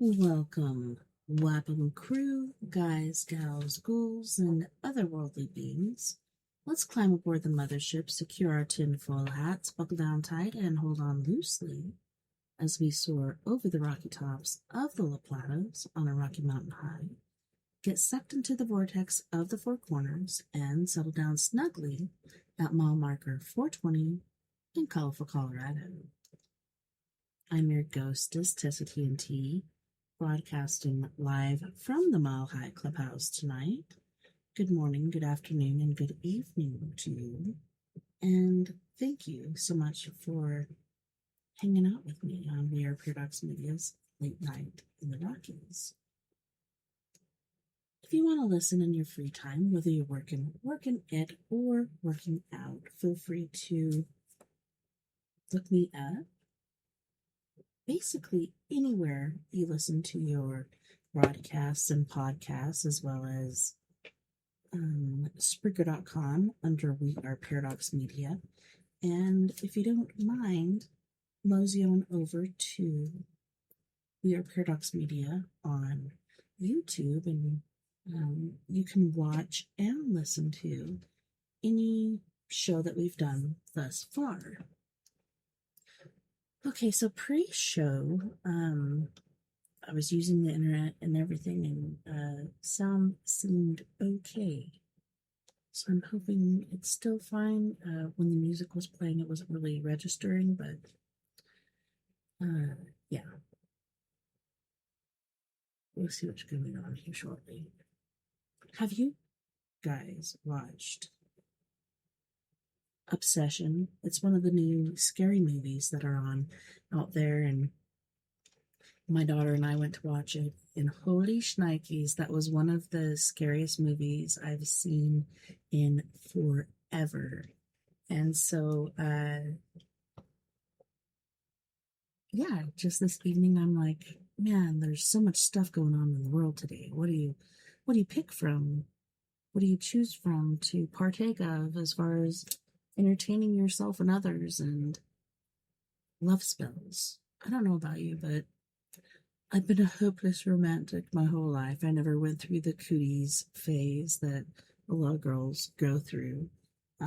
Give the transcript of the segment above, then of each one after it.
Welcome, Wapping crew, guys, gals, ghouls, and otherworldly beings. Let's climb aboard the mothership, secure our tinfoil hats, buckle down tight, and hold on loosely as we soar over the rocky tops of the La Platas on a rocky mountain high, get sucked into the vortex of the Four Corners, and settle down snugly at mile marker 420 in colorful Colorado. I'm your ghostess, TessaTNT, broadcasting live from the Mile High Clubhouse tonight. Good morning, good afternoon, and good evening to you. And thank you so much for hanging out with me on We Are Paradox Media's Late Night in the Rockies. If you want to listen in your free time, whether you're working it, or working out, feel free to look me up. Basically, anywhere you listen to your broadcasts and podcasts, as well as Spreaker.com under We Are Paradox Media. And if you don't mind, mosey on over to We Are Paradox Media on YouTube, and you can watch and listen to any show that we've done thus far. Okay, so pre-show, I was using the internet and everything, and sound seemed okay. So I'm hoping it's still fine. When the music was playing, it wasn't really registering, but yeah. We'll see what's going on here shortly. Have you guys watched Obsession? It's one of the new scary movies that are on out there, and my daughter and I went to watch it, and holy shnikes, that was one of the scariest movies I've seen in forever. And so, yeah, just this evening, I'm like, man, there's so much stuff going on in the world today. What do you pick from? What do you choose from to partake of as far as entertaining yourself and others and love spells? I don't know about you, but I've been a hopeless romantic my whole life. I never went through the cooties phase that a lot of girls go through. I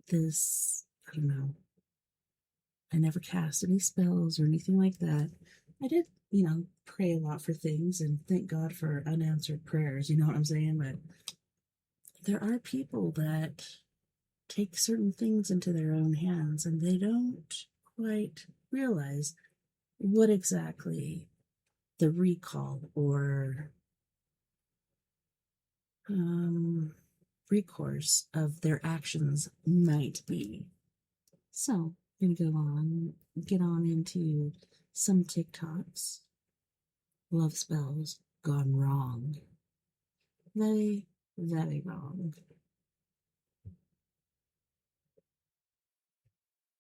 don't know. I never cast any spells or anything like that. I did, pray a lot for things and thank God for unanswered prayers, you know what I'm saying? But there are people that take certain things into their own hands and they don't quite realize what exactly the recall or recourse of their actions might be. So I'm gonna get on into some TikToks. Love spells gone wrong. Very, very wrong.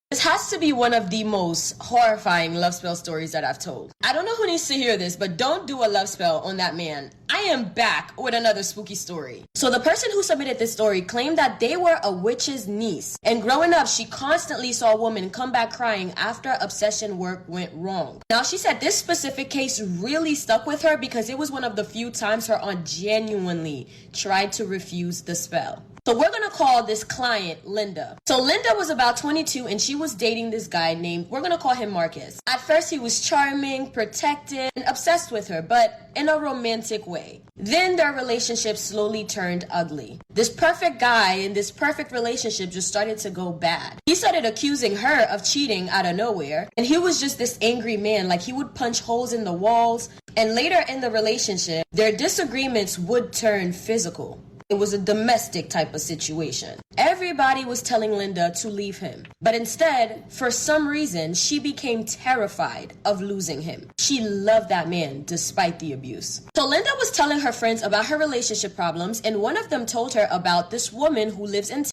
This has to be one of the most horrifying love spell stories that I've told. I don't know who needs to hear this, but don't do a love spell on that man. I am back with another spooky story. So the person who submitted this story claimed that they were a witch's niece, and growing up, she constantly saw a woman come back crying after obsession work went wrong. Now, she said this specific case really stuck with her because it was one of the few times her aunt genuinely tried to refuse the spell. So we're going to call this client Linda. So Linda was about 22 and she was dating this guy named, we're going to call him Marcus. At first he was charming, protected, and obsessed with her, but in a romantic way. Then their relationship slowly turned ugly. This perfect guy in this perfect relationship just started to go bad. He started accusing her of cheating out of nowhere, and he was just this angry man, like he would punch holes in the walls. And later in the relationship, their disagreements would turn physical. It was a domestic type of situation. Everybody was telling Linda to leave him. But instead, for some reason, she became terrified of losing him. She loved that man despite the abuse. So Linda was telling her friends about her relationship problems, and one of them told her about this woman who lives in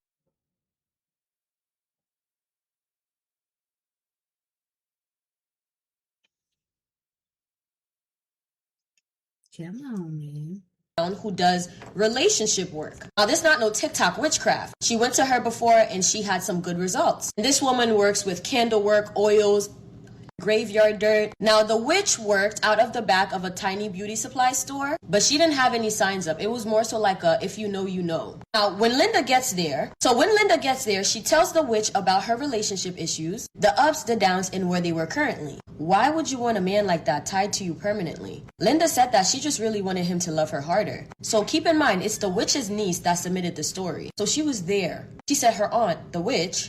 Come on, man. who does relationship work. Now, this is not no TikTok witchcraft. She went to her before and she had some good results. This woman works with candle work, oils, graveyard dirt. Now, the witch worked out of the back of a tiny beauty supply store, but she didn't have any signs up. It was more so like a if you know, you know. Now, when Linda gets there, she tells the witch about her relationship issues, the ups, the downs, and where they were currently. Why would you want a man like that tied to you permanently? Linda said that she just really wanted him to love her harder. So keep in mind, it's the witch's niece that submitted the story. So she was there. She said her aunt, the witch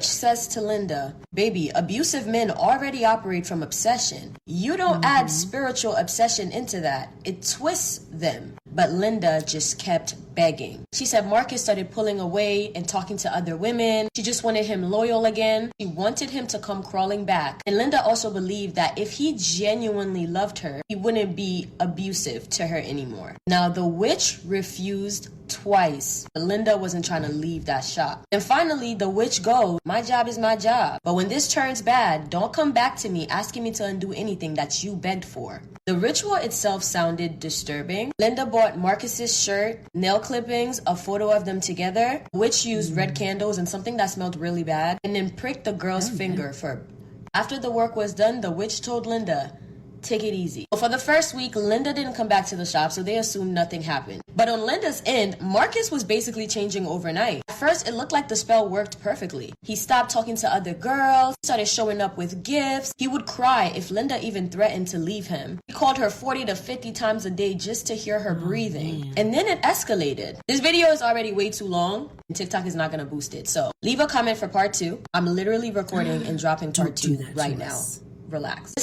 says to Linda, baby, abusive men already operate from obsession. You don't add spiritual obsession into that. It twists them. But Linda just kept begging. She said Marcus started pulling away and talking to other women. She just wanted him loyal again. She wanted him to come crawling back. And Linda also believed that if he genuinely loved her, he wouldn't be abusive to her anymore. Now, the witch refused twice. But Linda wasn't trying to leave that shop. And finally, the witch goes, my job is my job. But when this turns bad, don't come back to me asking me to undo anything that you begged for. The ritual itself sounded disturbing. Linda bought Marcus's shirt, nail clippings, a photo of them together. Witch used red candles and something that smelled really bad, and then pricked the girl's finger for. After the work was done, the witch told Linda, take it easy. For the first week, Linda didn't come back to the shop, so they assumed nothing happened. But on Linda's end, Marcus was basically changing overnight. At first, it looked like the spell worked perfectly. He stopped talking to other girls, started showing up with gifts. He would cry if Linda even threatened to leave him. He called her 40 to 50 times a day just to hear her breathing. Man. And then it escalated. This video is already way too long, and TikTok is not going to boost it. So leave a comment for part 2. I'm literally recording and dropping part 2 right now. Relax.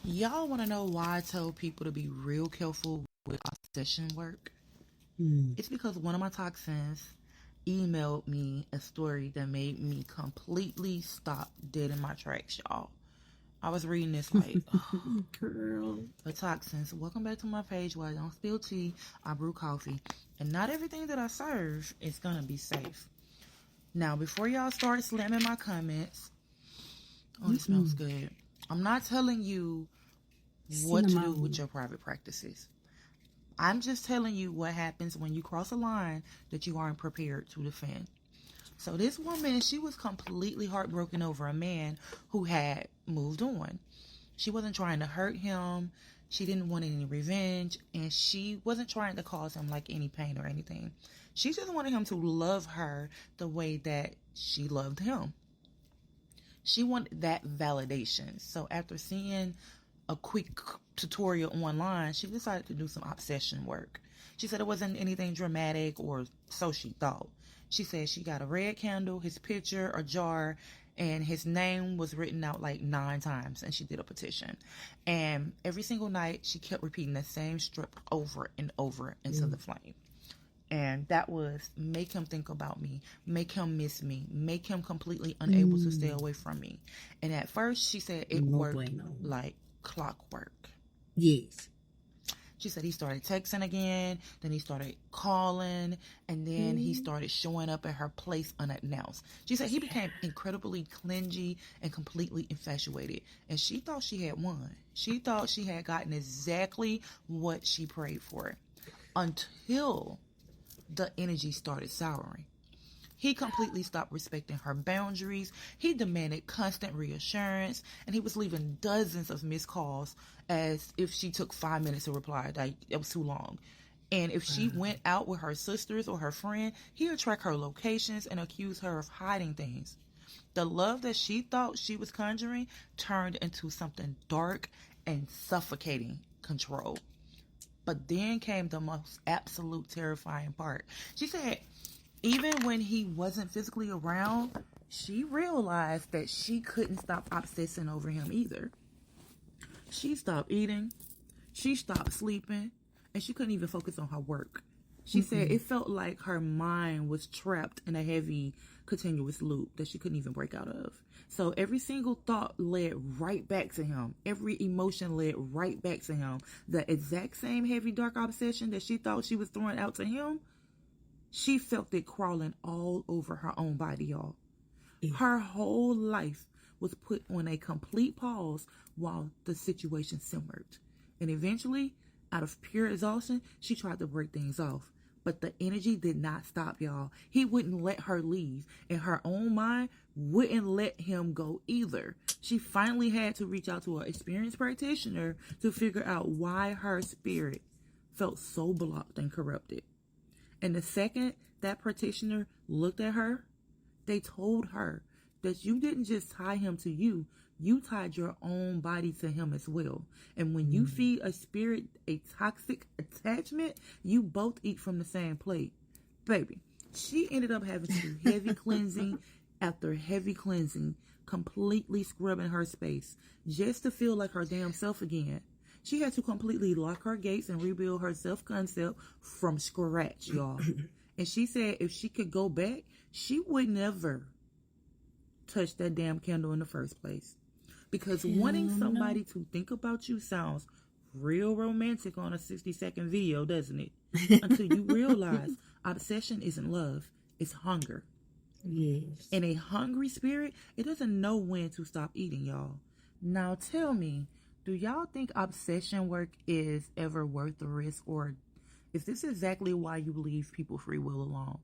Y'all want to know why I tell people to be real careful with obsession work? It's because one of my toxins emailed me a story that made me completely stop dead in my tracks, y'all. I was reading this like, girl. The toxins. Welcome back to my page where I don't spill tea, I brew coffee. And not everything that I serve is going to be safe. Now, before y'all start slamming my comments, oh, it smells good. I'm not telling you what to do with your private practices. I'm just telling you what happens when you cross a line that you aren't prepared to defend. So this woman, she was completely heartbroken over a man who had moved on. She wasn't trying to hurt him. She didn't want any revenge. And she wasn't trying to cause him like any pain or anything. She just wanted him to love her the way that she loved him. She wanted that validation. So after seeing a quick tutorial online, she decided to do some obsession work. She said it wasn't anything dramatic, or so she thought. She said she got a red candle, his picture, a jar, and his name was written out like 9 times, and she did a petition. And every single night, she kept repeating the same strip over and over into the flame. And that was make him think about me, make him miss me, make him completely unable to stay away from me. And at first, she said it worked like clockwork. Yes. She said he started texting again, then he started calling, and then he started showing up at her place unannounced. She said he became incredibly clingy and completely infatuated. And she thought she had won. She thought she had gotten exactly what she prayed for. Until the energy started souring. He completely stopped respecting her boundaries. He demanded constant reassurance, and he was leaving dozens of missed calls as if she took 5 minutes to reply. Like, it was too long. And if she went out with her sisters or her friend, he would track her locations and accuse her of hiding things. The love that she thought she was conjuring turned into something dark and suffocating control. But then came the most absolute terrifying part. She said, even when he wasn't physically around, she realized that she couldn't stop obsessing over him either. She stopped eating, she stopped sleeping, and she couldn't even focus on her work. She said it felt like her mind was trapped in a heavy, continuous loop that she couldn't even break out of. So every single thought led right back to him. Every emotion led right back to him. The exact same heavy, dark obsession that she thought she was throwing out to him, she felt it crawling all over her own body, y'all. Her whole life was put on a complete pause while the situation simmered. And eventually, Out of pure exhaustion, she tried to break things off. But the energy did not stop, y'all. He wouldn't let her leave, and her own mind wouldn't let him go either. She finally had to reach out to an experienced practitioner to figure out why her spirit felt so blocked and corrupted. And the second that practitioner looked at her, they told her that you didn't just tie him to you, you tied your own body to him as well. And when you feed a spirit a toxic attachment, you both eat from the same plate. Baby, she ended up having to do heavy cleansing after heavy cleansing, completely scrubbing her space just to feel like her damn self again. She had to completely lock her gates and rebuild her self-concept from scratch, y'all. And she said if she could go back, she would never touch that damn candle in the first place. Because wanting somebody to think about you sounds real romantic on a 60-second video, doesn't it? Until you realize obsession isn't love, it's hunger. Yes. And a hungry spirit, it doesn't know when to stop eating, y'all. Now tell me, do y'all think obsession work is ever worth the risk, or is this exactly why you leave people free will alone?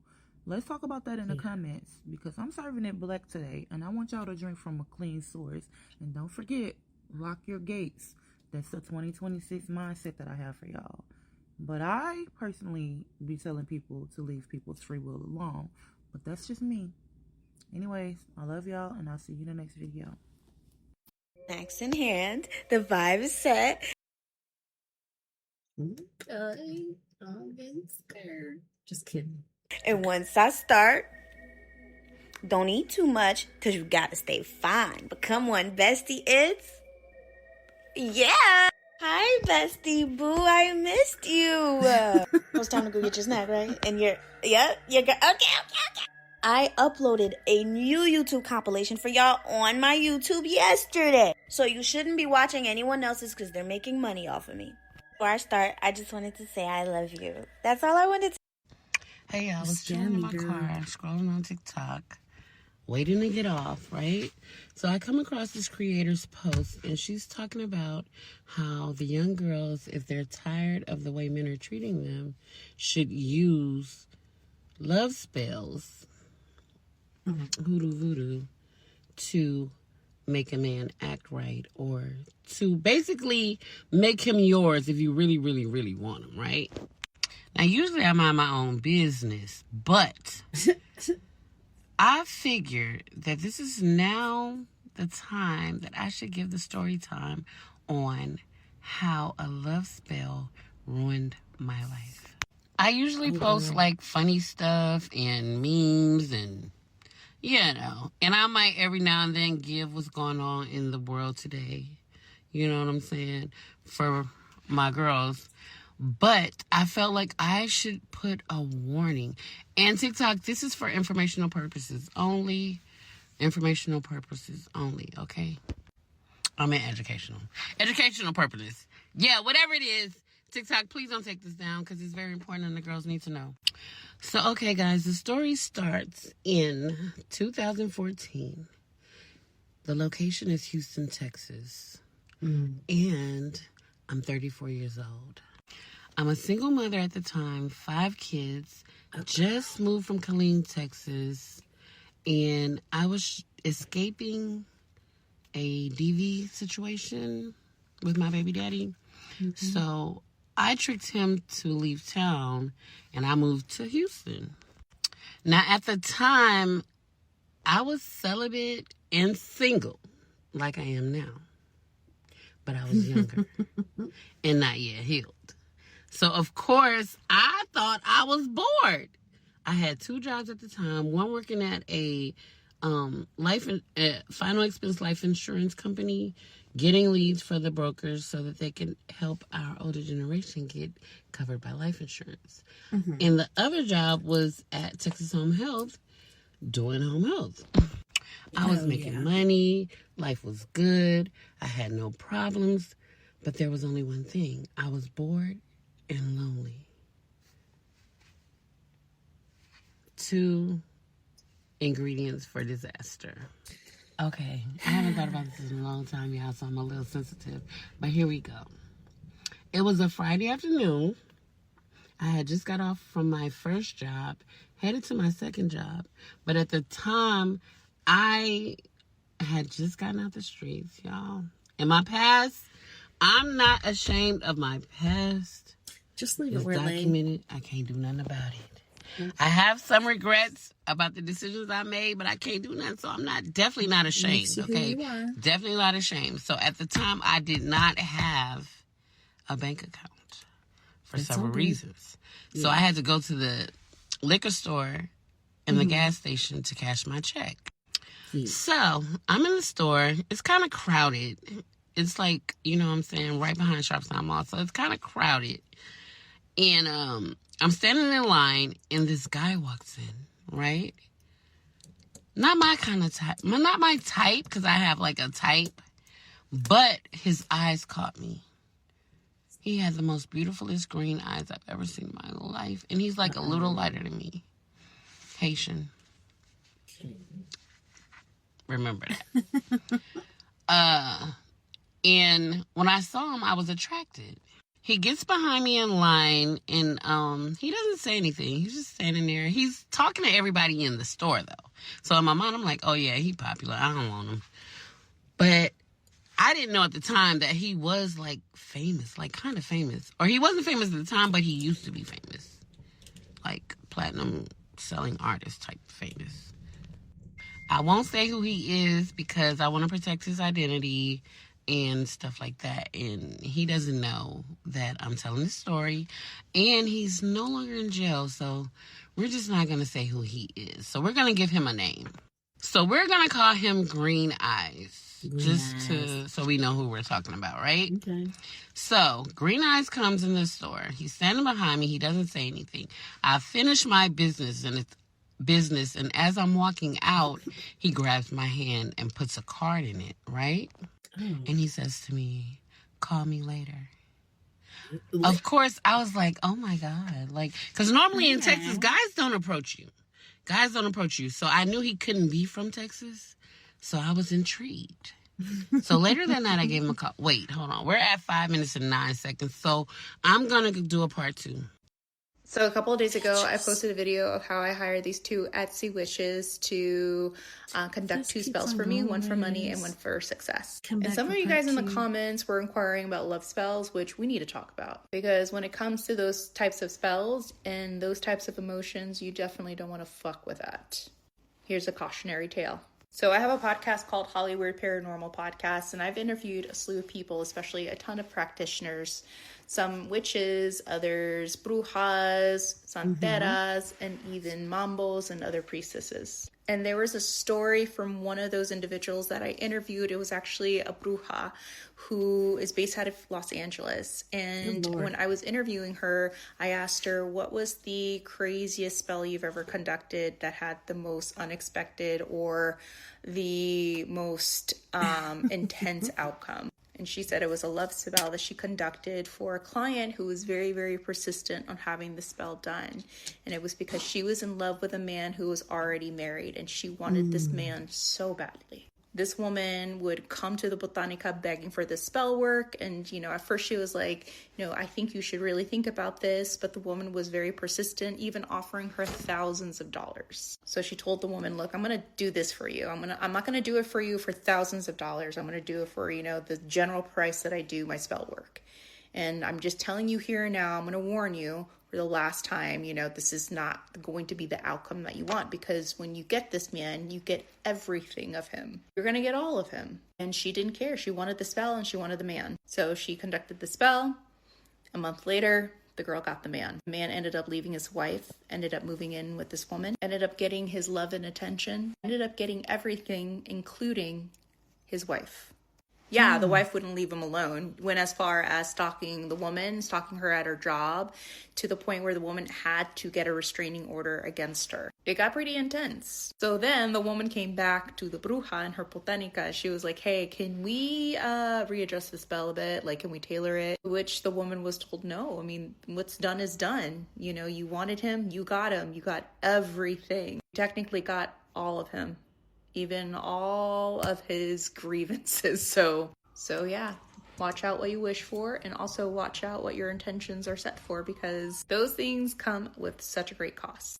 Let's talk about that in the comments, because I'm serving it black today, and I want y'all to drink from a clean source. And don't forget, lock your gates. That's the 2026 mindset that I have for y'all. But I personally be telling people to leave people's free will alone. But that's just me. Anyways, I love y'all, and I'll see you in the next video. Snacks in hand. The vibe is set. Okay. I'm getting scared. Just kidding. And once I start, don't eat too much because you got to stay fine. But come on, bestie, yeah. Hi, bestie boo. I missed you. It was time to go get your snack, right? And you're okay. I uploaded a new YouTube compilation for y'all on my YouTube yesterday. So you shouldn't be watching anyone else's because they're making money off of me. Before I start, I just wanted to say I love you. That's all I wanted to. Hey, I was chilling in my car, scrolling on TikTok, waiting to get off, right? So I come across this creator's post, and she's talking about how the young girls, if they're tired of the way men are treating them, should use love spells, hoodoo voodoo, to make a man act right, or to basically make him yours if you really, really, really want him, right? Now, usually I mind my own business, but I figured that this is now the time that I should give the story time on how a love spell ruined my life. I usually post like funny stuff and memes and, and I might every now and then give what's going on in the world today. You know what I'm saying? For my girls. But I felt like I should put a warning. And TikTok, this is for informational purposes only. Informational purposes only, okay? I mean educational. Educational purposes. Yeah, whatever it is. TikTok, please don't take this down because it's very important and the girls need to know. So, okay, guys, the story starts in 2014. The location is Houston, Texas. And I'm 34 years old. I'm a single mother at the time, 5 kids, just moved from Killeen, Texas, and I was escaping a DV situation with my baby daddy. So I tricked him to leave town, and I moved to Houston. Now, at the time, I was celibate and single, like I am now. But I was younger and not yet healed. So, of course, I thought I was bored. I had 2 jobs at the time. One working at a final expense life insurance company, getting leads for the brokers so that they can help our older generation get covered by life insurance. And the other job was at Texas Home Health, doing home health. I was making money. Life was good. I had no problems. But there was only one thing. I was bored and lonely. 2 ingredients for disaster. Okay, I haven't thought about this in a long time, y'all, so I'm a little sensitive. But here we go. It was a Friday afternoon. I had just got off from my first job, headed to my second job. But at the time, I had just gotten out the streets, y'all. In my past, I'm not ashamed of my past. Just leave it's it where it documented. I can't do nothing about it. I have some regrets about the decisions I made, but I can't do nothing, so I'm definitely not ashamed, okay? Definitely not ashamed. So at the time, I did not have a bank account for several reasons. So I had to go to the liquor store and the gas station to cash my check. So I'm in the store. It's kind of crowded. It's like, you know what I'm saying, right behind Sharpstown Mall. So it's kind of crowded. And I'm standing in line, and this guy walks in, right? Not my kind of type. Not my type, because I have like a type. But his eyes caught me. He had the most beautifulest green eyes I've ever seen in my life. And he's like a little lighter than me. Haitian. Remember that. And when I saw him, I was attracted. He gets behind me in line, and he doesn't say anything. He's just standing there. He's talking to everybody in the store, though. So in my mind, I'm like, oh, yeah, he popular. I don't want him. But I didn't know at the time that he was, like, famous, like, kind of famous. Or he wasn't famous at the time, but he used to be famous. Like, platinum selling artist type famous. I won't say who he is because I want to protect his identity and stuff like that. And he doesn't know that I'm telling this story. And he's no longer in jail, so we're just not going to say who he is. So we're going to give him a name. So we're going to call him Green Eyes. So we know who we're talking about, right? Okay. So Green Eyes comes in the store. He's standing behind me. He doesn't say anything. I finish my business, and as I'm walking out, he grabs my hand and puts a card in it, right? Oh. And he says to me, call me later. Of course, I was like, oh my God. Like, because normally in Texas, guys don't approach you. So I knew he couldn't be from Texas. So I was intrigued. So later that night, I gave him a call. Wait, hold on. We're at 5 minutes and 9 seconds. So I'm going to do a part 2. So a couple of days ago, I posted a video of how I hired these 2 Etsy witches to conduct 2 spells for me, one for money and one for success. And some of you guys in the comments were inquiring about love spells, which we need to talk about. Because when it comes to those types of spells and those types of emotions, you definitely don't want to fuck with that. Here's a cautionary tale. So I have a podcast called Hollywood Paranormal Podcast, and I've interviewed a slew of people, especially a ton of practitioners, some witches, others brujas, santeras, and even mambos and other priestesses. And there was a story from one of those individuals that I interviewed. It was actually a bruja who is based out of Los Angeles. And when I was interviewing her, I asked her, what was the craziest spell you've ever conducted that had the most unexpected or the most intense outcome? And she said it was a love spell that she conducted for a client who was very, very persistent on having the spell done. And it was because she was in love with a man who was already married, and she wanted this man so badly. This woman would come to the Botanica begging for this spell work. And, at first she was like, I think you should really think about this. But the woman was very persistent, even offering her thousands of dollars. So she told the woman, look, I'm going to do this for you. I'm not going to do it for you for thousands of dollars. I'm going to do it for, the general price that I do my spell work. And I'm just telling you here and now, I'm going to warn you for the last time, this is not going to be the outcome that you want, because when you get this man, you get everything of him. You're going to get all of him. And she didn't care. She wanted the spell and she wanted the man. So she conducted the spell. A month later, the girl got the man. The man ended up leaving his wife, ended up moving in with this woman, ended up getting his love and attention, ended up getting everything, including his wife. Yeah, the wife wouldn't leave him alone. Went as far as stalking the woman, stalking her at her job, to the point where the woman had to get a restraining order against her. It got pretty intense. So then the woman came back to the bruja and her botanica. She was like, hey, can we readjust the spell a bit? Like, can we tailor it? Which the woman was told no. I mean, what's done is done. You wanted him, you got him. You got everything. You technically got all of him. Even all of his grievances. So yeah, Watch out what you wish for, and also watch out what your intentions are set for, because those things come with such a great cost.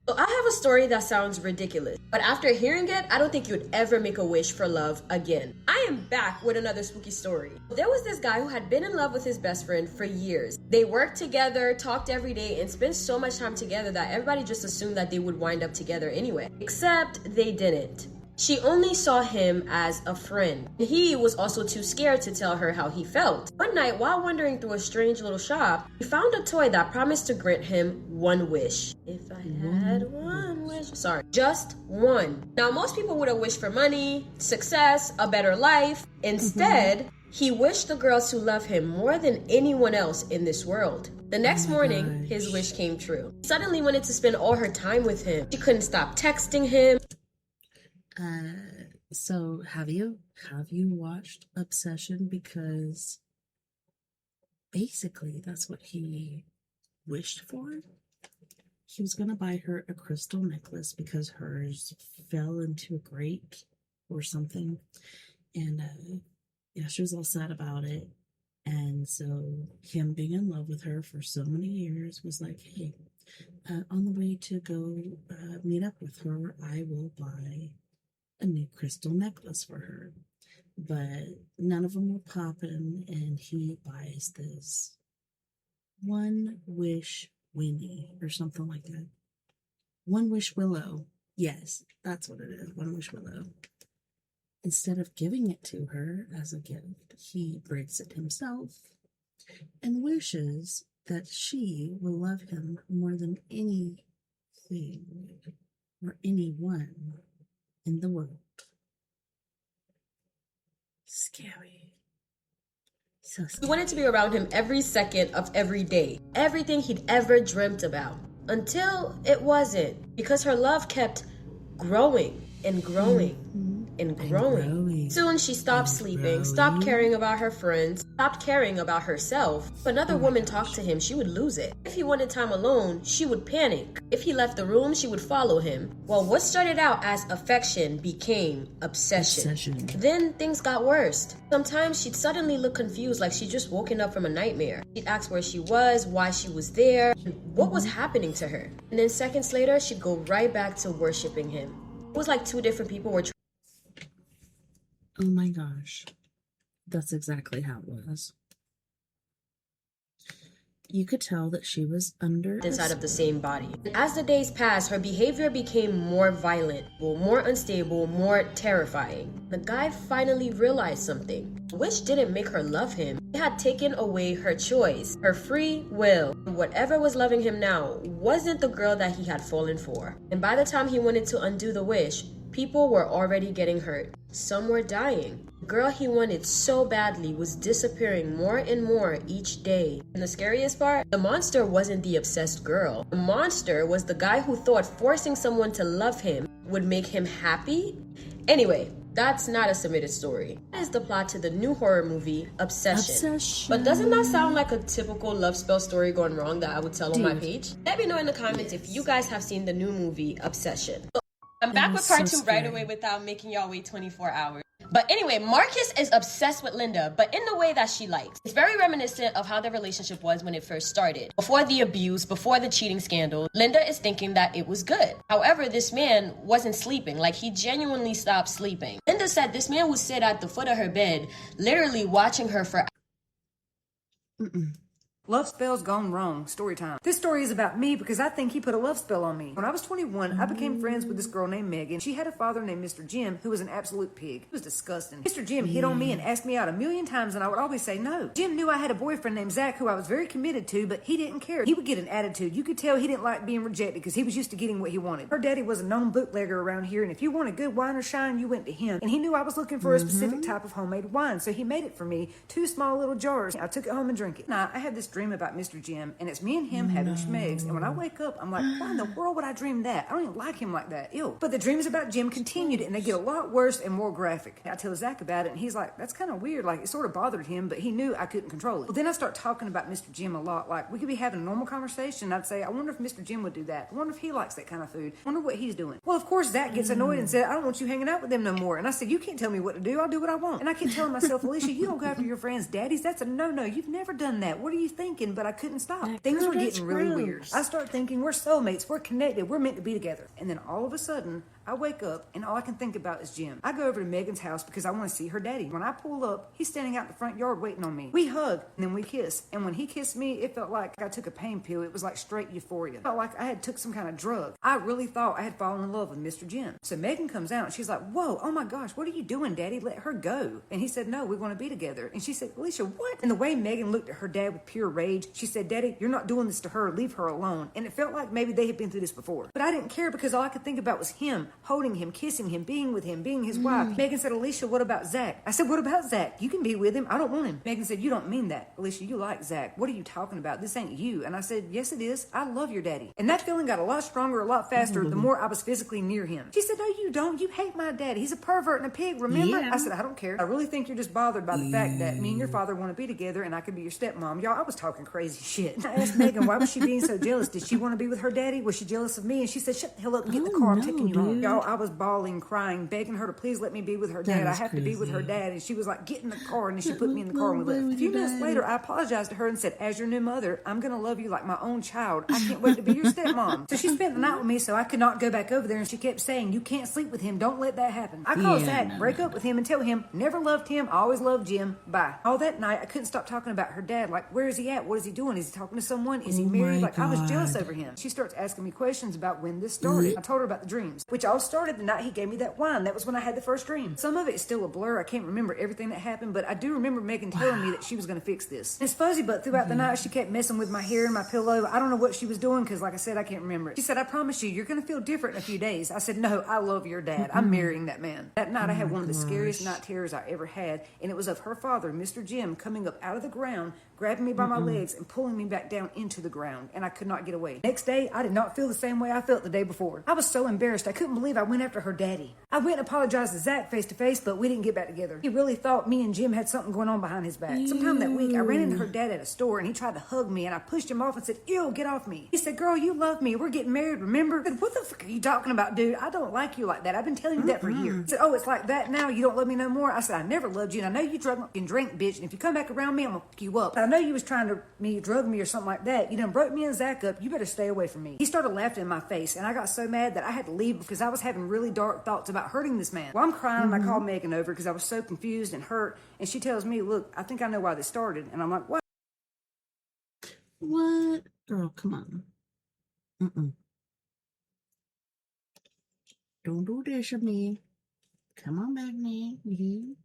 So I have a story that sounds ridiculous, but after hearing it, I don't think you'd ever make a wish for love again. I am back with another spooky story. There was this guy who had been in love with his best friend for years. They worked together, talked every day, and spent so much time together that everybody just assumed that they would wind up together anyway. Except they didn't. She only saw him as a friend. He was also too scared to tell her how he felt. One night, while wandering through a strange little shop, he found a toy that promised to grant him one wish. If I had one wish. Sorry, just one. Now, most people would have wished for money, success, a better life. Instead, he wished the girl to love him more than anyone else in this world. The next morning, his wish came true. She suddenly wanted to spend all her time with him. She couldn't stop texting him. So have you watched Obsession? Because basically that's what he wished for. He was gonna buy her a crystal necklace because hers fell into a grate or something, and yeah, she was all sad about it. And so him being in love with her for so many years was like, hey, on the way to go meet up with her, I will buy a new crystal necklace for her. But none of them were popping, and he buys this One Wish Winnie or something like that. One Wish Willow. Yes, that's what it is. One Wish Willow. Instead of giving it to her as a gift, he breaks it himself and wishes that she will love him more than anything or anyone in the world. Scary. So scary. He wanted to be around him every second of every day. Everything he'd ever dreamt about. Until it wasn't. Because her love kept growing and growing. And growing. Soon she stopped sleeping, stopped caring about her friends, stopped caring about herself. If another woman talked to him, she would lose it. If he wanted time alone, she would panic. If he left the room, she would follow him. Well, what started out as affection became obsession. Then things got worse. Sometimes she'd suddenly look confused, like she'd just woken up from a nightmare. She'd ask where she was, why she was there, and what was happening to her. And then seconds later, she'd go right back to worshiping him. It was like two different people were Oh my gosh. That's exactly how it was. You could tell that she was inside of the same body. As the days passed, her behavior became more violent, more unstable, more terrifying. The guy finally realized something. Wish didn't make her love him. It had taken away her choice, her free will. Whatever was loving him now wasn't the girl that he had fallen for. And by the time he wanted to undo the wish, people were already getting hurt. Some were dying. The girl he wanted so badly was disappearing more and more each day. And the scariest part, the monster wasn't the obsessed girl. The monster was the guy who thought forcing someone to love him would make him happy. Anyway, that's not a submitted story. That is the plot to the new horror movie, Obsession. But doesn't that sound like a typical love spell story gone wrong that I would tell on my page? Let me know in the comments if you guys have seen the new movie, Obsession. I'm back with part 2 right away without making y'all wait 24 hours. But anyway, Marcus is obsessed with Linda, but in the way that she likes. It's very reminiscent of how their relationship was when it first started. Before the abuse, before the cheating scandal, Linda is thinking that it was good. However, this man wasn't sleeping. Like, he genuinely stopped sleeping. Linda said this man would sit at the foot of her bed, literally watching her for Love spells gone wrong. Story time. This story is about me because I think he put a love spell on me. When I was 21, I became friends with this girl named Megan. She had a father named Mr. Jim, who was an absolute pig. It was disgusting. Mr. Jim hit on me and asked me out 1,000,000 times, and I would always say no. Jim knew I had a boyfriend named Zach, who I was very committed to, but he didn't care. He would get an attitude. You could tell he didn't like being rejected because he was used to getting what he wanted. Her daddy was a known bootlegger around here, and if you wanted good wine or shine, you went to him. And he knew I was looking for a specific type of homemade wine, so he made it for me. 2 small little jars. I took it home and drank it. Now, I had this dream about Mr. Jim, and it's me and him having schmegs. And when I wake up, I'm like, why in the world would I dream that? I don't even like him like that. Ew. But the dreams about Jim continued, and they get a lot worse and more graphic. I tell Zach about it, and he's like, that's kind of weird. Like, it sort of bothered him, but he knew I couldn't control it. Well, then I start talking about Mr. Jim a lot. Like, we could be having a normal conversation. I'd say, I wonder if Mr. Jim would do that. I wonder if he likes that kind of food. I wonder what he's doing. Well, of course, Zach gets annoyed and said, I don't want you hanging out with them no more. And I said, you can't tell me what to do. I'll do what I want. And I keep telling myself, Alicia, you don't go after your friends' daddies. That's a no-no. You've never done that. What are you thinking? But I couldn't stop. Things were getting really weird. I start thinking, we're soulmates. We're connected. We're meant to be together. And then all of a sudden, I wake up and all I can think about is Jim. I go over to Megan's house because I want to see her daddy. When I pull up, he's standing out in the front yard waiting on me. We hug and then we kiss. And when he kissed me, it felt like I took a pain pill. It was like straight euphoria. It felt like I had took some kind of drug. I really thought I had fallen in love with Mr. Jim. So Megan comes out and she's like, whoa, oh my gosh, what are you doing, Daddy? Let her go. And he said, no, we want to be together. And she said, Alicia, what? And the way Megan looked at her dad with pure rage, she said, Daddy, you're not doing this to her. Leave her alone. And it felt like maybe they had been through this before. But I didn't care because all I could think about was him, holding him, kissing him, being with him, being his wife. Megan said, Alicia, what about Zach? I said, what about Zach? You can be with him. I don't want him. Megan said, you don't mean that. Alicia, you like Zach. What are you talking about? This ain't you. And I said, yes, it is. I love your daddy. And that feeling got a lot stronger, a lot faster, the more I was physically near him. She said, no, you don't. You hate my daddy. He's a pervert and a pig, remember? Yeah. I said, I don't care. I really think you're just bothered by the fact that me and your father want to be together and I could be your stepmom. Y'all, I was talking crazy shit. I asked Megan, why was she being so jealous? Did she want to be with her daddy? Was she jealous of me? And she said, shut the hell up and get in the car. I'm taking you home. Y'all, I was bawling, crying, begging her to please let me be with her dad. I have to be with her dad. And she was like, get in the car. And then she put me in the car and we left. A few minutes later, I apologized to her and said, as your new mother, I'm going to love you like my own child. I can't wait to be your stepmom. So she spent the night with me so I could not go back over there. And she kept saying, you can't sleep with him. Don't let that happen. I called Zach, break up with him and tell him, never loved him. I always loved Jim. Bye. All that night, I couldn't stop talking about her dad. Like, where is he at? What is he doing? Is he talking to someone? Is he married? Like, I was jealous over him. She starts asking me questions about when this started. I told her about the dreams, which all started the night he gave me that wine. That was when I had the first dream. Some of it is still a blur. I can't remember everything that happened, but I do remember Megan telling me that she was going to fix this. It's fuzzy, but throughout the night, she kept messing with my hair and my pillow. I don't know what she was doing because, like I said, I can't remember it. She said, I promise you, you're going to feel different in a few days. I said, no, I love your dad. I'm marrying that man. That night, I had one of the scariest night terrors I ever had, and it was of her father, Mr. Jim, coming up out of the ground, grabbing me by my legs and pulling me back down into the ground, and I could not get away. Next day, I did not feel the same way I felt the day before. I was so embarrassed. I couldn't believe I went after her daddy. I went and apologized to Zach face to face, but we didn't get back together. He really thought me and Jim had something going on behind his back. Sometime that week, I ran into her dad at a store, and he tried to hug me, and I pushed him off and said, ew, get off me. He said, girl, you love me. We're getting married, remember? I said, what the fuck are you talking about, dude? I don't like you like that. I've been telling you that for years. He said, oh, it's like that now? You don't love me no more? I said, I never loved you, and I know you drunk and drink, bitch, and if you come back around me, I'm gonna fuck you up. But I know you was trying to drug me or something like that. You done broke me and Zach up. You better stay away from me. He started laughing in my face, and I got so mad that I had to leave because I was having really dark thoughts about hurting this man. Well, I'm crying, and I called Megan over because I was so confused and hurt, and she tells me, look, I think I know why this started. And I'm like, what? What? Girl, come on. Don't do this to me. Come on back, man.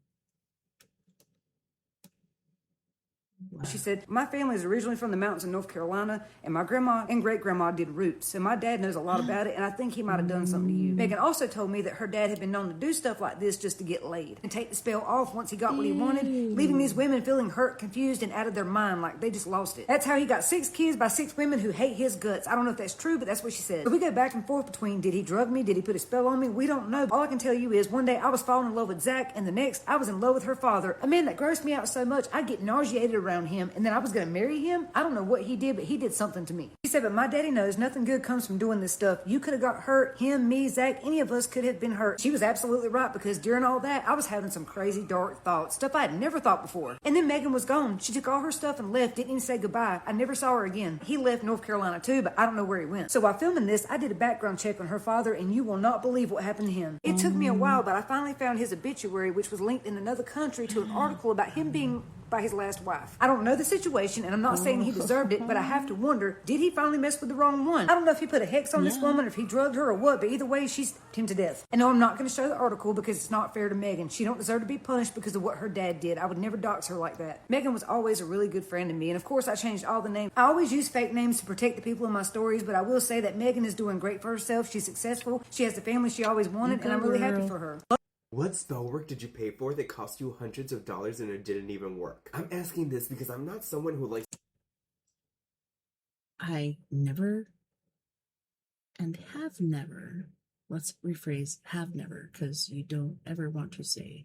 She said, my family is originally from the mountains in North Carolina, and my grandma and great-grandma did roots. So my dad knows a lot about it, and I think he might have done something to you. Megan also told me that her dad had been known to do stuff like this just to get laid and take the spell off once he got what he wanted, leaving these women feeling hurt, confused, and out of their mind like they just lost it. That's how he got 6 kids by 6 women who hate his guts. I don't know if that's true, but that's what she said. So we go back and forth between, did he drug me? Did he put a spell on me? We don't know. All I can tell you is one day I was falling in love with Zach, and the next I was in love with her father, a man that grossed me out so much I'd get nauseated around him, and then I was going to marry him. I don't know what he did, but he did something to me. He said, but my daddy knows nothing good comes from doing this stuff. You could have got hurt. Him, me, Zach, any of us could have been hurt. She was absolutely right because during all that, I was having some crazy dark thoughts, stuff I had never thought before. And then Megan was gone. She took all her stuff and left, didn't even say goodbye. I never saw her again. He left North Carolina too, but I don't know where he went. So while filming this, I did a background check on her father, and you will not believe what happened to him. It took me a while, but I finally found his obituary, which was linked in another country to an article about him being by his last wife. I don't know the situation, and I'm not saying he deserved it, but I have to wonder, did he finally mess with the wrong one? I don't know if he put a hex on this woman or if he drugged her or what, but either way, she's him to death. And no, I'm not going to show the article because it's not fair to Megan. She don't deserve to be punished because of what her dad did. I would never dox her like that. Megan was always a really good friend to me, and of course I changed all the names. I always use fake names to protect the people in my stories, but I will say that Megan is doing great for herself. She's successful. She has the family she always wanted, and I'm really happy for her. What spell work did you pay for that cost you hundreds of dollars and it didn't even work? I'm asking this because I'm not someone who likes... I never and have never, let's rephrase have never, because you don't ever want to say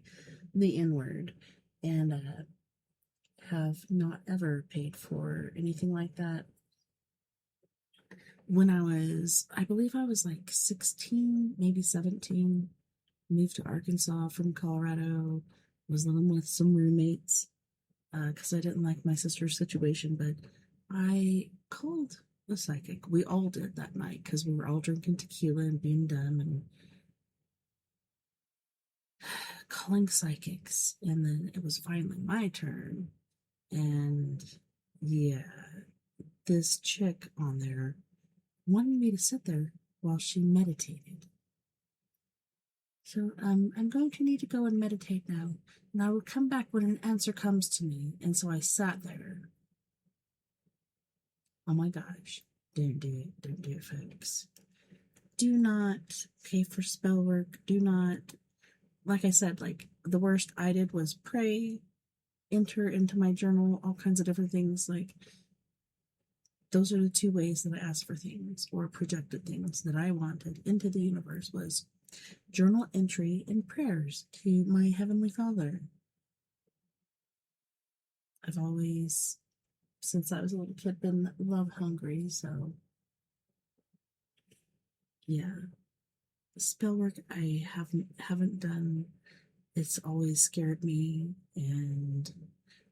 the N word, and have not ever paid for anything like that. When I believe I was like 16, maybe 17, moved to Arkansas from Colorado, was living with some roommates because I didn't like my sister's situation, but I called the psychic. We all did that night because we were all drinking tequila and being dumb and calling psychics. And then it was finally my turn. And yeah, this chick on there wanted me to sit there while she meditated. So I'm going to need to go and meditate now, and I will come back when an answer comes to me. And so I sat there. Oh my gosh, don't do it, folks. Do not pay for spell work. Do not, like I said, like the worst I did was pray, enter into my journal, all kinds of different things. Like, those are the two ways that I asked for things or projected things that I wanted into the universe, was journal entry and prayers to my Heavenly Father. I've always, since I was a little kid, been love hungry, so yeah. Spell work I haven't done. It's always scared me, and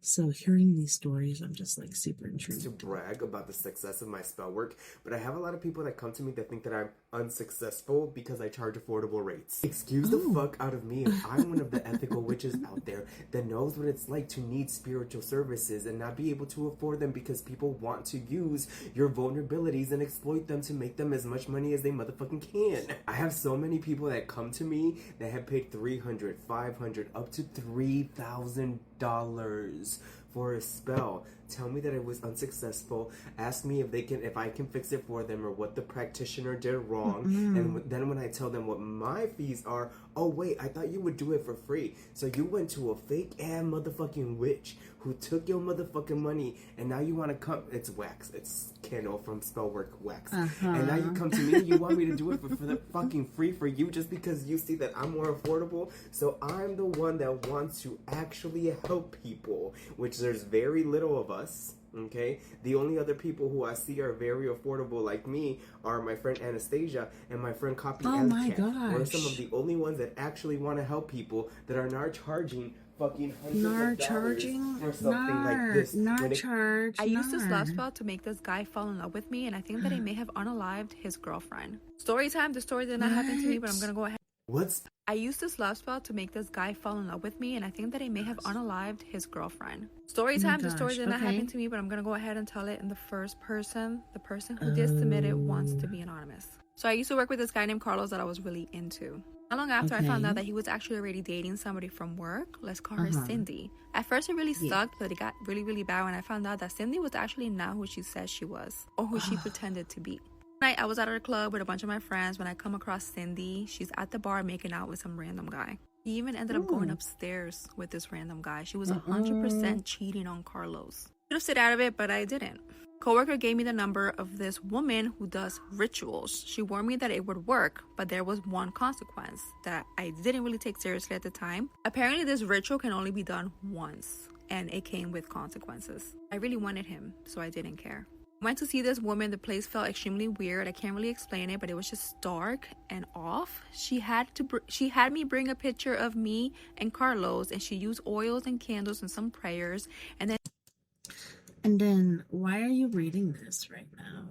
so hearing these stories, I'm just like super intrigued. To brag about the success of my spell work, but I have a lot of people that come to me that think that I'm unsuccessful because I charge affordable rates. Excuse the fuck out of me if I'm one of the ethical witches out there that knows what it's like to need spiritual services and not be able to afford them because people want to use your vulnerabilities and exploit them to make them as much money as they motherfucking can. I have so many people that come to me that have paid $300, $500, up to $3,000 for a spell, tell me that it was unsuccessful, ask me if I can fix it for them or what the practitioner did wrong, and then when I tell them what my fees are, oh wait, I thought you would do it for free, so you went to a fake ass motherfucking witch who took your motherfucking money, and now you want to come, it's wax, it's Kendall from Spellwork Wax, and now you come to me and you want me to do it for the fucking free for you just because you see that I'm more affordable. So I'm the one that wants to actually help people, which there's very little of us. Okay, the only other people who I see are very affordable like me are my friend Anastasia and my friend Copy. Oh my gosh, we're some of the only ones that actually want to help people that are not charging fucking hundreds of dollars for something like this. I used this love spell to make this guy fall in love with me, and I think that I may have unalived his girlfriend. Story time. The story did not happen to me, but I'm gonna go ahead. I used this love spell to make this guy fall in love with me, and I think that I may have unalived his girlfriend. Story time. The story did not happen to me, but I'm gonna go ahead and tell it in the first person. The person who did submit it wants to be anonymous. So I used to work with this guy named Carlos that I was really into. Not long after, I found out that he was actually already dating somebody from work. Let's call her Cindy. At first, it really sucked, but it got really, really bad when I found out that Cindy was actually not who she said she was, or who she pretended to be. Night, I was at a club with a bunch of my friends when I come across Cindy. She's at the bar making out with some random guy. He even ended up going upstairs with this random guy. She was 100% cheating on Carlos. I could have stayed out of it, but I didn't. Coworker gave me the number of this woman who does rituals. She warned me that it would work, but there was one consequence that I didn't really take seriously at the time. Apparently, this ritual can only be done once, and it came with consequences. I really wanted him, so I didn't care. Went to see this woman. The place felt extremely weird. I can't really explain it, but it was just dark and off. She had me bring a picture of me and Carlos, and she used oils and candles and some prayers. And then why are you reading this right now?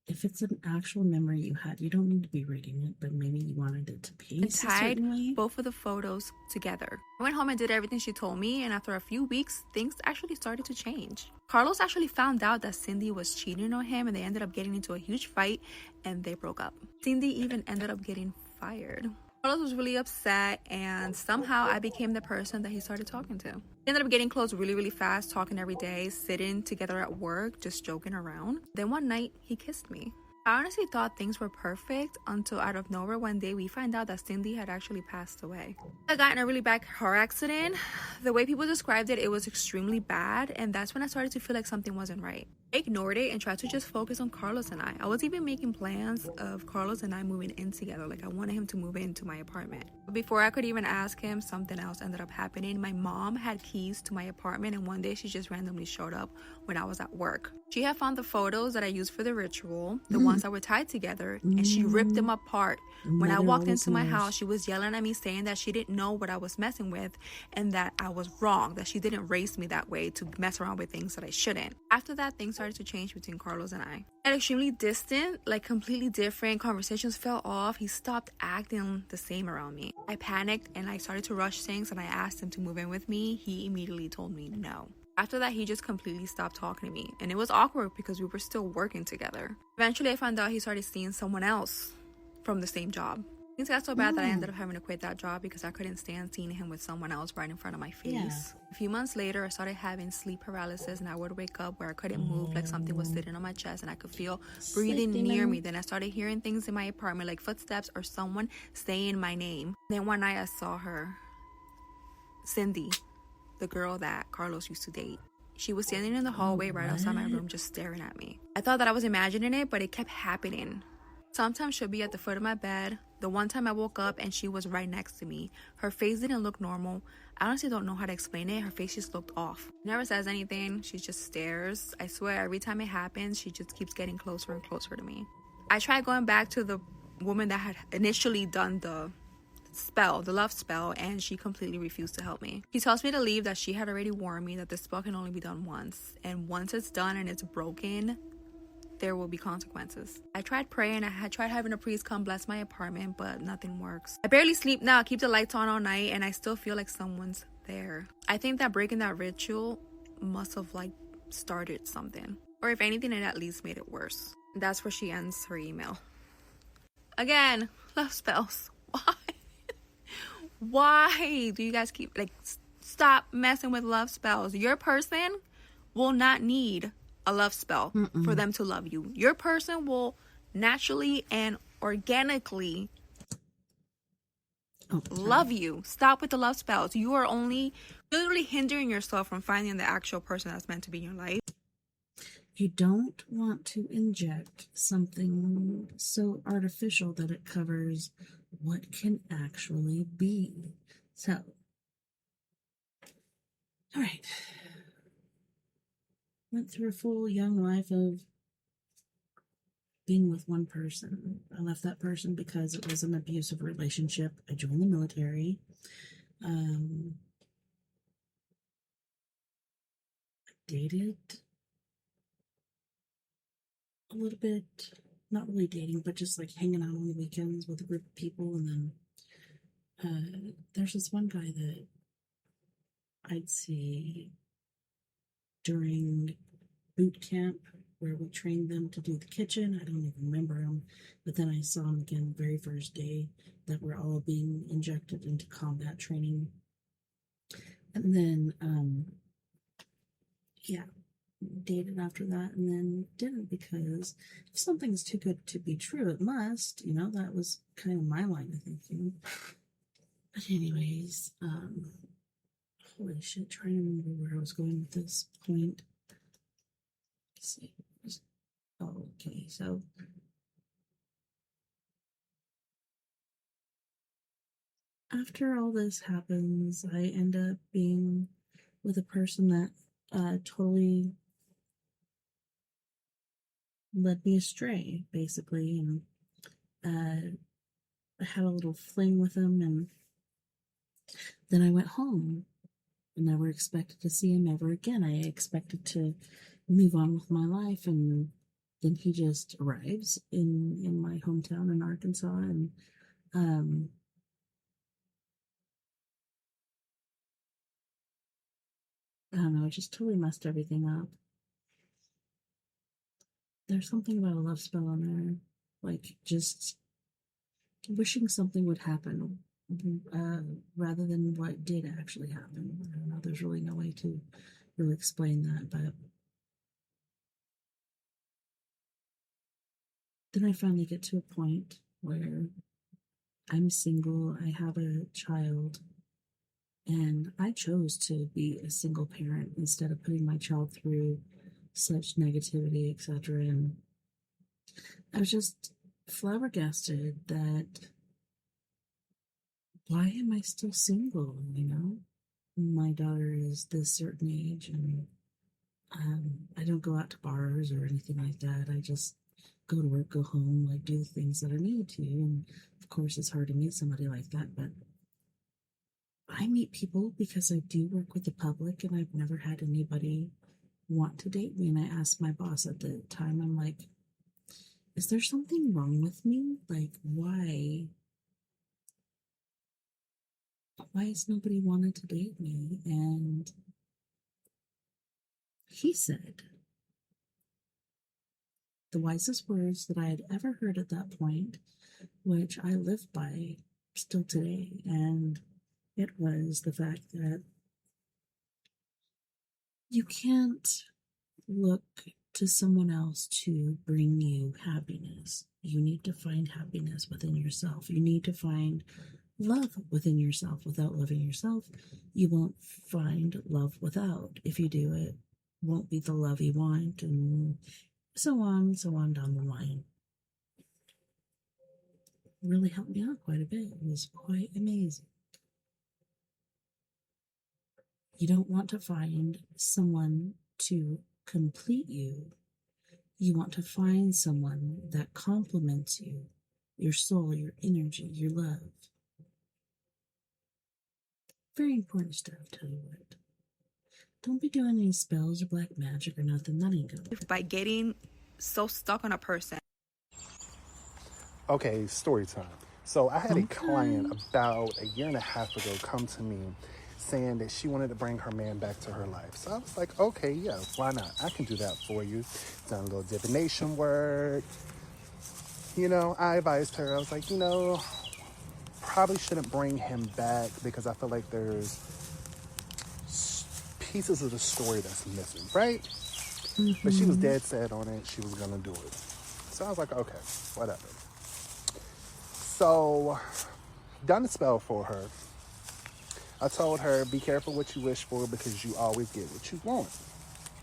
If it's an actual memory you had, you don't need to be reading it, but maybe you wanted it to pace a certain way. Both of the photos together. I went home and did everything she told me, and after a few weeks, things actually started to change. Carlos actually found out that Cindy was cheating on him, and they ended up getting into a huge fight, and they broke up. Cindy even ended up getting fired. Carlos was really upset, and somehow I became the person that he started talking to. We ended up getting close really, really fast, talking every day, sitting together at work, just joking around. Then one night, he kissed me. I honestly thought things were perfect until out of nowhere one day we find out that Cindy had actually passed away. I got in a really bad car accident. The way people described it, it was extremely bad, and that's when I started to feel like something wasn't right. I ignored it and tried to just focus on Carlos and I. I was even making plans of Carlos and I moving in together. Like, I wanted him to move into my apartment. But before I could even ask him, something else ended up happening. My mom had keys to my apartment, and one day she just randomly showed up when I was at work. She had found the photos that I used for the ritual, the ones that were tied together, and she ripped them apart. When I walked into my house, she was yelling at me, saying that she didn't know what I was messing with and that I was wrong, that she didn't raise me that way to mess around with things that I shouldn't. After that, things started to change between Carlos and I. At extremely distant, like completely different, conversations fell off. He stopped acting the same around me. I panicked and I started to rush things, and I asked him to move in with me. He immediately told me no. After that, he just completely stopped talking to me, and it was awkward because we were still working together. Eventually, I found out he started seeing someone else from the same job. Things got so bad that I ended up having to quit that job because I couldn't stand seeing him with someone else right in front of my face. Yeah. A few months later, I started having sleep paralysis, and I would wake up where I couldn't move, like something was sitting on my chest, and I could feel breathing near me. Then I started hearing things in my apartment, like footsteps or someone saying my name. Then one night I saw her, Cindy, the girl that Carlos used to date. She was standing in the hallway right outside my room just staring at me. I thought that I was imagining it, but it kept happening. Sometimes she'll be at the foot of my bed. The one time I woke up and she was right next to me. Her face didn't look normal. I honestly don't know how to explain it. Her face just looked off. Never says anything. She just stares. I swear every time it happens, she just keeps getting closer and closer to me. I tried going back to the woman that had initially done the spell, the love spell, and she completely refused to help me. She tells me to leave, that she had already warned me that the spell can only be done once, and once it's done and it's broken, there will be consequences. I tried praying. I had tried having a priest come bless my apartment, but nothing works. I barely sleep now. I keep the lights on all night, and I still feel like someone's there. I think that breaking that ritual must have started something, or if anything, it at least made it worse. That's where she ends her email. Again, love spells. Why? Why do you guys keep stop messing with love spells? Your person will not need a love spell for them to love you. Your person will naturally and organically love you. Stop with the love spells. You are only literally hindering yourself from finding the actual person that's meant to be in your life. You don't want to inject something so artificial that it covers what can actually be. So, all right. Went through a full young life of being with one person. I left that person because it was an abusive relationship. I joined the military. I dated a little bit, not really dating, but just hanging out on the weekends with a group of people. And then there's this one guy that I'd see during boot camp where we trained them to do the kitchen. I don't even remember him, but then I saw him again the very first day that we're all being injected into combat training. And then, dated after that, and then didn't, because if something's too good to be true, it must, that was kind of my line of thinking. But anyways, holy shit, trying to remember where I was going with this point. Let's see. Okay, so after all this happens, I end up being with a person that totally led me astray, basically, and I had a little fling with him, and then I went home. I never expected to see him ever again. I expected to move on with my life, and then he just arrives in my hometown in Arkansas, and I don't know, it just totally messed everything up. There's something about a love spell on there, just wishing something would happen rather than what did actually happen. I don't know, there's really no way to really explain that, but then I finally get to a point where I'm single, I have a child, and I chose to be a single parent instead of putting my child through such negativity, etc. And I was just flabbergasted that why am I still single, My daughter is this certain age, and I don't go out to bars or anything like that. I just go to work, go home, like do the things that I need to. And of course, it's hard to meet somebody like that, but I meet people because I do work with the public, and I've never had anybody want to date me. And I asked my boss at the time, I'm like, is there something wrong with me? Like, why has nobody wanted to date me? And he said the wisest words that I had ever heard at that point, which I live by still today, and it was the fact that you can't look to someone else to bring you happiness. You need to find happiness within yourself. You need to find love within yourself. Without loving yourself, you won't find love without. If you do, it won't be the love you want, and so on down the line. Really helped me out quite a bit. It was quite amazing. You don't want to find someone to complete you. You want to find someone that complements you, your soul, your energy, your love. Very important stuff, tell you what. Don't be doing any spells or black magic or nothing. That ain't good. By getting so stuck on a person. Okay, story time. So I had a client about a year and a half ago come to me saying that she wanted to bring her man back to her life. So I was like, okay, yeah, why not? I can do that for you. Done a little divination work. I advised her. I was like, probably shouldn't bring him back because I feel like there's pieces of the story that's missing, right? Mm-hmm. But she was dead set on it. She was going to do it. So I was like, okay, whatever. So, done the spell for her. I told her, be careful what you wish for because you always get what you want.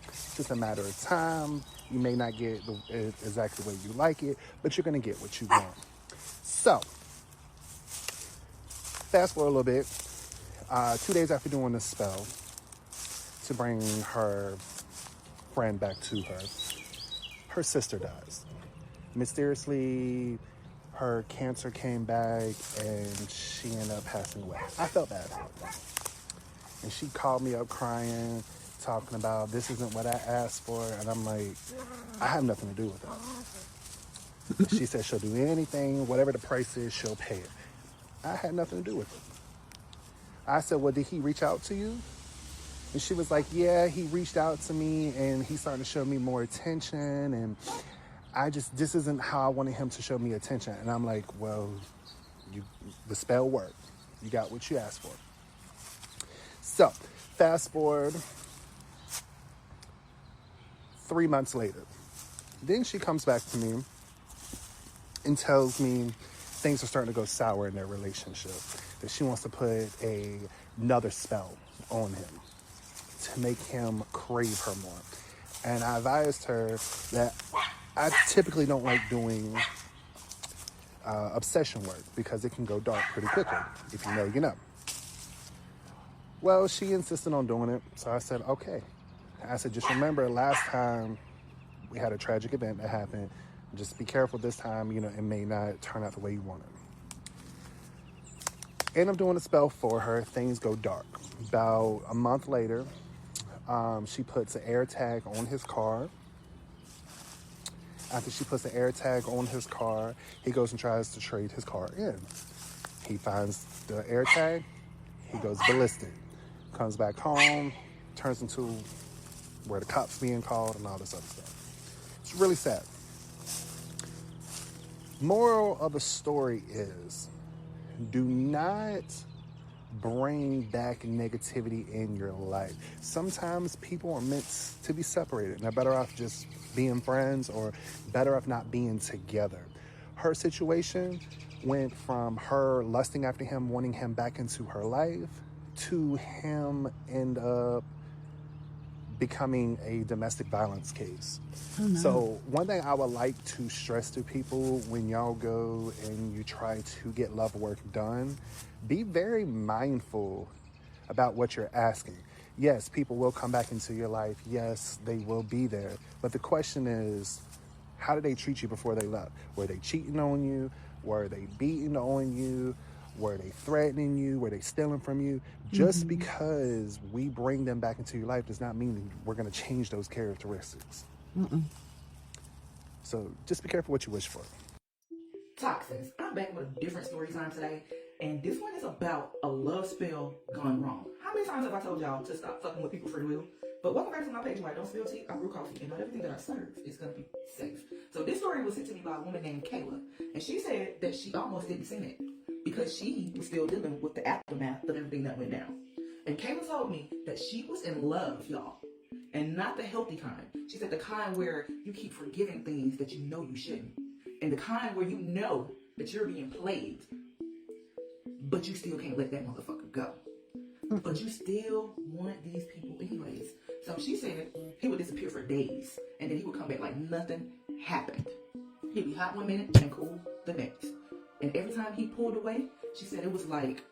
It's just a matter of time. You may not get exactly the way you like it, but you're going to get what you want. So, fast forward a little bit. 2 days after doing the spell to bring her friend back to her, her sister dies. Mysteriously, her cancer came back and she ended up passing away. I felt bad for her. And she called me up crying, talking about this isn't what I asked for. And I'm like, I have nothing to do with that. She said she'll do anything, whatever the price is, she'll pay it. I had nothing to do with it. I said, well, did he reach out to you? And she was like, yeah, he reached out to me and he's starting to show me more attention. And this isn't how I wanted him to show me attention. And I'm like, well, the spell worked. You got what you asked for. So, fast forward 3 months later. Then she comes back to me and tells me things are starting to go sour in their relationship. That she wants to put another spell on him to make him crave her more. And I advised her that I typically don't like doing obsession work because it can go dark pretty quickly. If you know, you know. Well, she insisted on doing it, so I said, okay. I said, just remember last time we had a tragic event that happened. Just be careful this time, it may not turn out the way you wanted. End up doing a spell for her. Things go dark. About a month later, she puts an air tag on his car. After she puts the air tag on his car, he goes and tries to trade his car in. He finds the air tag. He goes ballistic. Comes back home. Turns into where the cops being called and all this other stuff. It's really sad. Moral of the story is, do not bring back negativity in your life. Sometimes people are meant to be separated and they're better off just being friends or better off not being together. Her situation went from her lusting after him, wanting him back into her life, to him end up becoming a domestic violence case. Oh, no. So one thing I would like to stress to people when y'all go and you try to get love work done, be very mindful about what you're asking. Yes, people will come back into your life. Yes, they will be there. But the question is, how did they treat you before they left? Were they cheating on you? Were they beating on you? Were they threatening you? Were they stealing from you? Just because we bring them back into your life does not mean we're going to change those characteristics. So just be careful what you wish for. Toxins. I'm back with a different story time today, and this one is about a love spell gone wrong. How many times have I told y'all to stop fucking with people for real? But welcome back to my page where I don't spill tea, I brew coffee, and not everything that I serve is going to be safe. So this story was sent to me by a woman named Kayla, and she said that she almost didn't send it because she was still dealing with the aftermath of everything that went down. And Kayla told me that she was in love, y'all, and not the healthy kind. She said the kind where you keep forgiving things that you know you shouldn't, and the kind where you know that you're being played, but you still can't let that motherfucker go. But you still want these people anyways. So she said he would disappear for days, and then he would come back like nothing happened. He'd be hot one minute and cool the next. And every time he pulled away, she said it was like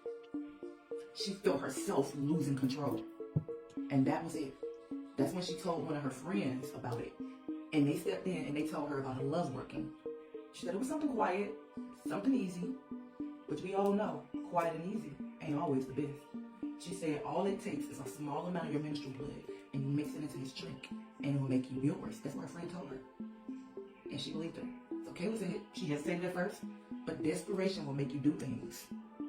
she felt herself losing control. And that was it. That's when she told one of her friends about it. And they stepped in and they told her about her love working. She said it was something quiet, something easy, which we all know, quiet and easy ain't always the best. She said all it takes is a small amount of your menstrual blood and you mix it into his drink and it will make you yours. That's what her friend told her. And she believed her. So Kayla said she hesitated at first, but desperation will make you do things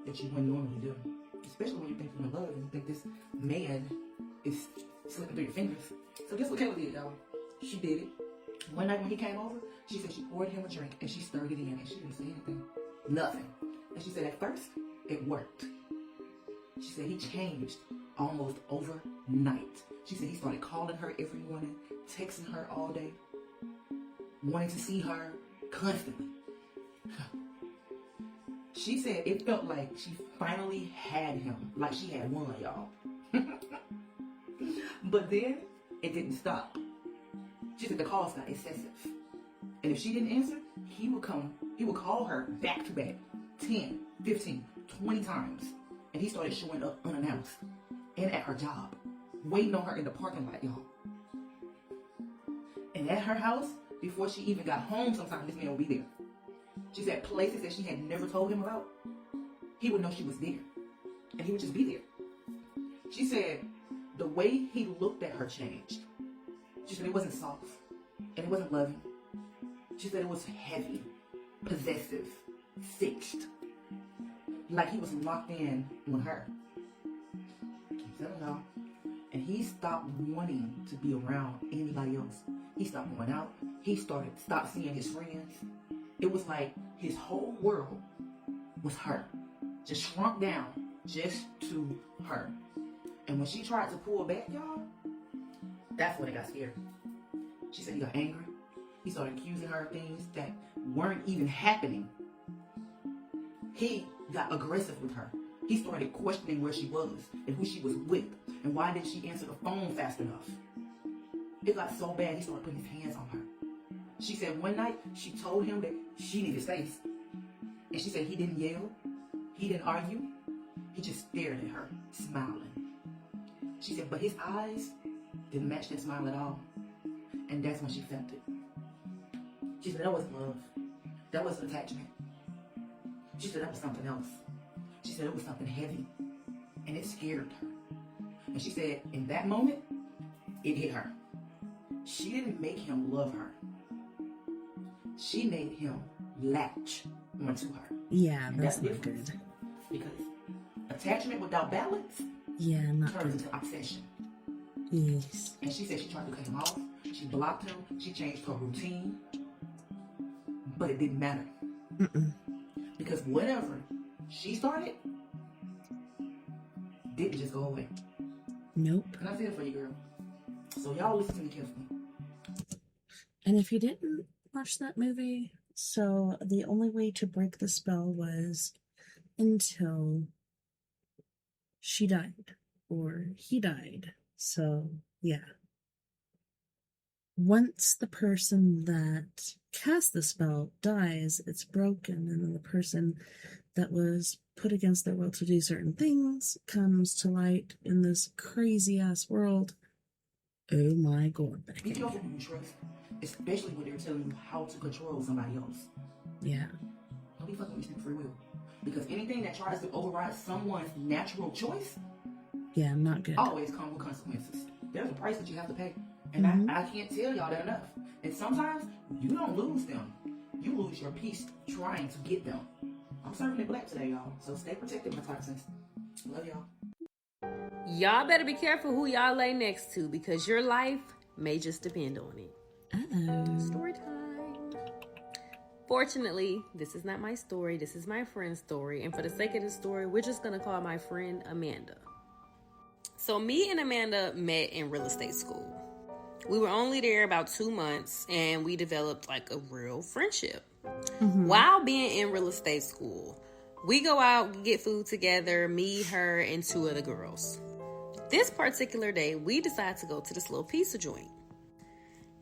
that you wouldn't normally do. Especially when you think you're in love and you think this man is slipping through your fingers. So guess what Kayla did, y'all? She did it. One night when he came over, she said she poured him a drink and she stirred it in and she didn't say anything. Nothing. And she said at first, it worked. She said he changed almost overnight. She said he started calling her every morning, texting her all day, wanting to see her constantly. She said it felt like she finally had him, like she had won, y'all. But then it didn't stop. She said the calls got excessive. And if she didn't answer, he would call her back to back 10, 15, 20 times. And he started showing up unannounced and at her job, waiting on her in the parking lot, y'all. And at her house, before she even got home, sometimes this man would be there. She said places that she had never told him about, he would know she was there. And he would just be there. She said the way he looked at her changed. She said it wasn't soft and it wasn't loving. She said it was heavy, possessive, fixed. Like he was locked in on her. Keep telling y'all. And he stopped wanting to be around anybody else. He stopped going out. He stopped seeing his friends. It was like his whole world was her. Just shrunk down just to her. And when she tried to pull back, y'all, that's when it got scary. She said he got angry. He started accusing her of things that weren't even happening. He got aggressive with her. He started questioning where she was and who she was with and why didn't she answer the phone fast enough. It got so bad he started putting his hands on her. She said one night she told him that she needed space. And she said he didn't yell, he didn't argue, he just stared at her, smiling. She said, but his eyes didn't match that smile at all. And that's when she felt it. She said that wasn't love. That wasn't attachment. She said that was something else. She said it was something heavy. And it scared her. And she said in that moment, it hit her. She didn't make him love her. She made him latch onto her. Yeah, and that's not good. Because attachment without balance turns into obsession. Yes. And she said she tried to cut him off. She blocked him. She changed her routine. But it didn't matter. Because whatever she started didn't just go away. Nope. And I feel for you, girl. So y'all listen to me carefully. And if you didn't watch that movie, so the only way to break the spell was until she died or he died. So yeah, Once the person that cast the spell dies, it's broken, and then the person that was put against their will to do certain things comes to light in this crazy-ass world. Oh my god. Be careful who you trust, especially when they're telling you how to control somebody else. Yeah. Don't be fucking with your free will. Because anything that tries to override someone's natural choice, yeah, not good. Always come with consequences. There's a price that you have to pay. And I can't tell y'all that enough. And sometimes you don't lose them. You lose your peace trying to get them. I'm serving it black today, y'all. So stay protected, my toxins. Love y'all. Y'all better be careful who y'all lay next to because your life may just depend on it. Uh-oh. Story time. Fortunately, this is not my story. This is my friend's story. And for the sake of this story, we're just going to call my friend Amanda. So me and Amanda met in real estate school. We were only there about 2 months and we developed like a real friendship. While being in real estate school, we go out, get food together, me, her, and 2 other girls. This particular day, we decide to go to this little pizza joint.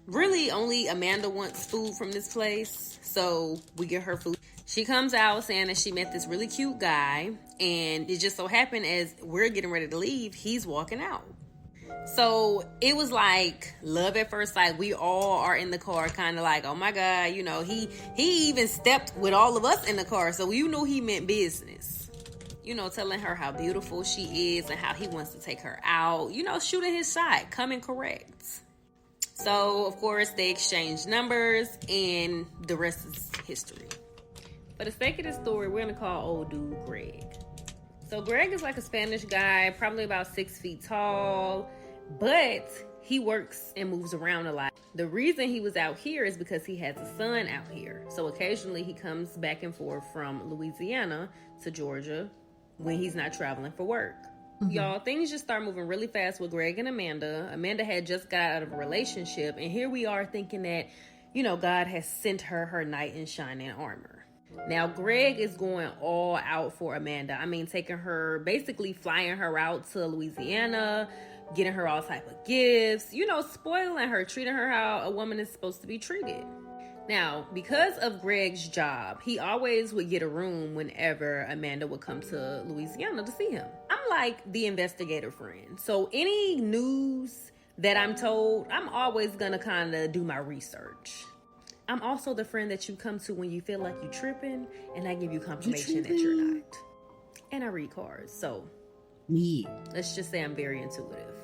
Really, only Amanda wants food from this place, so we get her food. She comes out saying that she met this really cute guy, and it just so happened as we're getting ready to leave, he's walking out. So it was like love at first sight. We all are in the car kind of like, oh my God, you know, he even stepped with all of us in the car. So you knew he meant business, you know, telling her how beautiful she is and how he wants to take her out, you know, shooting his shot, coming correct. So of course they exchanged numbers and the rest is history. For the sake of this story, we're going to call old dude Greg. So Greg is like a Spanish guy, probably about 6 feet tall, but he works and moves around a lot. The reason he was out here is because he has a son out here. So occasionally he comes back and forth from Louisiana to Georgia when he's not traveling for work. Y'all, things just start moving really fast with Greg and Amanda. Amanda had just got out of a relationship, and here we are thinking that, you know, God has sent her knight in shining armor. Now, Greg is going all out for Amanda. I mean, taking her, basically flying her out to Louisiana, getting her all type of gifts, you know, spoiling her, treating her how a woman is supposed to be treated. Now, because of Greg's job, he always would get a room whenever Amanda would come to Louisiana to see him. I'm like the investigator friend. So any news that I'm told, I'm always going to kind of do my research. I'm also the friend that you come to when you feel like you're tripping, and I give you confirmation that you're not. And I read cards, so let's just say I'm very intuitive.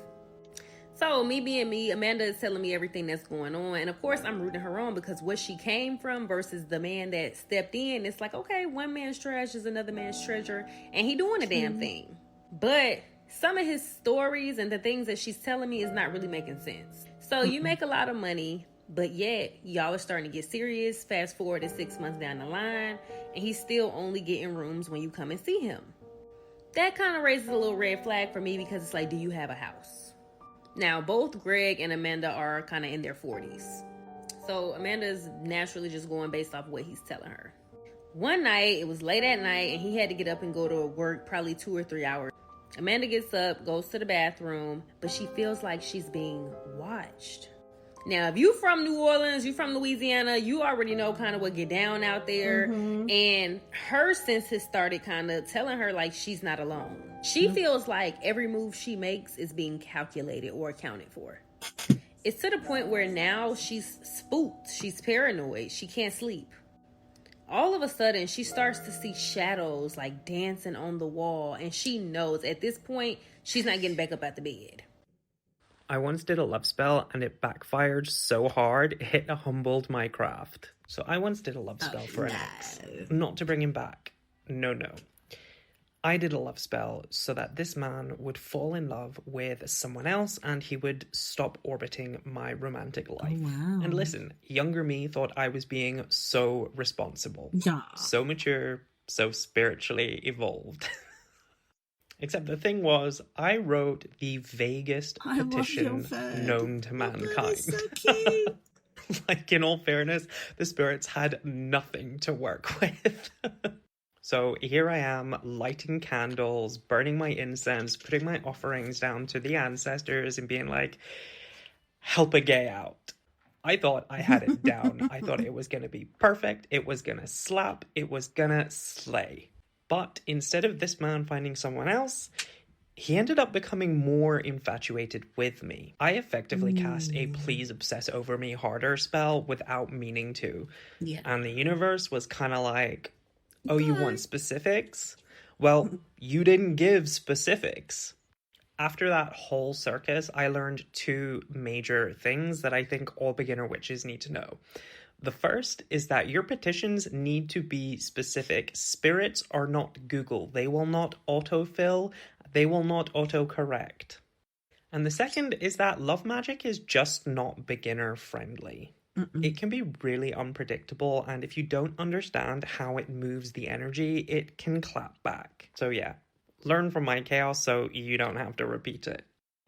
So me being me, Amanda is telling me everything that's going on, and of course I'm rooting her on because what she came from versus the man that stepped in, it's like, okay, one man's trash is another man's treasure, and he doing a damn thing. But some of his stories and the things that she's telling me is not really making sense. So you make a lot of money, but yet y'all are starting to get serious. Fast forward to 6 months down the line, and he's still only getting rooms when you come and see him. That kind of raises a little red flag for me because it's like, do you have a house? Now, both Greg and Amanda are kind of in their 40s. So Amanda's naturally just going based off what he's telling her. One night, it was late at night, and he had to get up and go to work probably 2 or 3 hours. Amanda gets up, goes to the bathroom, but she feels like she's being watched. Now, if you from New Orleans, you from Louisiana, you already know kind of what get down out there. And her senses started kind of telling her like she's not alone. She feels like every move she makes is being calculated or accounted for. It's to the point where now she's spooked. She's paranoid. She can't sleep. All of a sudden, she starts to see shadows like dancing on the wall. And she knows at this point, she's not getting back up out the bed. I once did a love spell and it backfired so hard it humbled my craft. So I once did a love spell for an ex. Not to bring him back. No. I did a love spell so that this man would fall in love with someone else and he would stop orbiting my romantic life. Oh, wow. And listen, younger me thought I was being so responsible. Yeah. So mature, so spiritually evolved. Except the thing was, I wrote the vaguest petition known to mankind. That is so cute. Like, in all fairness, the spirits had nothing to work with. So here I am, lighting candles, burning my incense, putting my offerings down to the ancestors and being like, help a gay out. I thought I had it down. I thought it was going to be perfect. It was going to slap. It was going to slay. But instead of this man finding someone else, he ended up becoming more infatuated with me. I effectively cast a please obsess over me harder spell without meaning to. Yeah. And the universe was kind of like, oh, you want specifics? Well, you didn't give specifics. After that whole circus, I learned two major things that I think all beginner witches need to know. The first is that your petitions need to be specific. Spirits are not Google. They will not autofill. They will not autocorrect. And the second is that love magic is just not beginner friendly. It can be really unpredictable, and if you don't understand how it moves the energy, it can clap back. So yeah, learn from my chaos so you don't have to repeat it.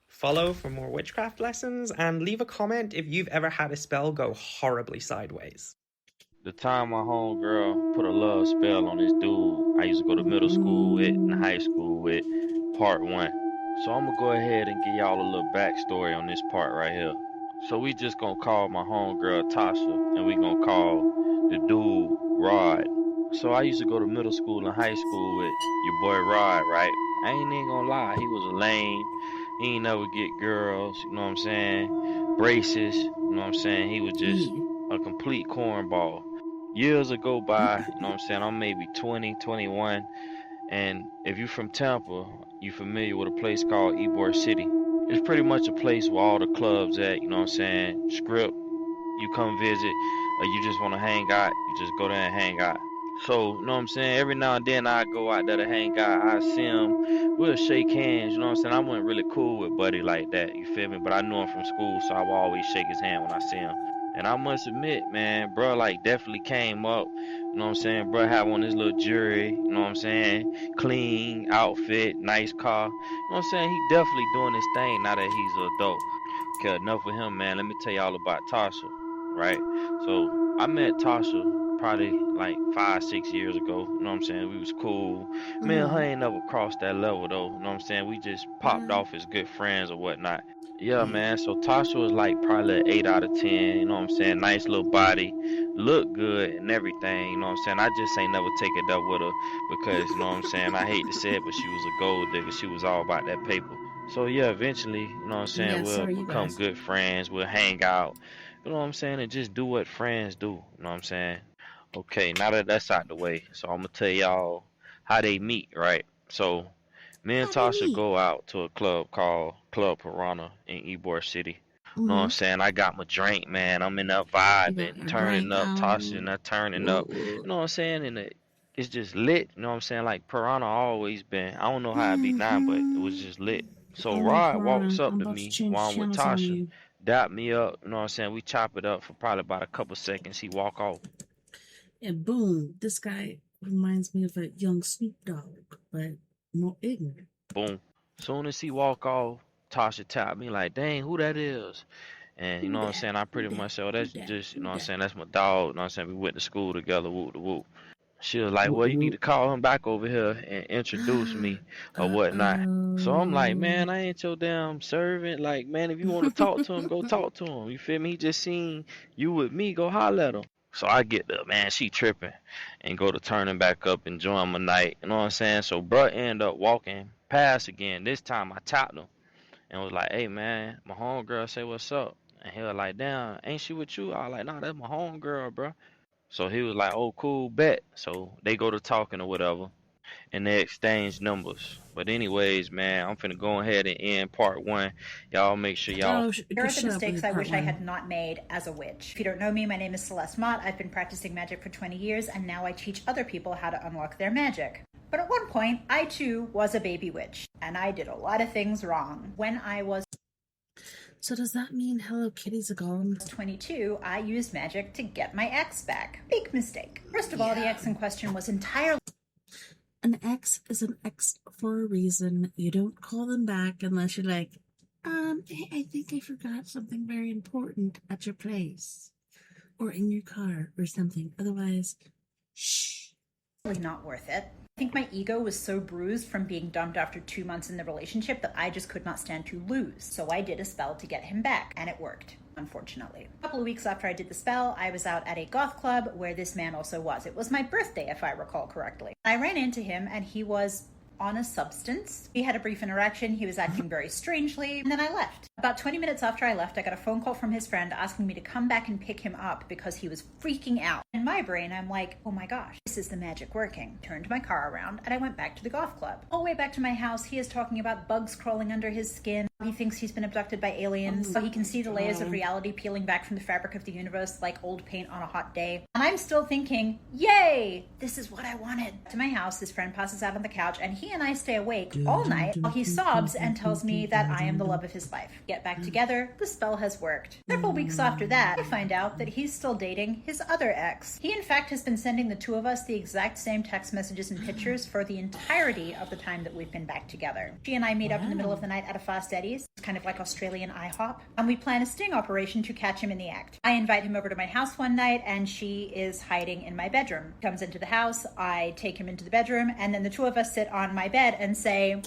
Follow for more witchcraft lessons, and leave a comment if you've ever had a spell go horribly sideways. The time my homegirl put a love spell on this dude I used to go to middle school with and high school with, part 1. So I'm gonna go ahead and give y'all a little backstory on this part right here. So we just gonna call my homegirl Tasha, and we gonna call the dude Rod. So I used to go to middle school and high school with your boy Rod, right? I ain't even gonna lie, he was a lame. He ain't never get girls, you know what I'm saying? Braces, you know what I'm saying? He was just a complete cornball. Years ago by, you know what I'm saying? I'm maybe 20, 21. And if you're from Tampa, you familiar with a place called Ybor City. It's pretty much a place where all the clubs at, you know what I'm saying? Script, you come visit, or you just want to hang out, you just go there and hang out. So, you know what I'm saying? Every now and then I go out there to hang out, I see him, we'll shake hands, you know what I'm saying? I wasn't really cool with Buddy like that, you feel me? But I knew him from school, so I would always shake his hand when I see him. And I must admit, man, bro, like, definitely came up, you know what I'm saying? Bro had on his little jewelry, you know what I'm saying? Clean outfit, nice car. You know what I'm saying? He definitely doing his thing now that he's an adult. Okay, enough with him, man. Let me tell y'all about Tasha, right? So, I met Tasha probably like 5-6 years ago, you know what I'm saying? We was cool. Me and her ain't never crossed that level, though, you know what I'm saying? We just popped off as good friends or whatnot. Yeah, man, so Tasha was like probably an 8 out of 10, you know what I'm saying? Nice little body, look good and everything, you know what I'm saying? I just ain't never take it up with her because, you know what I'm saying? I hate to say it, but she was a gold digger. She was all about that paper. So, yeah, eventually, you know what I'm saying? We'll become good friends. We'll hang out, you know what I'm saying? And just do what friends do, you know what I'm saying? Okay, now that that's out the way, so I'm going to tell y'all how they meet, right? So, me and Tasha go out to a club called Club Piranha in Ybor City. You know what I'm saying? I got my drink, man. I'm in that vibe and turning up. Tasha and that turning up. You know what I'm saying? And it's just lit. You know what I'm saying? Like Piranha always been. I don't know how it be now, but it was just lit. So Rod walks up to me while I'm with Tasha, dap me up. You know what I'm saying? We chop it up for probably about a couple seconds. He walk off. And boom, this guy reminds me of a young Snoop Dogg, but more ignorant. Boom. Soon as he walk off, Tasha tapped me like, dang, who that is? And you know what I'm saying? I pretty much said, oh, that's just, you know what I'm saying? That's my dog. You know what I'm saying? We went to school together, whoop the whoop. She was like, well, you need to call him back over here and introduce me or whatnot. So I'm like, man, I ain't your damn servant. Like, man, if you want to talk to him, go talk to him. You feel me? He just seen you with me. Go holler at him. So I get the, man, she tripping and go to turning back up and join my night. You know what I'm saying? So bruh end up walking past again. This time I tapped him and was like, hey, man, my homegirl say what's up. And he was like, damn, ain't she with you? I was like, nah, that's my homegirl, bruh. So he was like, oh, cool, bet. So they go to talking or whatever, and they exchange numbers. But anyways, man, I'm finna go ahead and end part 1. Y'all make sure y'all... Here are the mistakes I wish I had not made as a witch. If you don't know me, my name is Celeste Mott. I've been practicing magic for 20 years, and now I teach other people how to unlock their magic. But at one point, I too was a baby witch, and I did a lot of things wrong. When I was... So does that mean Hello Kitty's a golem? 22, I used magic to get my ex back. Big mistake. First of all, the ex in question was entirely... An ex is an ex for a reason. You don't call them back unless you're like, hey, I think I forgot something very important at your place. Or in your car or something. Otherwise, shh. Not worth it. I think my ego was so bruised from being dumped after 2 months in the relationship that I just could not stand to lose. So I did a spell to get him back, and it worked. unfortunately. A couple of weeks after I did the spell, I was out at a goth club where this man also was. It was my birthday, if I recall correctly. I ran into him and he was on a substance. We had a brief interaction. He was acting very strangely, and then I left. About 20 minutes after I left, I got a phone call from his friend asking me to come back and pick him up because he was freaking out. In my brain, I'm like, oh my gosh, this is the magic working. Turned my car around and I went back to the golf club. All the way back to my house, he is talking about bugs crawling under his skin. He thinks he's been abducted by aliens, so he can see the layers of reality peeling back from the fabric of the universe like old paint on a hot day. And I'm still thinking, yay, this is what I wanted. To my house, his friend passes out on the couch and he and I stay awake all night while he sobs and tells me that I am the love of his life. Get back together, the spell has worked. Several weeks after that, I find out that he's still dating his other ex. He in fact has been sending the two of us the exact same text messages and pictures for the entirety of the time that we've been back together. She and I meet up in the middle of the night at a Fast Eddie's. It's kind of like Australian IHOP. And we plan a sting operation to catch him in the act. I invite him over to my house one night and she is hiding in my bedroom. Comes into the house, I take him into the bedroom, and then the two of us sit on my bed and say, you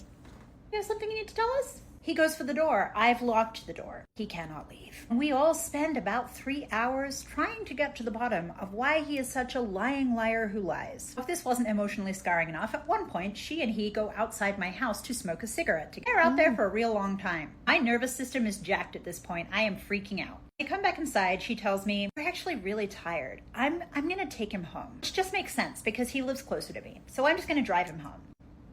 have something you need to tell us? He goes for the door. I've locked the door. He cannot leave. And we all spend about 3 hours trying to get to the bottom of why he is such a lying liar who lies. If this wasn't emotionally scarring enough, at one point, she and he go outside my house to smoke a cigarette together. They're out there for a real long time. My nervous system is jacked at this point. I am freaking out. I come back inside, she tells me, we're actually really tired. I'm gonna take him home. Which just makes sense because he lives closer to me. So I'm just gonna drive him home.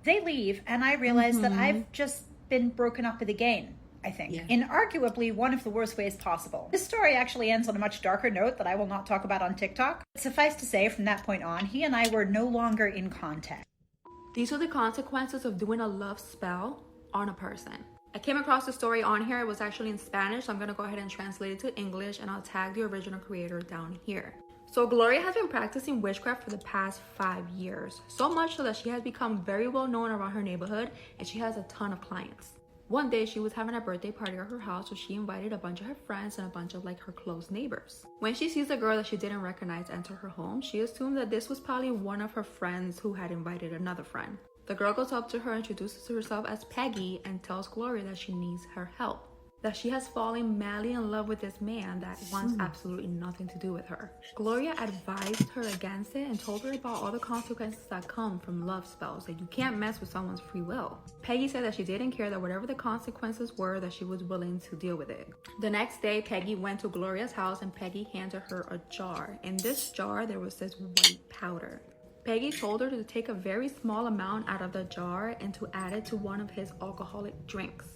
They leave and I realize that I've just been broken up with again, I think, in arguably one of the worst ways possible. This story actually ends on a much darker note that I will not talk about on TikTok. Suffice to say, from that point on, he and I were no longer in contact. These are the consequences of doing a love spell on a person. I came across the story on here. It was actually in Spanish, so I'm going to go ahead and translate it to English, and I'll tag the original creator down here. So Gloria has been practicing witchcraft for the past 5 years, so much so that she has become very well known around her neighborhood and she has a ton of clients. One day she was having a birthday party at her house, so she invited a bunch of her friends and a bunch of her close neighbors. When she sees a girl that she didn't recognize enter her home, she assumed that this was probably one of her friends who had invited another friend. The girl goes up to her, introduces herself as Peggy, and tells Gloria that she needs her help. That she has fallen madly in love with this man that wants absolutely nothing to do with her. Gloria advised her against it and told her about all the consequences that come from love spells, that you can't mess with someone's free will. Peggy said that she didn't care, that whatever the consequences were, that she was willing to deal with it. The next day, Peggy went to Gloria's house and Peggy handed her a jar. In this jar, there was this white powder. Peggy told her to take a very small amount out of the jar and to add it to one of his alcoholic drinks.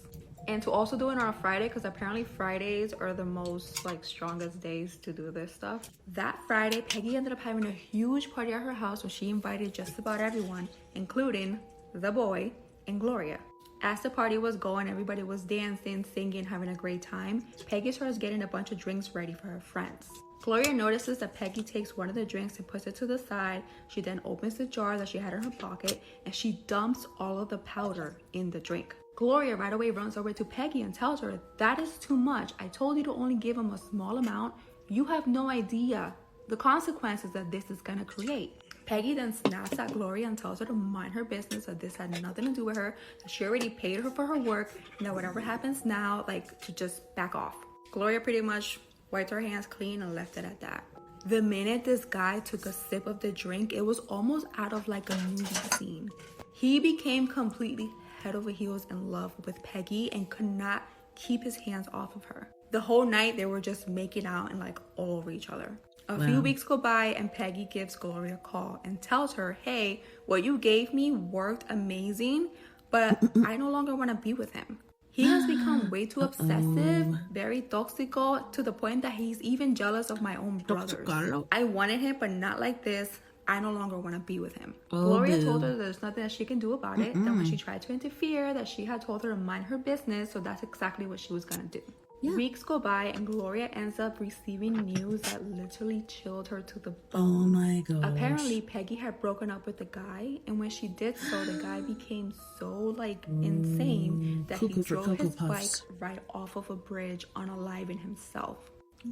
And to also do it on a Friday, because apparently Fridays are the most strongest days to do this stuff. That Friday, Peggy ended up having a huge party at her house where she invited just about everyone, including the boy and Gloria. As the party was going, everybody was dancing, singing, having a great time. Peggy starts getting a bunch of drinks ready for her friends. Gloria notices that Peggy takes one of the drinks and puts it to the side. She then opens the jar that she had in her pocket and she dumps all of the powder in the drink. Gloria right away runs over to Peggy and tells her, that is too much. I told you to only give him a small amount. You have no idea the consequences that this is gonna create. Peggy then snaps at Gloria and tells her to mind her business, that this had nothing to do with her, that she already paid her for her work, and that whatever happens now, to just back off. Gloria pretty much wiped her hands clean and left it at that. The minute this guy took a sip of the drink, it was almost out of a movie scene. He became completely head over heels in love with Peggy and could not keep his hands off of her. The whole night they were just making out and all over each other. A few weeks go by and Peggy gives Gloria a call and tells her, hey, what you gave me worked amazing, but I no longer want to be with him. He has become way too obsessive, very toxico, to the point that he's even jealous of my own brothers. I wanted him, but not like this. I no longer want to be with him. Gloria told her there's nothing that she can do about it. That when she tried to interfere, that she had told her to mind her business, so that's exactly what she was gonna do. Weeks go by and Gloria ends up receiving news that literally chilled her to the bone. Oh my god. Apparently Peggy had broken up with the guy, and when she did so, the guy became so insane that he drove his bike right off of a bridge, unaliving himself.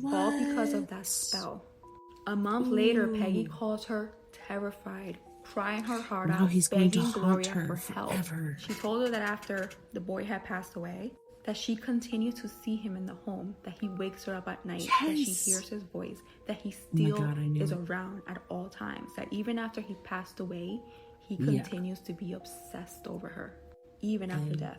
All because of that spell. A month later, Peggy calls her terrified, crying her heart out, begging Gloria for help. She told her that after the boy had passed away, that she continues to see him in the home, that he wakes her up at night, that she hears his voice, that he still is around at all times, that even after he passed away, he continues to be obsessed over her, even after death.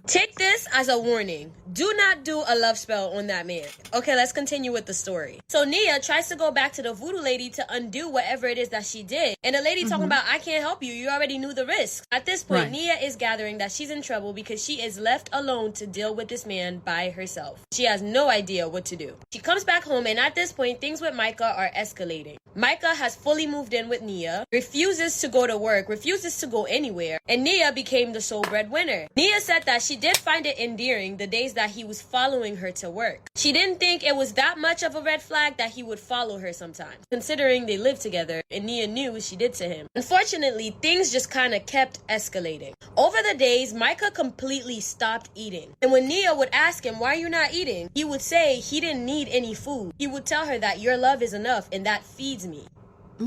Take this as a warning. Do not do a love spell on that man. Okay, let's continue with the story. So Nia tries to go back to the voodoo lady to undo whatever it is that she did. And the lady talking about, I can't help you. You already knew the risk. At this point, Nia is gathering that she's in trouble because she is left alone to deal with this man by herself. She has no idea what to do. She comes back home, and at this point, things with Micah are escalating. Micah has fully moved in with Nia, refuses to go to work, refuses to go anywhere, and Nia became the sole breadwinner. Nia said that she did find it endearing the days that he was following her to work. She didn't think it was that much of a red flag that he would follow her sometimes, considering they lived together and Nia knew what she did to him. Unfortunately, things just kind of kept escalating. Over the days, Micah completely stopped eating. And when Nia would ask him, why are you not eating? He would say he didn't need any food. He would tell her that your love is enough and that feeds me.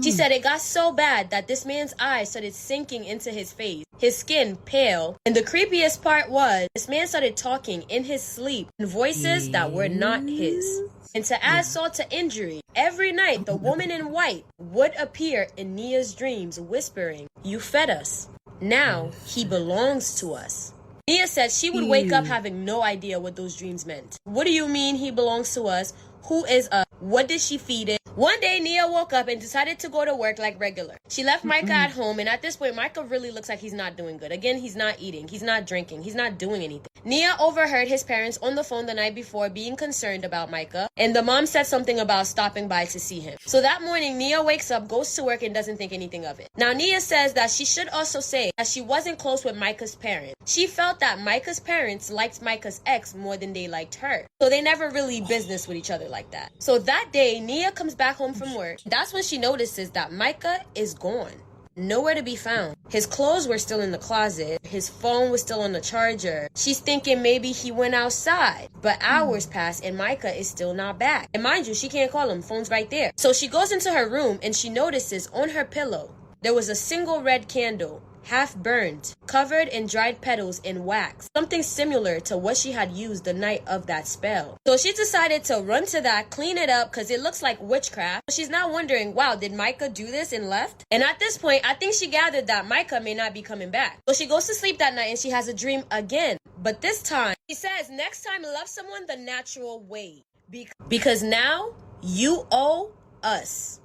She said it got so bad that this man's eyes started sinking into his face, his skin pale, and the creepiest part was this man started talking in his sleep in voices that were not his. And to add salt to injury, every night the woman in white would appear in Nia's dreams whispering, you fed us. Now he belongs to us. Nia said she would wake up having no idea what those dreams meant. What do you mean he belongs to us? Who is us? What did she feed it? One day, Nia woke up and decided to go to work like regular. She left Micah at home, and at this point, Micah really looks like he's not doing good. Again, he's not eating. He's not drinking. He's not doing anything. Nia overheard his parents on the phone the night before being concerned about Micah, and the mom said something about stopping by to see him. So that morning, Nia wakes up, goes to work, and doesn't think anything of it. Now, Nia says that she should also say that she wasn't close with Micah's parents. She felt that Micah's parents liked Micah's ex more than they liked her. So they never really business with each other like that. So that day, Nia comes back home from work. That's when she notices that Micah is gone. Nowhere to be found. His clothes were still in the closet. His phone was still on the charger. She's thinking maybe he went outside. But hours pass and Micah is still not back. And mind you, she can't call him. Phone's right there. So she goes into her room and she notices on her pillow there was a single red candle, half burned, covered in dried petals and wax, something similar to what she had used the night of that spell. So she decided to run to that, clean it up, because it looks like witchcraft. She's now wondering, wow, did Micah do this and left? And at this point, I think she gathered that Micah may not be coming back. So she goes to sleep that night and she has a dream again. But this time, she says, next time, love someone the natural way. Because now, you owe us.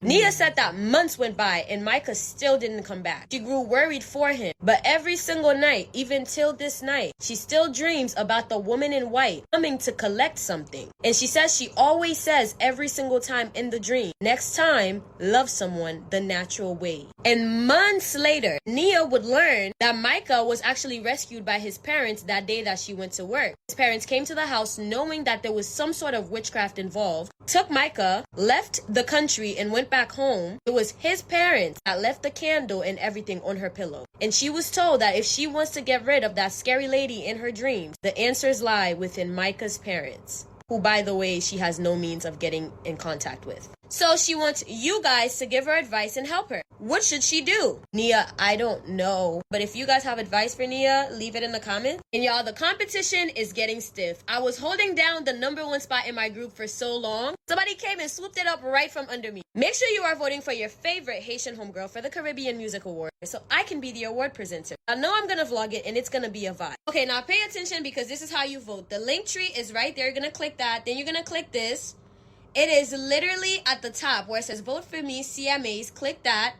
Nia said that months went by and Micah still didn't come back. She grew worried for him, but every single night, even till this night, she still dreams about the woman in white coming to collect something. And she says she always says every single time in the dream, next time, love someone the natural way. And months later, Nia would learn that Micah was actually rescued by his parents that day that she went to work. His parents came to the house knowing that there was some sort of witchcraft involved, took Micah, left the country, and went back home. It was his parents that left the candle and everything on her pillow. And she was told that if she wants to get rid of that scary lady in her dreams, the answers lie within Micah's parents, who, by the way, she has no means of getting in contact with. So she wants you guys to give her advice and help her. What should she do? Nia, I don't know. But if you guys have advice for Nia, leave it in the comments. And y'all, the competition is getting stiff. I was holding down the #1 spot in my group for so long. Somebody came and swooped it up right from under me. Make sure you are voting for your favorite Haitian homegirl for the Caribbean Music Award so I can be the award presenter. I know I'm going to vlog it and it's going to be a vibe. Okay, now pay attention because this is how you vote. The link tree is right there. You're going to click that. Then you're going to click this. It is literally at the top where it says vote for me, CMAs. Click that.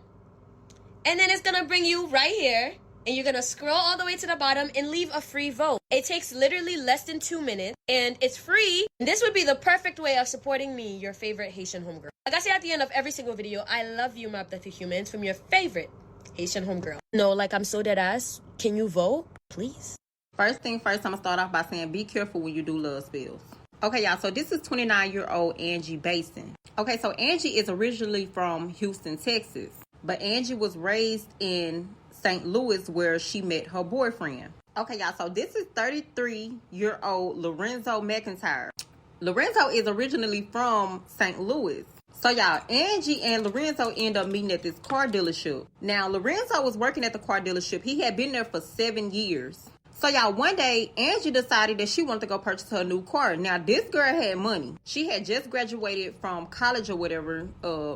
And then it's going to bring you right here. And you're going to scroll all the way to the bottom and leave a free vote. It takes literally less than 2 minutes. And it's free. This would be the perfect way of supporting me, your favorite Haitian homegirl. Like I say at the end of every single video, I love you, my abducted humans, from your favorite Haitian homegirl. No, like I'm so dead ass. Can you vote? Please. First thing first, I'm going to start off by saying be careful when you do love spells. Okay, y'all, so this is 29-year-old Angie Basin. Okay, so Angie is originally from Houston, Texas. But Angie was raised in St. Louis where she met her boyfriend. Okay, y'all, so this is 33-year-old Lorenzo McIntyre. Lorenzo is originally from St. Louis. So, y'all, Angie and Lorenzo end up meeting at this car dealership. Now, Lorenzo was working at the car dealership. He had been there for 7 years. So y'all, one day, Angie decided that she wanted to go purchase her a new car. Now, this girl had money. She had just graduated from college or whatever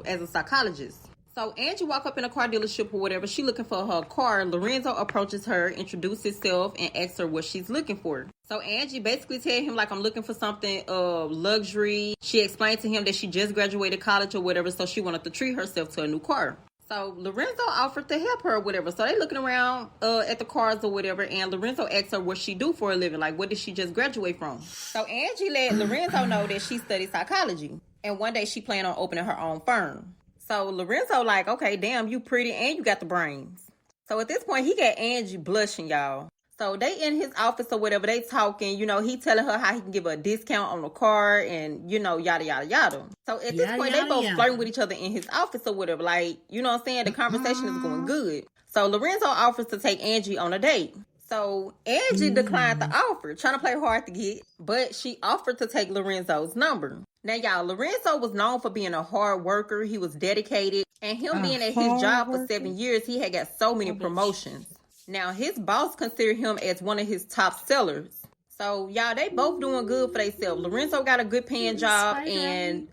as a psychologist. So Angie walked up in a car dealership or whatever. She looking for her car. Lorenzo approaches her, introduces himself, and asks her what she's looking for. So Angie basically tell him, like, I'm looking for something luxury. She explained to him that she just graduated college or whatever, so she wanted to treat herself to a new car. So Lorenzo offered to help her or whatever. So they looking around at the cars or whatever, and Lorenzo asked her what she do for a living. Like, what did she just graduate from? So Angie let Lorenzo know that she studied psychology, and one day she planned on opening her own firm. So Lorenzo like, okay, damn, you pretty and you got the brains. So at this point, he got Angie blushing, y'all. So they in his office or whatever, they talking, you know, he telling her how he can give her a discount on the car and, you know, yada, yada, yada. So at this point, they both flirting with each other in his office or whatever. Like, you know what I'm saying? The conversation is going good. So Lorenzo offers to take Angie on a date. So Angie declined the offer, trying to play hard to get, but she offered to take Lorenzo's number. Now, y'all, Lorenzo was known for being a hard worker. He was dedicated. And him being at his job for 7 years, he had got so many promotions. Now, his boss considered him as one of his top sellers. So, y'all, they both doing good for themselves. Lorenzo got a good paying job, and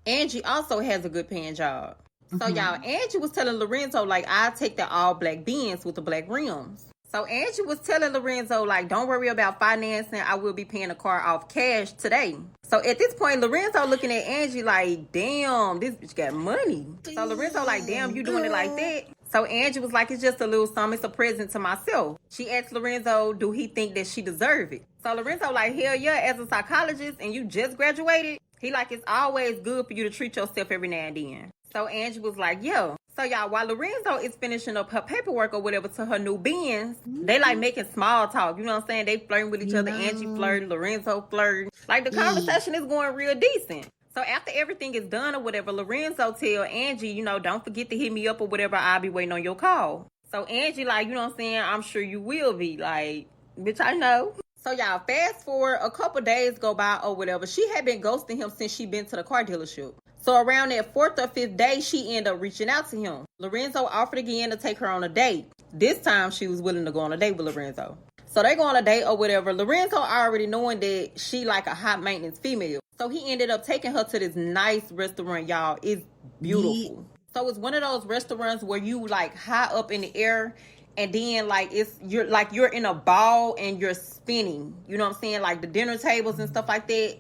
Angie also has a good paying job. So, y'all, Angie was telling Lorenzo, like, I'll take the all black Benz with the black rims. So Angie was telling Lorenzo, like, don't worry about financing. I will be paying the car off cash today. So at this point, Lorenzo looking at Angie like, damn, this bitch got money. So Lorenzo like, damn, you doing it like that? So Angie was like, it's just a little something. It's a present to myself. She asked Lorenzo, do he think that she deserve it? So Lorenzo like, hell yeah, as a psychologist and you just graduated, he like, it's always good for you to treat yourself every now and then. So Angie was like, yeah. So y'all, while Lorenzo is finishing up her paperwork or whatever to her new Benz, they like making small talk. You know what I'm saying? They flirting with each other. Angie flirting, Lorenzo flirting. Like the conversation is going real decent. So after everything is done or whatever, Lorenzo tell Angie, you know, don't forget to hit me up or whatever. I'll be waiting on your call. So Angie like, you know what I'm saying? I'm sure you will be. Like, bitch, I know. So y'all, fast forward, a couple days go by or whatever. She had been ghosting him since she been to the car dealership. So around that 4th or 5th day, she ended up reaching out to him. Lorenzo offered again to take her on a date. This time, she was willing to go on a date with Lorenzo. So they go on a date or whatever. Lorenzo already knowing that she like a high maintenance female. So he ended up taking her to this nice restaurant, y'all. It's beautiful. So it's one of those restaurants where you like high up in the air, and then like you're in a ball and you're spinning. You know what I'm saying? Like the dinner tables and stuff like that.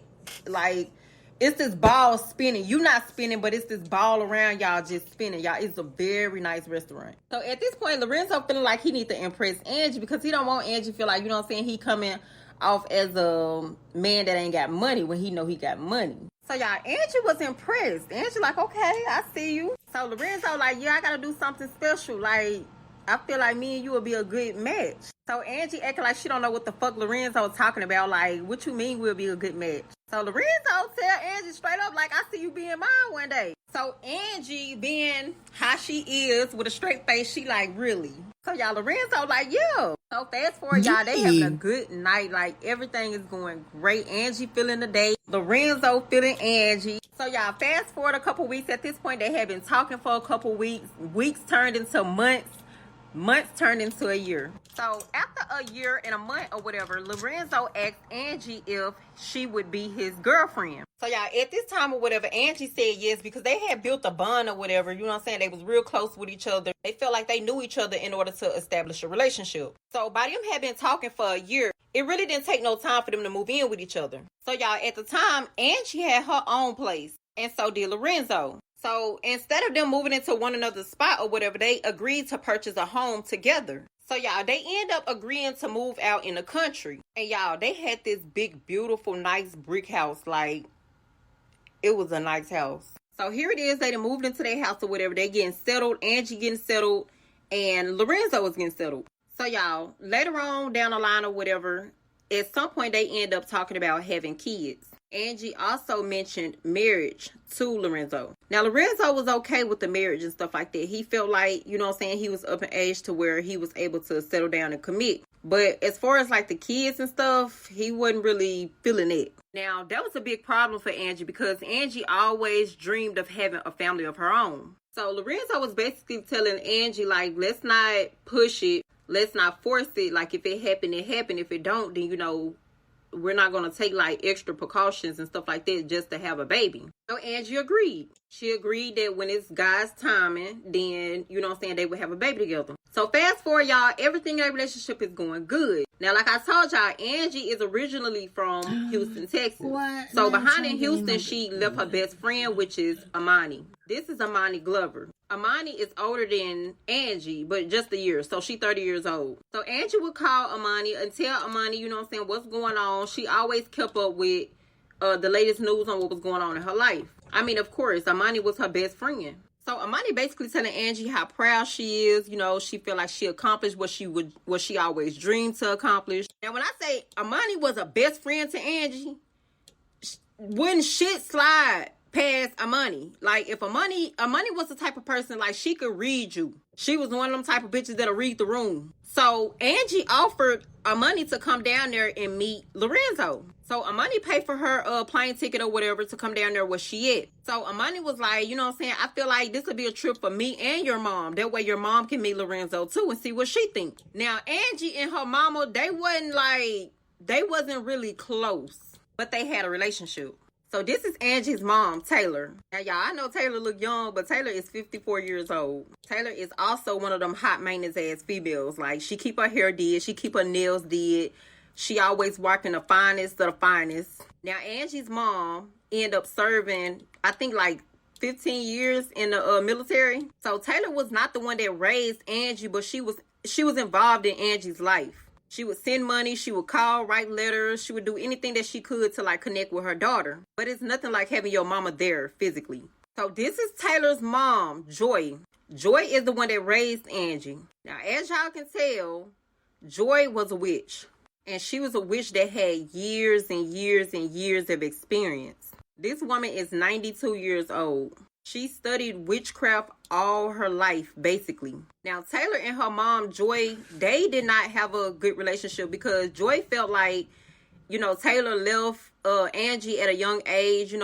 Like, it's this ball spinning. You not spinning, but it's this ball around y'all just spinning. Y'all, it's a very nice restaurant. So at this point, Lorenzo feeling like he need to impress Angie because he don't want Angie feel like, you know what I'm saying, he coming off as a man that ain't got money when he know he got money. So y'all, Angie was impressed. Angie like, okay, I see you. So Lorenzo like, yeah, I gotta do something special. Like, I feel like me and you will be a good match. So Angie acting like she don't know what the fuck Lorenzo talking about. Like, what you mean we'll be a good match? So Lorenzo tell Angie straight up, like, I see you being mine one day. So Angie, being how she is with a straight face, she like, really? So y'all, Lorenzo like, yeah. So fast forward, y'all, they having a good night. Like, everything is going great. Angie feeling the day. Lorenzo feeling Angie. So y'all, fast forward a couple weeks. At this point, they have been talking for a couple weeks. Weeks turned into months. Months turned into a year. So after a year and a month or whatever, Lorenzo asked Angie if she would be his girlfriend. So y'all, at this time or whatever, Angie said yes because they had built a bond or whatever. You know what I'm saying? They was real close with each other. They felt like they knew each other in order to establish a relationship. So by them had been talking for a year, it really didn't take no time for them to move in with each other. So y'all, at the time, Angie had her own place, and so did Lorenzo. So instead of them moving into one another's spot or whatever, they agreed to purchase a home together. So y'all, they end up agreeing to move out in the country. And y'all, they had this big, beautiful, nice brick house. Like, it was a nice house. So here it is. They done moved into their house or whatever. They getting settled. Angie getting settled. And Lorenzo was getting settled. So y'all, later on down the line or whatever, at some point they end up talking about having kids. Angie also mentioned marriage to Lorenzo. Now, Lorenzo was okay with the marriage and stuff like that. He felt like, you know what I'm saying, he was up in age to where he was able to settle down and commit. But as far as like the kids and stuff, he wasn't really feeling it. Now, that was a big problem for Angie because Angie always dreamed of having a family of her own. So Lorenzo was basically telling Angie, like, let's not push it let's not force it. Like, if it happened, it happened. If it don't, then, we're not going to take like extra precautions and stuff like that just to have a baby. So Angie agreed. She agreed that when it's God's timing, then, they would have a baby together. So fast forward, y'all, everything in their relationship is going good. Now, like I told y'all, Angie is originally from Houston, Texas. What? So behind in Houston, she left her best friend, which is Amani. This is Amani Glover. Amani is older than Angie, but just a year. So she 30 years old. So Angie would call Amani and tell Amani, what's going on. She always kept up with the latest news on what was going on in her life. I mean, of course, Amani was her best friend. So Amani basically telling Angie how proud she is. She feel like she accomplished what she always dreamed to accomplish. Now, when I say Amani was a best friend to Angie, wouldn't shit slide past Amani. Like, if Amani was the type of person, like, she could read you. She was one of them type of bitches that'll read the room. So Angie offered Amani to come down there and meet Lorenzo. So Amani paid for her plane ticket or whatever to come down there where she at. So Amani was like, I feel like this would be a trip for me and your mom. That way your mom can meet Lorenzo too and see what she think. Now, Angie and her mama, they wasn't really close, but they had a relationship. So this is Angie's mom, Taylor. Now, y'all, I know Taylor look young, but Taylor is 54 years old. Taylor is also one of them hot maintenance ass females. Like, she keep her hair did. She keep her nails did. She always working the finest of the finest. Now, Angie's mom ended up serving, I think, like 15 years in the military. So Taylor was not the one that raised Angie, but she was involved in Angie's life. She would send money, she would call, write letters, she would do anything that she could to like connect with her daughter. But it's nothing like having your mama there physically. So this is Taylor's mom, Joy. Joy is the one that raised Angie. Now, as y'all can tell, Joy was a witch. And she was a witch that had years and years and years of experience. This woman is 92 years old. She studied witchcraft all her life, basically. Now, Taylor and her mom, Joy, they did not have a good relationship because Joy felt like, Taylor left Angie at a young age,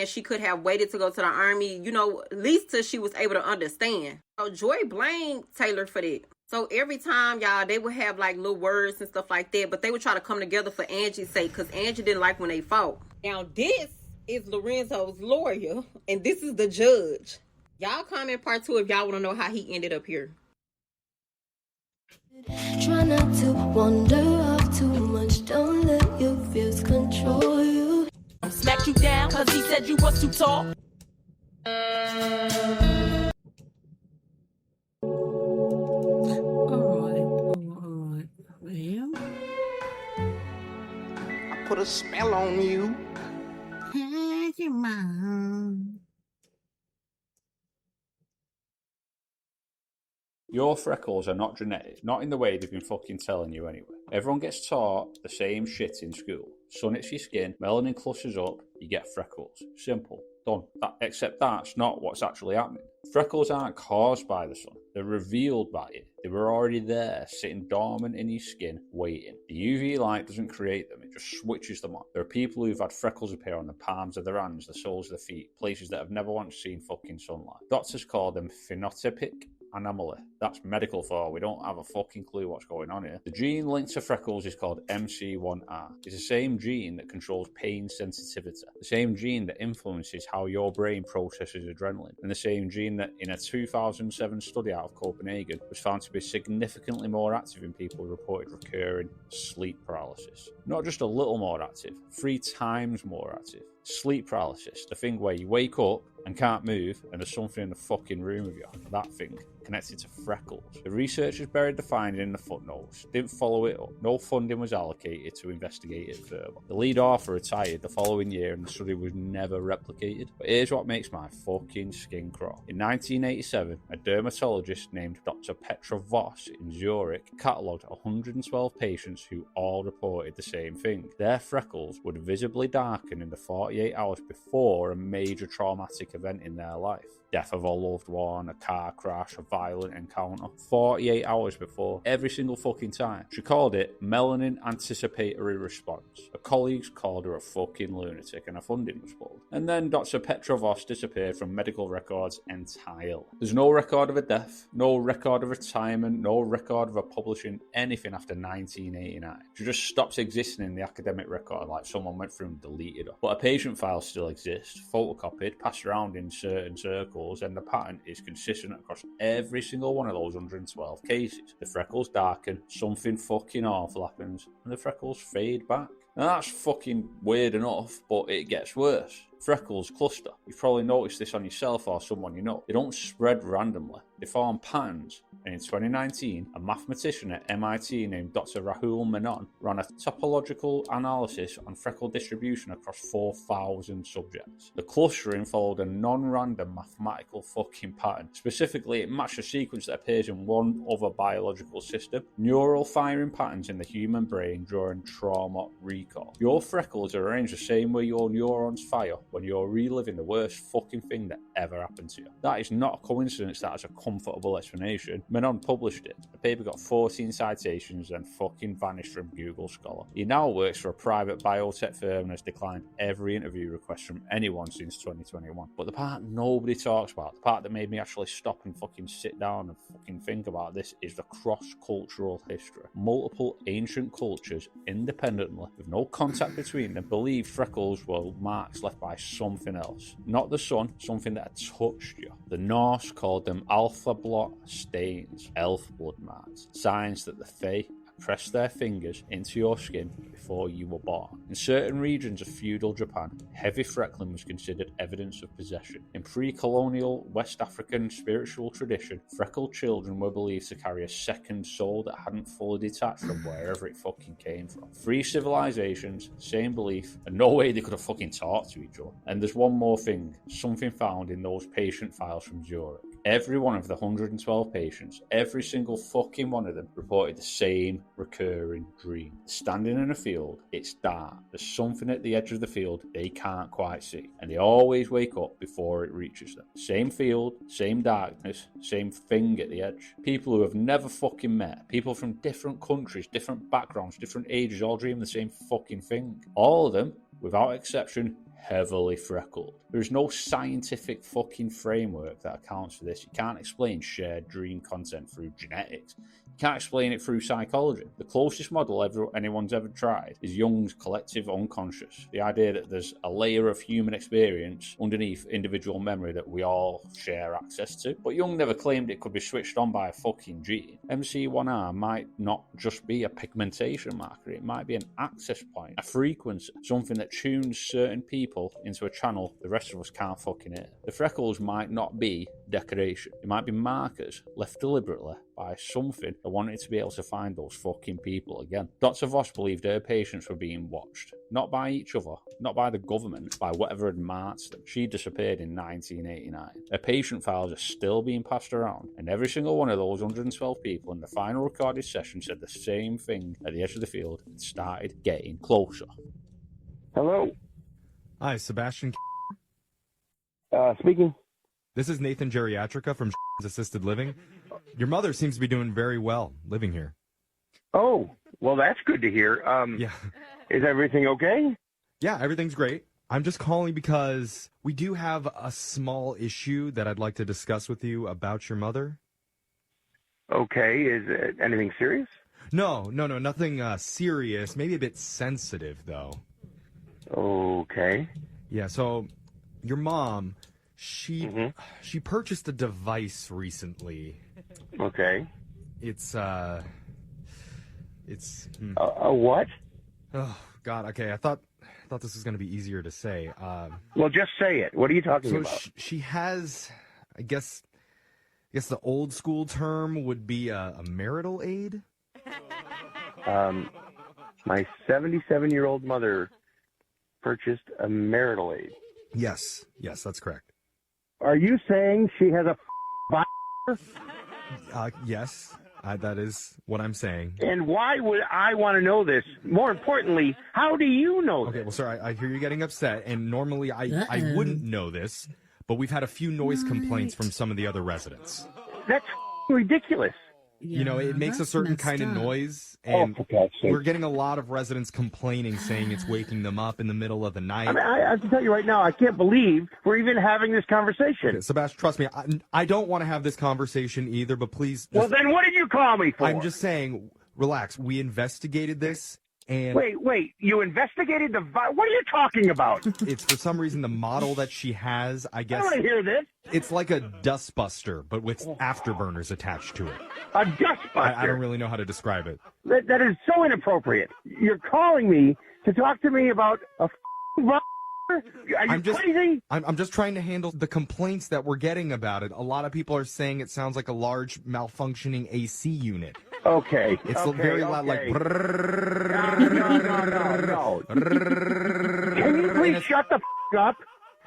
she could have waited to go to the army, at least till she was able to understand. So Joy blamed Taylor for that. So every time, y'all, they would have like little words and stuff like that, but they would try to come together for Angie's sake because Angie didn't like when they fought. Now, this is Lorenzo's lawyer, and this is the judge. Y'all comment part 2 if y'all want to know how he ended up here. Try not to wander off too much. Don't let your fears control you. I smacked you down because he said you was too tall. Alright. Well, I put a spell on you. Hey, your mom. Your freckles are not genetic, not in the way they've been fucking telling you anyway. Everyone gets taught the same shit in school. Sun hits your skin, melanin clusters up, you get freckles. Simple. Done. Except that's not what's actually happening. Freckles aren't caused by the sun. They're revealed by it. They were already there, sitting dormant in your skin, waiting. The UV light doesn't create them, it just switches them on. There are people who've had freckles appear on the palms of their hands, the soles of their feet, places that have never once seen fucking sunlight. Doctors call them phenotypic anomaly. That's medical for we don't have a fucking clue what's going on here. The gene linked to freckles is called MC1R. It's the same gene that controls pain sensitivity, the same gene that influences how your brain processes adrenaline, and the same gene that in a 2007 study out of Copenhagen was found to be significantly more active in people who reported recurring sleep paralysis. Not just a little more active, 3 times more active. Sleep paralysis, the thing where you wake up and can't move and there's something in the fucking room with you. That thing, connected to freckles. The researchers buried the finding in the footnotes, didn't follow it up. No funding was allocated to investigate it further. The lead author retired the following year and the study was never replicated. But here's what makes my fucking skin crawl. In 1987, a dermatologist named Dr. Petra Voss in Zurich catalogued 112 patients who all reported the same thing. Their freckles would visibly darken in the 48 hours before a major traumatic event in their life. death of a loved one, a car crash, a violent encounter. 48 hours before, every single fucking time. She called it melanin anticipatory response. Her colleagues called her a fucking lunatic and her funding was pulled. And then Dr. Petra Voss disappeared from medical records entirely. There's no record of a death, no record of retirement, no record of her publishing anything after 1989. She just stops existing in the academic record like someone went through and deleted her. But her patient files still exist, photocopied, passed around in certain circles, and the pattern is consistent across every single one of those 112 cases. The freckles darken, something fucking awful happens, and the freckles fade back. Now that's fucking weird enough, but it gets worse. Freckles cluster. You've probably noticed this on yourself or someone you know. They don't spread randomly. They form patterns. And in 2019, a mathematician at MIT named Dr. Rahul Menon ran a topological analysis on freckle distribution across 4,000 subjects. The clustering followed a non-random mathematical fucking pattern. Specifically, it matched a sequence that appears in one other biological system. Neural firing patterns in the human brain during trauma recall. Your freckles are arranged the same way your neurons fire when you're reliving the worst fucking thing that ever happened to you. That is not a coincidence, that is a comfortable explanation. Menon published it. The paper got 14 citations and fucking vanished from Google Scholar. He now works for a private biotech firm and has declined every interview request from anyone since 2021. But the part nobody talks about, the part that made me actually stop and fucking sit down and fucking think about this, is the cross-cultural history. Multiple ancient cultures, independently, with no contact between them, believed freckles were marks left by something else. Not the sun, something that had touched you. The Norse called them alpha blot stains, elf blood marks, signs that the Fae pressed their fingers into your skin before you were born. In certain regions of feudal Japan, heavy freckling was considered evidence of possession. In pre-colonial West African spiritual tradition, freckled children were believed to carry a second soul that hadn't fully detached from wherever it fucking came from. Three civilizations, same belief, and no way they could have fucking talked to each other. And there's one more thing, something found in those patient files from Zurich. Every one of the 112 patients, every single fucking one of them, reported the same recurring dream. Standing in a field, it's dark, there's something at the edge of the field they can't quite see, and they always wake up before it reaches them. Same field, same darkness, same thing at the edge. People who have never fucking met, people from different countries, different backgrounds, different ages, all dream the same fucking thing. All of them, without exception, heavily freckled. There's no scientific fucking framework that accounts for this. You can't explain shared dream content through genetics. You can't explain it through psychology. The closest model anyone's ever tried is Jung's collective unconscious. The idea that there's a layer of human experience underneath individual memory that we all share access to. But Jung never claimed it could be switched on by a fucking gene. MC1R might not just be a pigmentation marker. It might be an access point, a frequency, something that tunes certain people into a channel the rest of us can't fucking hear. The freckles might not be decoration. It might be markers left deliberately by something that wanted to be able to find those fucking people again. Dr. Voss believed her patients were being watched, not by each other, not by the government, by whatever had marked them. She disappeared in 1989. Her patient files are still being passed around, and every single one of those 112 people in the final recorded session said the same thing at the edge of the field and started getting closer. Hello? Hi, Sebastian. Speaking. This is Nathan Geriatrica from Assisted Living. Your mother seems to be doing very well living here. Oh, well, that's good to hear. Yeah. Is everything okay? Yeah, everything's great. I'm just calling because we do have a small issue that I'd like to discuss with you about your mother. Okay. Is it anything serious? No, nothing serious. Maybe a bit sensitive, though. Okay. Yeah, so your mom, she purchased a device recently. Okay. It's a what? Oh God. Okay. I thought this was going to be easier to say. Well, just say it. What are you talking about? She has, I guess the old school term would be a marital aid. My 77-year-old mother purchased a marital aid. Yes, that's correct. Are you saying she has a yes, that is what I'm saying. And why would I want to know this? More importantly, how do you know this? Okay, well, sir, I hear you getting upset, and normally I wouldn't know this, but we've had a few noise complaints from some of the other residents. That's ridiculous. You know, it makes a certain kind of noise, and we're getting a lot of residents complaining, saying it's waking them up in the middle of the night. I mean, I have to tell you right now, I can't believe we're even having this conversation. Okay, Sebastian, trust me, I don't want to have this conversation either, but please... Well, then what did you call me for? I'm just saying, relax. We investigated this, and... Wait, you investigated the... What are you talking about? It's for some reason the model that she has, I guess... I want to hear this. It's like a dustbuster, but with afterburners attached to it. A dustbuster? I don't really know how to describe it. That is so inappropriate. You're calling me to talk to me about a are you crazy? I'm just trying to handle the complaints that we're getting about it. A lot of people are saying it sounds like a large malfunctioning AC unit. Okay. It's very loud, like... No. Can you please shut the up?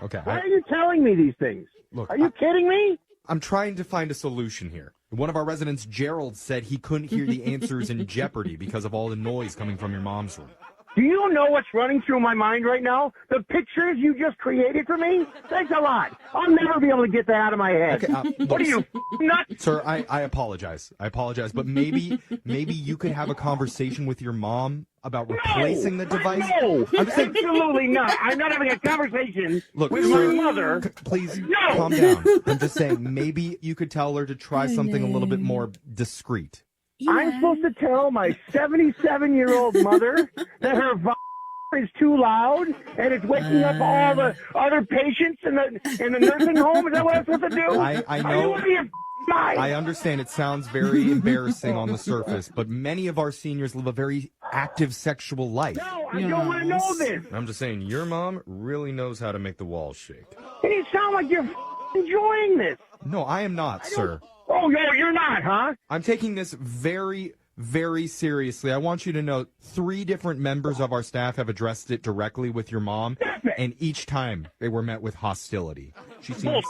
Okay. Why are you telling me these things? Look, are you kidding me? I'm trying to find a solution here. One of our residents, Gerald, said he couldn't hear the answers in Jeopardy because of all the noise coming from your mom's room. Do you know what's running through my mind right now? The pictures you just created for me? Thanks a lot. I'll never be able to get that out of my head. Okay, what are you, nuts? Sir, I apologize. But maybe you could have a conversation with your mom about replacing the device. No, absolutely not. I'm not having a conversation with my mother. Please calm down. I'm just saying, maybe you could tell her to try something a little bit more discreet. I'm supposed to tell my 77-year-old mother that her is too loud and it's waking up all the other patients in the nursing home? Is that what I'm supposed to do? I know. Are you I understand it sounds very embarrassing on the surface, but many of our seniors live a very active sexual life. No, I don't want to know this. I'm just saying, your mom really knows how to make the walls shake. And you sound like you're enjoying this. No, I am not, sir. Oh, no, you're not, huh? I'm taking this very, very seriously. I want you to know 3 different members of our staff have addressed it directly with your mom, and each time they were met with hostility. She seems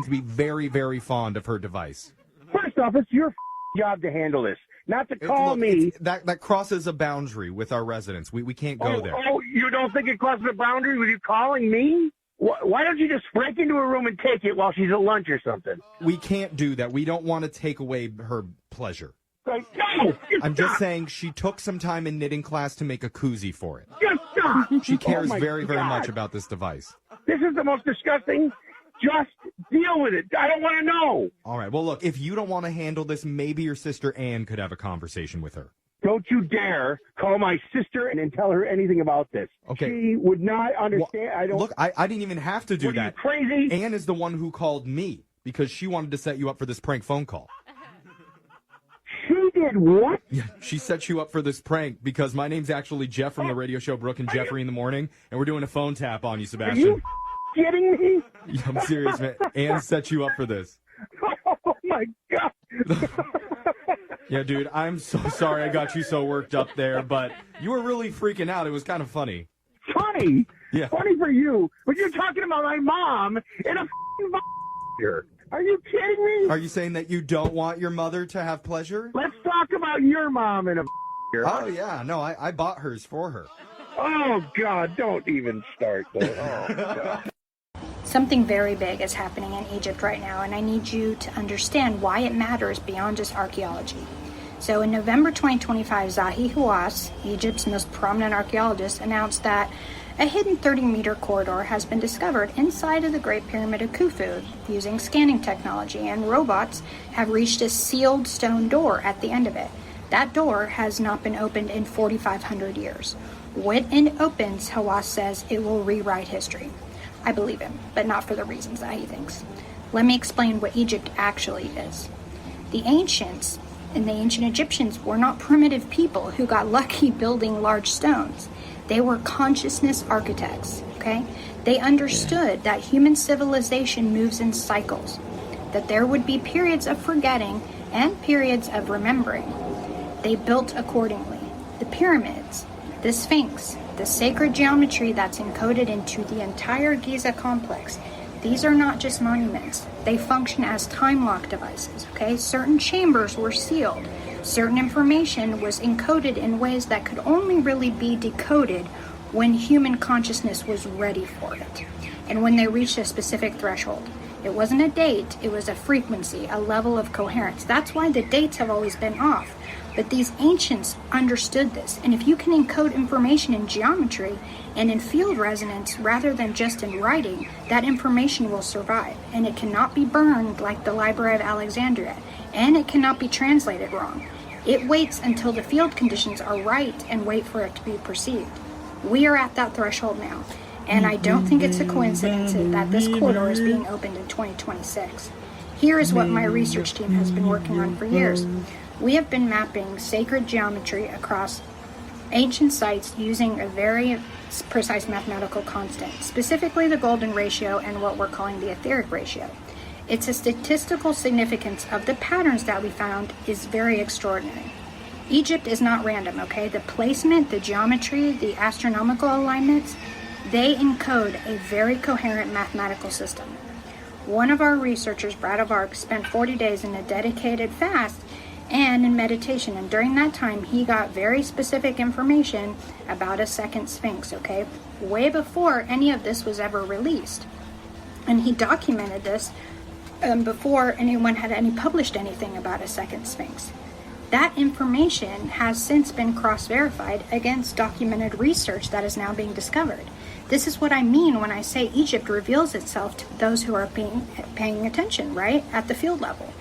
to be very, very fond of her device. First off, it's your job to handle this, not to call me. That crosses a boundary with our residents. We can't go there. Oh, you don't think it crosses a boundary with you calling me? Why don't you just break into a room and take it while she's at lunch or something? We can't do that. We don't want to take away her pleasure. No, I'm just saying she took some time in knitting class to make a koozie for it. Just stop. She cares very, very God. much about this device. This is the most disgusting. Just deal with it. I don't want to know. All right. Well, look, if you don't want to handle this, maybe your sister Anne could have a conversation with her. Don't you dare call my sister and tell her anything about this. Okay. She would not understand. Look, I didn't even have to do that. Are you crazy? Anne is the one who called me because she wanted to set you up for this prank phone call. She did what? Yeah, she set you up for this prank because my name's actually Jeff from the radio show Brooke and Jeffrey in the Morning, and we're doing a phone tap on you, Sebastian. Are you kidding me? Yeah, I'm serious, man. Anne set you up for this. Oh, my God. Yeah, dude, I'm so sorry I got you so worked up there, but you were really freaking out. It was kind of funny. Funny? Yeah. Funny for you, but you're talking about my mom in a here. Are you kidding me? Are you saying that you don't want your mother to have pleasure? Let's talk about your mom in a here. Oh, yeah. No, I bought hers for her. Oh, God, don't even start. Oh, God. Something very big is happening in Egypt right now, and I need you to understand why it matters beyond just archaeology. So in November 2025, Zahi Hawass, Egypt's most prominent archaeologist, announced that a hidden 30-meter corridor has been discovered inside of the Great Pyramid of Khufu using scanning technology, and robots have reached a sealed stone door at the end of it. That door has not been opened in 4,500 years. When it opens, Hawass says it will rewrite history. I believe him, but not for the reasons that he thinks. Let me explain what Egypt actually is. The ancients and the ancient Egyptians were not primitive people who got lucky building large stones. They were consciousness architects, okay? They understood that human civilization moves in cycles, that there would be periods of forgetting and periods of remembering. They built accordingly. The pyramids, the Sphinx, the sacred geometry that's encoded into the entire Giza complex, these are not just monuments. They function as time lock devices, okay? Certain chambers were sealed. Certain information was encoded in ways that could only really be decoded when human consciousness was ready for it. and when they reached a specific threshold. It wasn't a date, it was a frequency, a level of coherence. That's why the dates have always been off. But these ancients understood this, and if you can encode information in geometry and in field resonance rather than just in writing, that information will survive, and it cannot be burned like the Library of Alexandria, and it cannot be translated wrong. It waits until the field conditions are right and wait for it to be perceived. We are at that threshold now, and I don't think it's a coincidence that this corridor is being opened in 2026. Here is what my research team has been working on for years. We have been mapping sacred geometry across ancient sites using a very precise mathematical constant, specifically the golden ratio and what we're calling the etheric ratio. It's a statistical significance of the patterns that we found is very extraordinary. Egypt is not random, okay? The placement, the geometry, the astronomical alignments, they encode a very coherent mathematical system. One of our researchers, Brad of Arc, spent 40 days in a dedicated fast and in meditation, and during that time he got very specific information about a second sphinx, okay? Way before any of this was ever released. And he documented this before anyone had published anything about a second sphinx. That information has since been cross-verified against documented research that is now being discovered. This is what I mean when I say Egypt reveals itself to those who are paying attention, right? At the field level.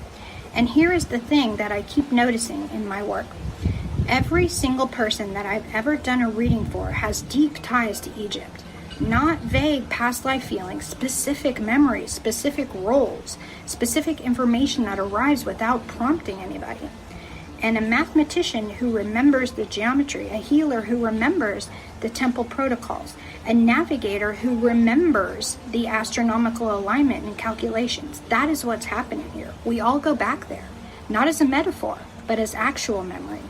And here is the thing that I keep noticing in my work. Every single person that I've ever done a reading for has deep ties to Egypt. Not vague past life feelings, specific memories, specific roles, specific information that arrives without prompting anybody. And a mathematician who remembers the geometry, a healer who remembers the temple protocols, a navigator who remembers the astronomical alignment and calculations. That is what's happening here. We all go back there, not as a metaphor, but as actual memory.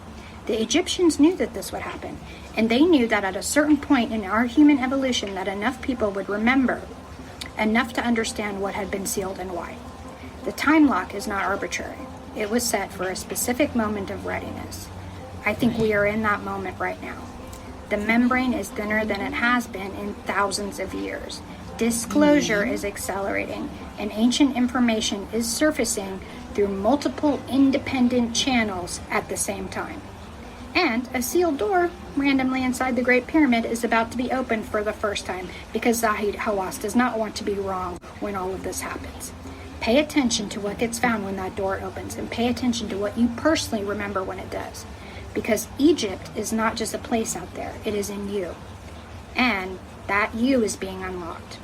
The Egyptians knew that this would happen, and they knew that at a certain point in our human evolution that enough people would remember enough to understand what had been sealed and why. The time lock is not arbitrary. It was set for a specific moment of readiness. I think we are in that moment right now. The membrane is thinner than it has been in thousands of years. Disclosure is accelerating, and ancient information is surfacing through multiple independent channels at the same time. And a sealed door randomly inside the Great Pyramid is about to be opened for the first time because Zahid Hawass does not want to be wrong when all of this happens. Pay attention to what gets found when that door opens, and pay attention to what you personally remember when it does. Because Egypt is not just a place out there, it is in you. And that you is being unlocked.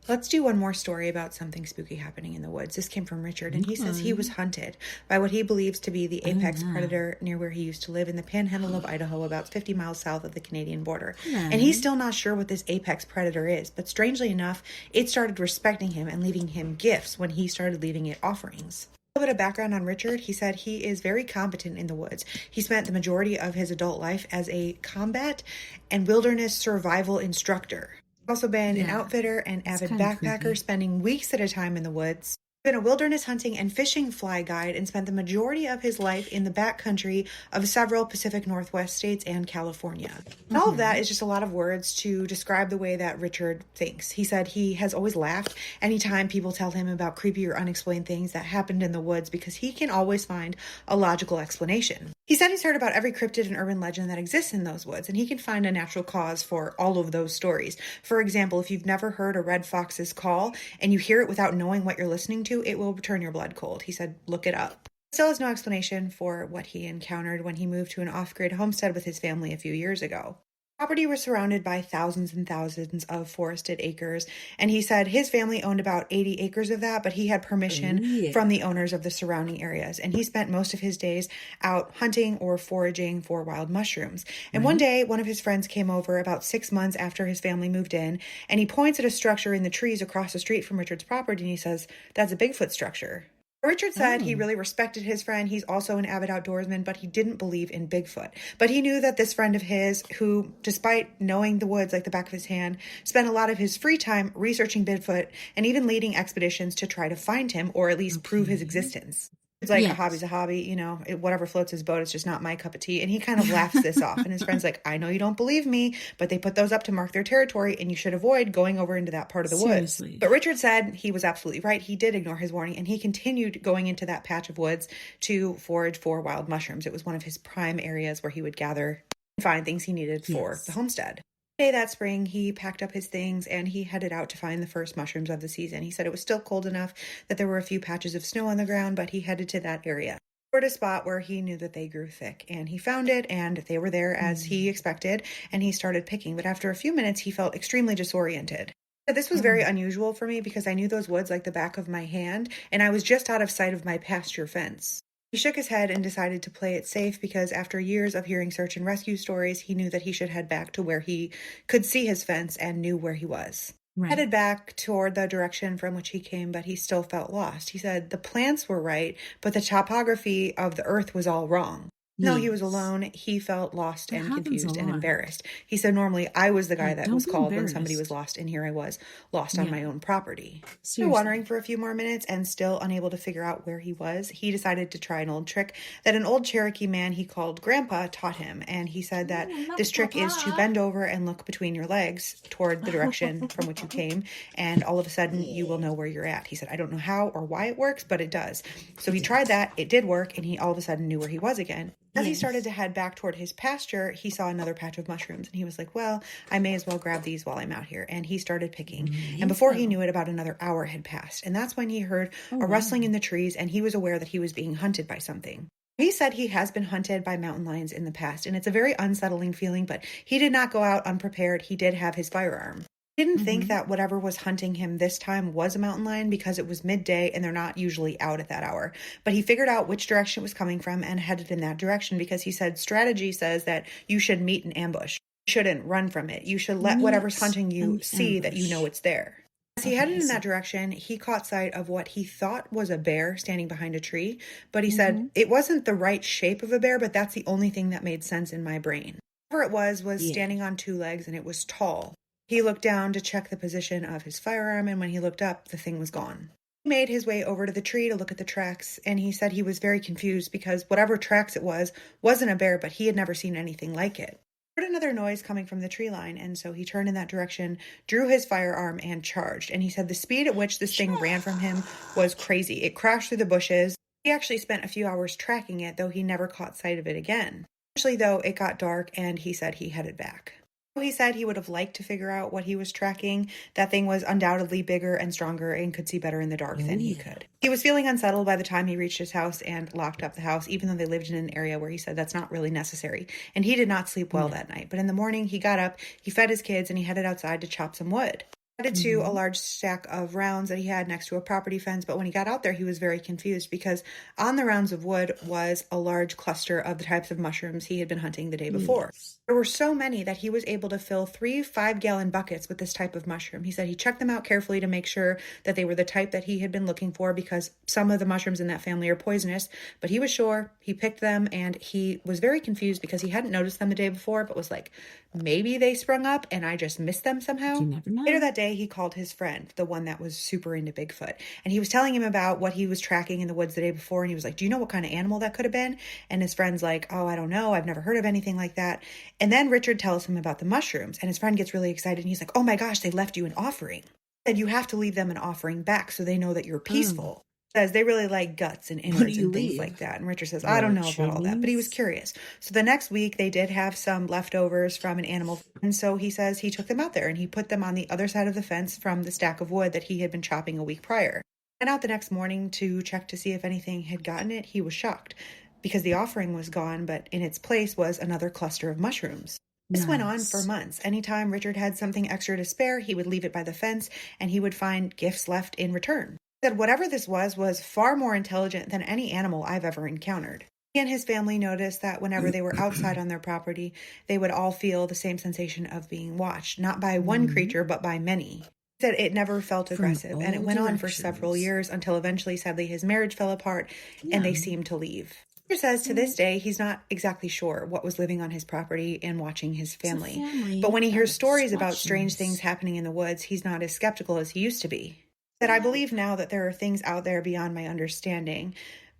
Let's do one more story about something spooky happening in the woods. This came from Richard, and he says he was hunted by what he believes to be the apex predator near where he used to live in the panhandle of Idaho, about 50 miles south of the Canadian border. And he's still not sure what this apex predator is, but strangely enough, it started respecting him and leaving him gifts when he started leaving it offerings. A little bit of background on Richard. He said he is very competent in the woods. He spent the majority of his adult life as a combat and wilderness survival instructor. Also been an outfitter and avid backpacker, spending weeks at a time in the woods. Been a wilderness hunting and fishing fly guide, and spent the majority of his life in the backcountry of several Pacific Northwest states and California. And all of that is just a lot of words to describe the way that Richard thinks. He said he has always laughed anytime people tell him about creepy or unexplained things that happened in the woods because he can always find a logical explanation. He said he's heard about every cryptid and urban legend that exists in those woods, and he can find a natural cause for all of those stories. For example, if you've never heard a red fox's call and you hear it without knowing what you're listening to, it will turn your blood cold. He said, look it up. Still has no explanation for what he encountered when he moved to an off-grid homestead with his family a few years ago. Property was surrounded by thousands and thousands of forested acres, and he said his family owned about 80 acres of that, but he had permission from the owners of the surrounding areas, and he spent most of his days out hunting or foraging for wild mushrooms. And one day, one of his friends came over about 6 months after his family moved in, and he points at a structure in the trees across the street from Richard's property, and he says, "That's a Bigfoot structure." Richard said he really respected his friend. He's also an avid outdoorsman, but he didn't believe in Bigfoot. But he knew that this friend of his, who, despite knowing the woods like the back of his hand, spent a lot of his free time researching Bigfoot and even leading expeditions to try to find him or at least prove his existence. It's like, a hobby's a hobby, you know, whatever floats his boat, it's just not my cup of tea. And he kind of laughs this off. And his friend's like, I know you don't believe me, but they put those up to mark their territory and you should avoid going over into that part of the woods. But Richard said he was absolutely right. He did ignore his warning and he continued going into that patch of woods to forage for wild mushrooms. It was one of his prime areas where he would gather and find things he needed for the homestead. Day that spring, he packed up his things and he headed out to find the first mushrooms of the season. He said it was still cold enough that there were a few patches of snow on the ground, but he headed to that area. Toward a spot where he knew that they grew thick, and he found it, and they were there as he expected, and he started picking. But after a few minutes, he felt extremely disoriented. This was very unusual for me because I knew those woods like the back of my hand, and I was just out of sight of my pasture fence. He shook his head and decided to play it safe because after years of hearing search and rescue stories, he knew that he should head back to where he could see his fence and knew where he was. Right. Headed back toward the direction from which he came, but he still felt lost. He said the plants were right, but the topography of the earth was all wrong. No, he was alone. He felt lost and confused and embarrassed. He said, normally I was the guy that was called when somebody was lost, and here I was, lost on my own property. After wandering for a few more minutes and still unable to figure out where he was, he decided to try an old trick that an old Cherokee man he called Grandpa taught him. And he said that this trick is to bend over and look between your legs toward the direction from which you came, and all of a sudden you will know where you're at. He said, I don't know how or why it works, but it does. So he tried that, it did work, and he all of a sudden knew where he was again. As he started to head back toward his pasture, he saw another patch of mushrooms, and he was like, well, I may as well grab these while I'm out here. And he started picking. And before he knew it, about another hour had passed. And that's when he heard a rustling in the trees, and he was aware that he was being hunted by something. He said he has been hunted by mountain lions in the past, and it's a very unsettling feeling, but he did not go out unprepared. He did have his firearm. He didn't think that whatever was hunting him this time was a mountain lion because it was midday and they're not usually out at that hour. But he figured out which direction it was coming from and headed in that direction because he said strategy says that you should meet an ambush. You shouldn't run from it. You should let whatever's hunting you see that you know it's there. As he headed in that direction, he caught sight of what he thought was a bear standing behind a tree. But he said it wasn't the right shape of a bear, but that's the only thing that made sense in my brain. Whatever it was standing on two legs and it was tall. He looked down to check the position of his firearm, and when he looked up, the thing was gone. He made his way over to the tree to look at the tracks, and he said he was very confused because whatever tracks it was wasn't a bear, but he had never seen anything like it. He heard another noise coming from the tree line, and so he turned in that direction, drew his firearm, and charged. And he said the speed at which this thing ran from him was crazy. It crashed through the bushes. He actually spent a few hours tracking it, though he never caught sight of it again. Eventually, though, it got dark, and he said he headed back. He said he would have liked to figure out what he was tracking. That thing was undoubtedly bigger and stronger and could see better in the dark than he could. He was feeling unsettled by the time he reached his house and locked up the house, even though they lived in an area where he said that's not really necessary. And he did not sleep well that night. But in the morning, he got up, he fed his kids, and he headed outside to chop some wood. Headed to a large stack of rounds that he had next to a property fence, but when he got out there, he was very confused because on the rounds of wood was a large cluster of the types of mushrooms he had been hunting the day before. There were so many that he was able to fill 3 5-gallon buckets with this type of mushroom. He said he checked them out carefully to make sure that they were the type that he had been looking for because some of the mushrooms in that family are poisonous, but he was sure. He picked them, and he was very confused because he hadn't noticed them the day before, but was like, maybe they sprung up and I just missed them somehow. Later that day, he called his friend, the one that was super into Bigfoot, and he was telling him about what he was tracking in the woods the day before, and he was like, do you know what kind of animal that could have been? And his friend's like, oh, I don't know. I've never heard of anything like that. And then Richard tells him about the mushrooms, and his friend gets really excited, and he's like, oh my gosh, they left you an offering. He said you have to leave them an offering back so they know that you're peaceful. Says they really like guts and innards and things like that. And Richard says, I don't know about all that, but he was curious. So the next week they did have some leftovers from an animal. And so he says he took them out there and he put them on the other side of the fence from the stack of wood that he had been chopping a week prior. And out the next morning to check to see if anything had gotten it, he was shocked because the offering was gone, but in its place was another cluster of mushrooms. This went on for months. Anytime Richard had something extra to spare, he would leave it by the fence and he would find gifts left in return. He said whatever this was far more intelligent than any animal I've ever encountered. He and his family noticed that whenever they were outside on their property, they would all feel the same sensation of being watched, not by one creature, but by many. Said it never felt aggressive, and it went on for several years until eventually, sadly, his marriage fell apart and they seemed to leave. He says to this day he's not exactly sure what was living on his property and watching his family. But when he hears stories about strange things happening in the woods, he's not as skeptical as he used to be. That I believe now that there are things out there beyond my understanding.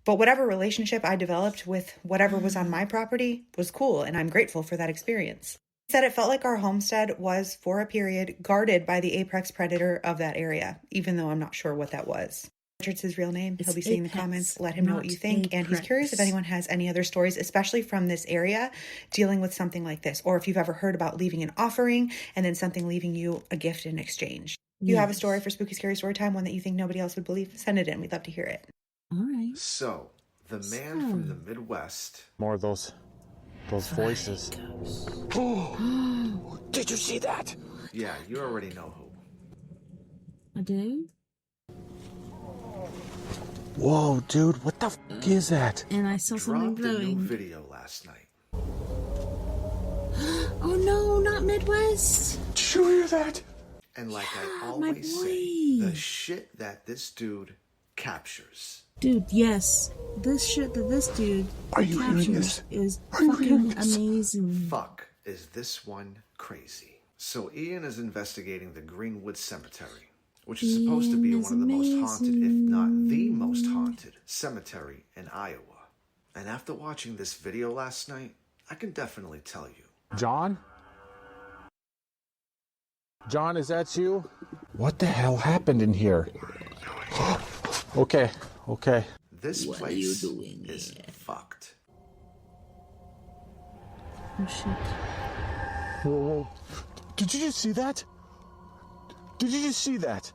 But whatever relationship I developed with whatever was on my property was cool, and I'm grateful for that experience. He said it felt like our homestead was, for a period, guarded by the apex predator of that area, even though I'm not sure what that was. Richard's his real name. He'll be seeing the comments. Let him know what you think. And he's curious if anyone has any other stories, especially from this area, dealing with something like this. Or if you've ever heard about leaving an offering and then something leaving you a gift in exchange. If you have a story for Spooky Scary Storytime, one that you think nobody else would believe, send it in. We'd love to hear it. All right. So, the man from the Midwest. More of those voices. Oh, did you see that? Yeah, you already know who. I do? Whoa, dude, what the f*** is that? And I saw something Dropped a new glowing. video last night. Oh no, not Midwest. Did you hear that? And like I always say, the shit that this dude captures. Dude, yes. This shit that this dude captures is fucking amazing. Fuck, is this one crazy? So Ian is investigating the Greenwood Cemetery, which is supposed to be one of the most haunted, if not the most haunted, cemetery in Iowa. And after watching this video last night, I can definitely tell you. John? John, is that you? What the hell happened in here? Okay. This place is fucked. Oh shit. Whoa. Did you just see that? Did you just see that?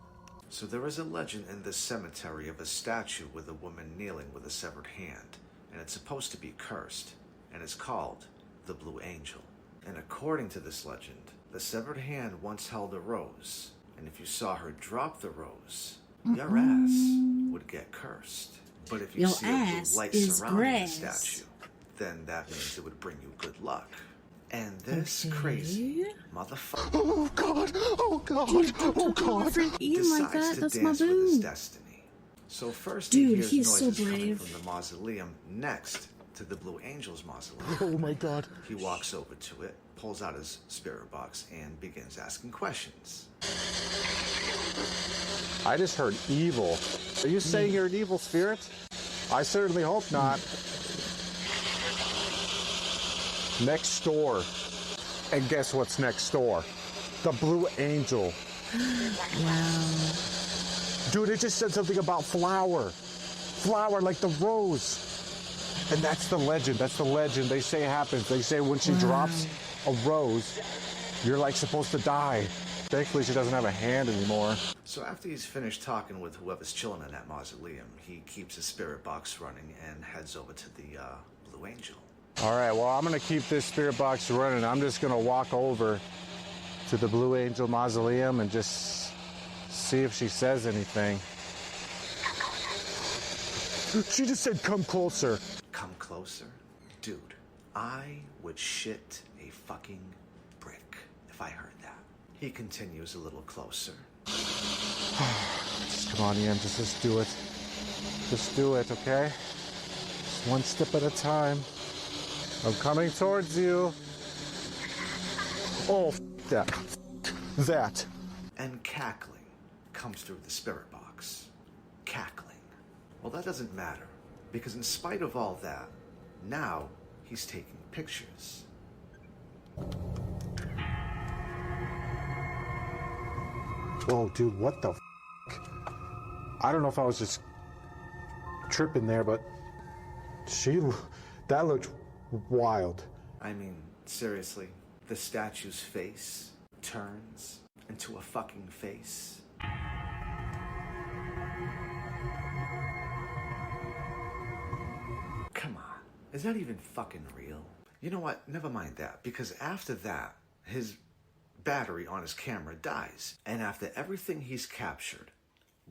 So there is a legend in this cemetery of a statue with a woman kneeling with a severed hand, and it's supposed to be cursed, and it's called the Blue Angel. And according to this legend, the severed hand once held a rose, and if you saw her drop the rose, your ass would get cursed. But if you see a blue light surrounding the statue, then that means it would bring you good luck. And this crazy motherfucker, Oh God! Dude, don't talk to Ian like that. That's my dance with his boo. destiny. So first Dude, he he's hears so noises coming brave. from the mausoleum next to the Blue Angel's mausoleum. Oh my God. He walks over to it, pulls out his spirit box, and begins asking questions. I just heard evil. Are you saying you're an evil spirit? I certainly hope not. Next door. And guess what's next door? The Blue Angel. Wow. Dude, it just said something about flower. Flower like the rose. And that's the legend. That's the legend. They say happens. They say when she drops a rose, you're like supposed to die. Thankfully, she doesn't have a hand anymore. So after he's finished talking with whoever's chilling in that mausoleum, he keeps his spirit box running and heads over to the Blue Angel. All right, well, I'm going to keep this spirit box running. I'm just going to walk over to the Blue Angel mausoleum and just see if she says anything. She just said, come closer. Come closer? Dude, I would shit a fucking brick if I heard that. He continues a little closer. Just come on, Ian, just do it. Just do it, okay? Just one step at a time. I'm coming towards you. Oh, that. And cackling comes through the spirit box. Cackling. Well, that doesn't matter, because in spite of all that, now he's taking pictures. Whoa, dude, what the f***? I don't know if I was just tripping there, but that looked wild. I mean, seriously, the statue's face turns into a fucking face. Come on, is that even fucking real? You know what, never mind that, because after that, his battery on his camera dies, and after everything he's captured,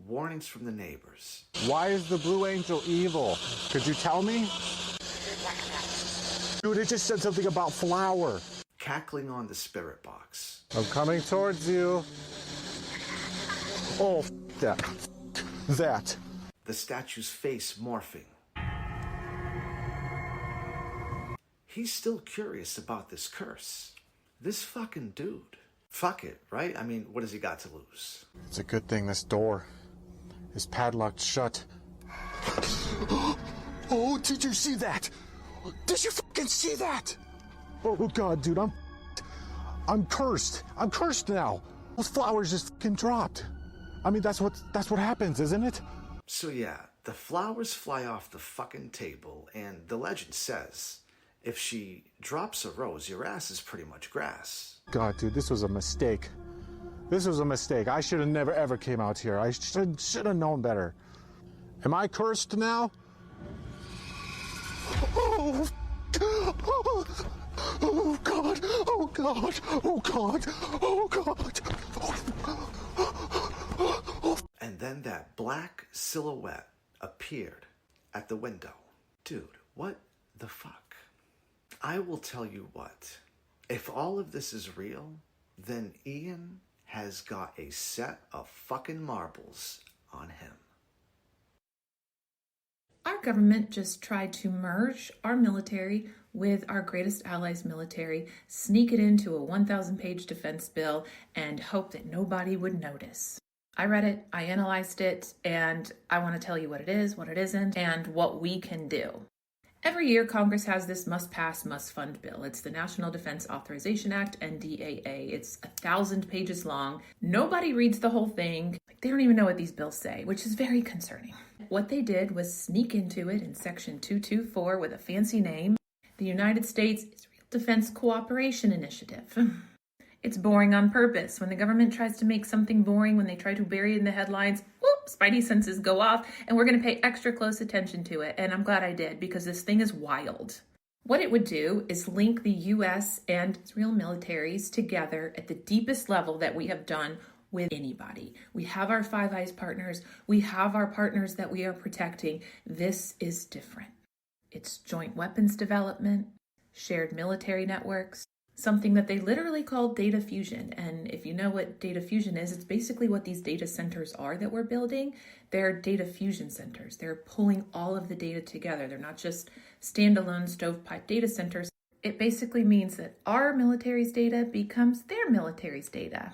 warnings from the neighbors. Why is the Blue Angel evil? Could you tell me? Dude, it just said something about flower. Cackling on the spirit box. I'm coming towards you. Oh, that. That. The statue's face morphing. He's still curious about this curse. This fucking dude. Fuck it, right? I mean, what has he got to lose? It's a good thing this door is padlocked shut. Oh, did you see that? Did you fucking see that? Oh, God, dude, I'm cursed. I'm cursed now. Those flowers just fucking dropped. I mean, that's what happens, isn't it? So yeah, the flowers fly off the fucking table, and the legend says, if she drops a rose, your ass is pretty much grass. God, dude, this was a mistake. This was a mistake. I should have never, ever came out here. I should have known better. Am I cursed now? Oh, oh God, oh God, oh God, oh God. And then that black silhouette appeared at the window. Dude, what the fuck? I will tell you what. If all of this is real, then Ian has got a set of fucking marbles on him. Our government just tried to merge our military with our greatest allies' military, sneak it into a 1,000-page defense bill, and hope that nobody would notice. I read it, I analyzed it, and I want to tell you what it is, what it isn't, and what we can do. Every year, Congress has this must-pass, must-fund bill. It's the National Defense Authorization Act, NDAA. It's 1,000 pages long. Nobody reads the whole thing. They don't even know what these bills say, which is very concerning. What they did was sneak into it in Section 224 with a fancy name, the United States Israel Defense Cooperation Initiative. It's boring on purpose. When the government tries to make something boring, when they try to bury it in the headlines, whoop, spidey senses go off, and we're going to pay extra close attention to it. And I'm glad I did, because this thing is wild. What it would do is link the U.S. and Israel militaries together at the deepest level that we have done with anybody. We have our Five Eyes partners. We have our partners that we are protecting. This is different. It's joint weapons development, shared military networks, something that they literally call data fusion. And if you know what data fusion is, it's basically what these data centers are that we're building. They're data fusion centers. They're pulling all of the data together. They're not just standalone stovepipe data centers. It basically means that our military's data becomes their military's data.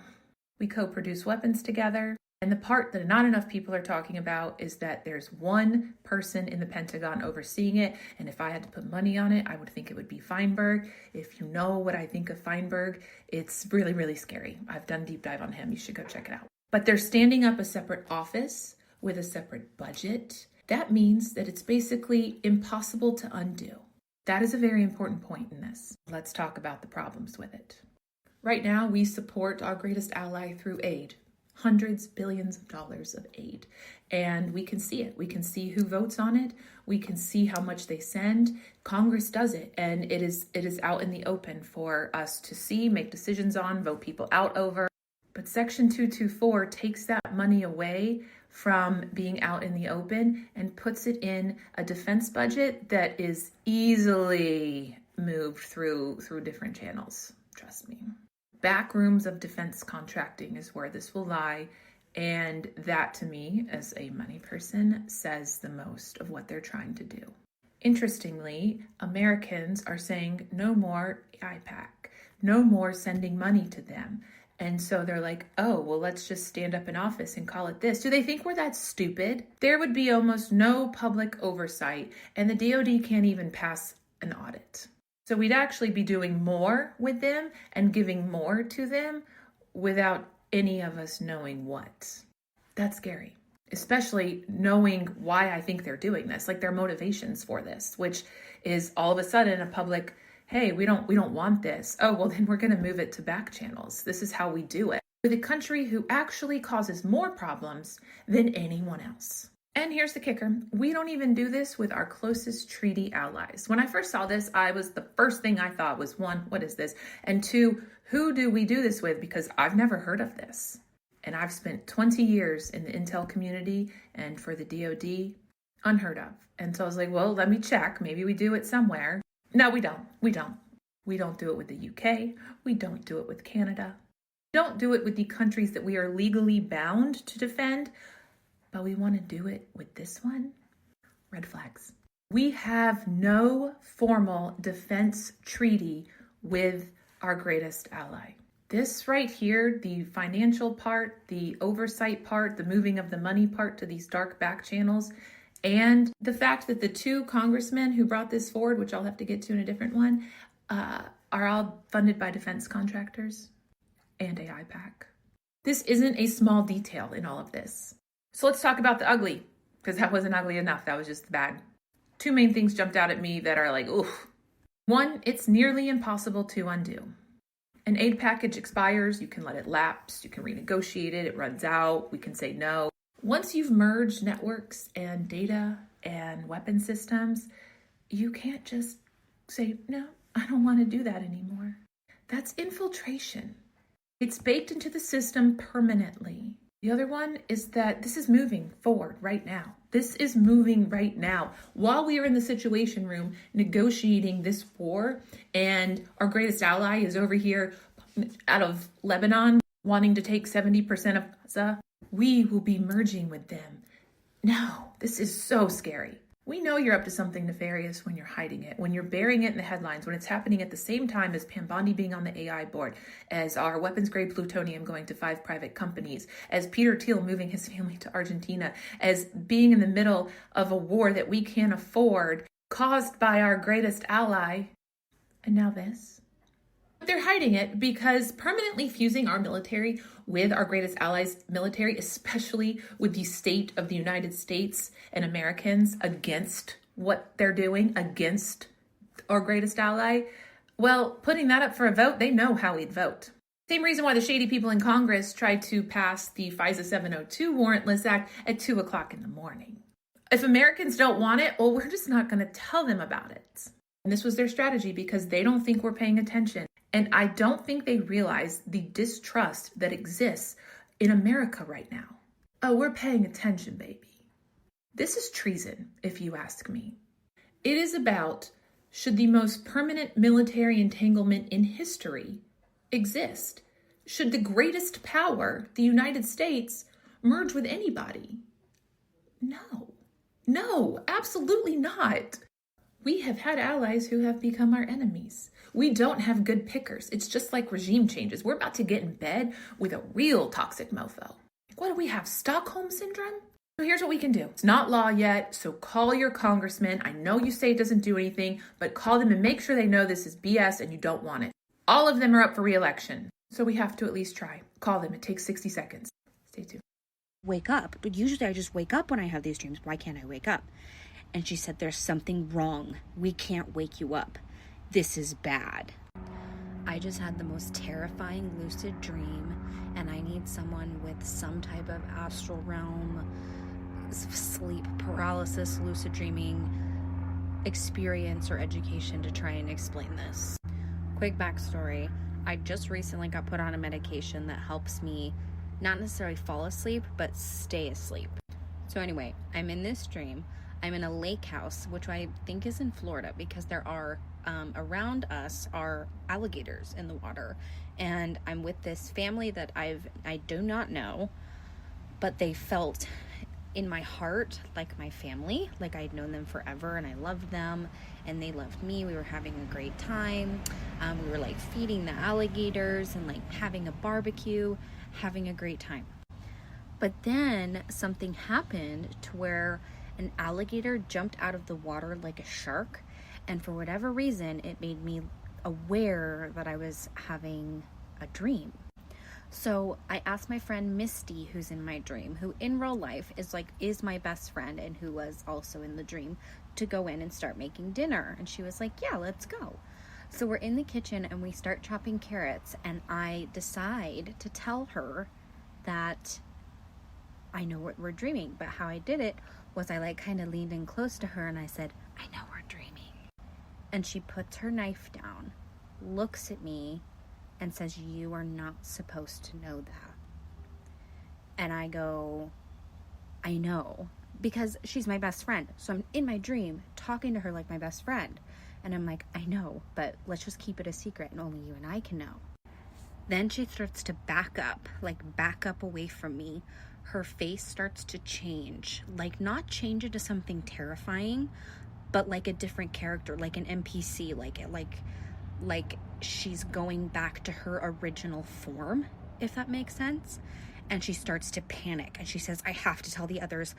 We co-produce weapons together. And the part that not enough people are talking about is that there's one person in the Pentagon overseeing it. And if I had to put money on it, I would think it would be Feinberg. If you know what I think of Feinberg, it's really, really scary. I've done a deep dive on him. You should go check it out. But they're standing up a separate office with a separate budget. That means that it's basically impossible to undo. That is a very important point in this. Let's talk about the problems with it. Right now, we support our greatest ally through aid. Hundreds, billions of dollars of aid. And we can see it. We can see who votes on it. We can see how much they send. Congress does it. And it is out in the open for us to see, make decisions on, vote people out over. But Section 224 takes that money away from being out in the open and puts it in a defense budget that is easily moved through different channels. Trust me. Back rooms of defense contracting is where this will lie. And that, to me, as a money person, says the most of what they're trying to do. Interestingly, Americans are saying no more IPAC, no more sending money to them. And so they're like, oh, well, let's just stand up in office and call it this. Do they think we're that stupid? There would be almost no public oversight, and the DoD can't even pass an audit. So we'd actually be doing more with them and giving more to them without any of us knowing what. That's scary, especially knowing why I think they're doing this, like their motivations for this, which is all of a sudden a public, hey, we don't want this. Oh, well, then we're going to move it to back channels. This is how we do it. With a country who actually causes more problems than anyone else. And here's the kicker. We don't even do this with our closest treaty allies. When I first saw this, the first thing I thought was, one, what is this? And two, who do we do this with? Because I've never heard of this. And I've spent 20 years in the intel community and for the DoD, unheard of. And so I was like, well, let me check. Maybe we do it somewhere. No, we don't. We don't do it with the UK. We don't do it with Canada. Don't do it with the countries that we are legally bound to defend, but we want to do it with this one. Red flags. We have no formal defense treaty with our greatest ally. This right here, the financial part, the oversight part, the moving of the money part to these dark back channels, and the fact that the two congressmen who brought this forward, which I'll have to get to in a different one, are all funded by defense contractors and AIPAC. This isn't a small detail in all of this. So let's talk about the ugly, because that wasn't ugly enough. That was just the bad. Two main things jumped out at me that are like, oof. One, it's nearly impossible to undo. An aid package expires, you can let it lapse, you can renegotiate it, it runs out, we can say no. Once you've merged networks and data and weapon systems, you can't just say, no, I don't want to do that anymore. That's infiltration. It's baked into the system permanently. The other one is that this is moving forward right now. This is moving right now. While we are in the Situation Room negotiating this war, and our greatest ally is over here out of Lebanon wanting to take 70% of Gaza, we will be merging with them. No, this is so scary. We know you're up to something nefarious when you're hiding it, when you're burying it in the headlines, when it's happening at the same time as Pam Bondi being on the AI board, as our weapons-grade plutonium going to 5 private companies, as Peter Thiel moving his family to Argentina, as being in the middle of a war that we can't afford, caused by our greatest ally, and now this. They're hiding it because permanently fusing our military with our greatest allies' military, especially with the state of the United States and Americans against what they're doing, against our greatest ally, well, putting that up for a vote, they know how we'd vote. Same reason why the shady people in Congress tried to pass the FISA 702 warrantless act at 2 o'clock in the morning. If Americans don't want it, well, we're just not going to tell them about it. And this was their strategy because they don't think we're paying attention. And I don't think they realize the distrust that exists in America right now. Oh, we're paying attention, baby. This is treason, if you ask me. It is about, should the most permanent military entanglement in history exist? Should the greatest power, the United States, merge with anybody? No, absolutely not. We have had allies who have become our enemies. We don't have good pickers. It's just like regime changes. We're about to get in bed with a real toxic mofo. What do we have, Stockholm Syndrome? So here's what we can do. It's not law yet, so call your congressman. I know you say it doesn't do anything, but call them and make sure they know this is BS and you don't want it. All of them are up for re-election, so we have to at least try. Call them. It takes 60 seconds. Stay tuned. Wake up. But usually I just wake up when I have these dreams. Why can't I wake up? And she said, there's something wrong. We can't wake you up. This is bad. I just had the most terrifying lucid dream, and I need someone with some type of astral realm, sleep paralysis, lucid dreaming experience or education to try and explain this. Quick backstory. I just recently got put on a medication that helps me not necessarily fall asleep, but stay asleep. So anyway, I'm in this dream. I'm in a lake house, which I think is in Florida because there are, around us are alligators in the water. And I'm with this family that I do not know, but they felt in my heart like my family, like I'd known them forever and I loved them and they loved me. We were having a great time. We were like feeding the alligators and like having a barbecue, having a great time. But then something happened to where an alligator jumped out of the water like a shark, and for whatever reason, it made me aware that I was having a dream. So I asked my friend Misty, who's in my dream, who in real life is my best friend and who was also in the dream, to go in and start making dinner. And she was like, yeah, let's go. So we're in the kitchen and we start chopping carrots, and I decide to tell her that I know what we're dreaming, but how I did it was I kind of leaned in close to her and I said, I know we're dreaming. And she puts her knife down, looks at me, and says, you are not supposed to know that. And I go, I know, because she's my best friend. So I'm in my dream talking to her like my best friend. And I'm like, I know, but let's just keep it a secret and only you and I can know. Then she starts to back up away from me. Her face starts to change, like not change into something terrifying, but like a different character, like an NPC, like she's going back to her original form, if that makes sense. And she starts to panic, and she says, I have to tell the others,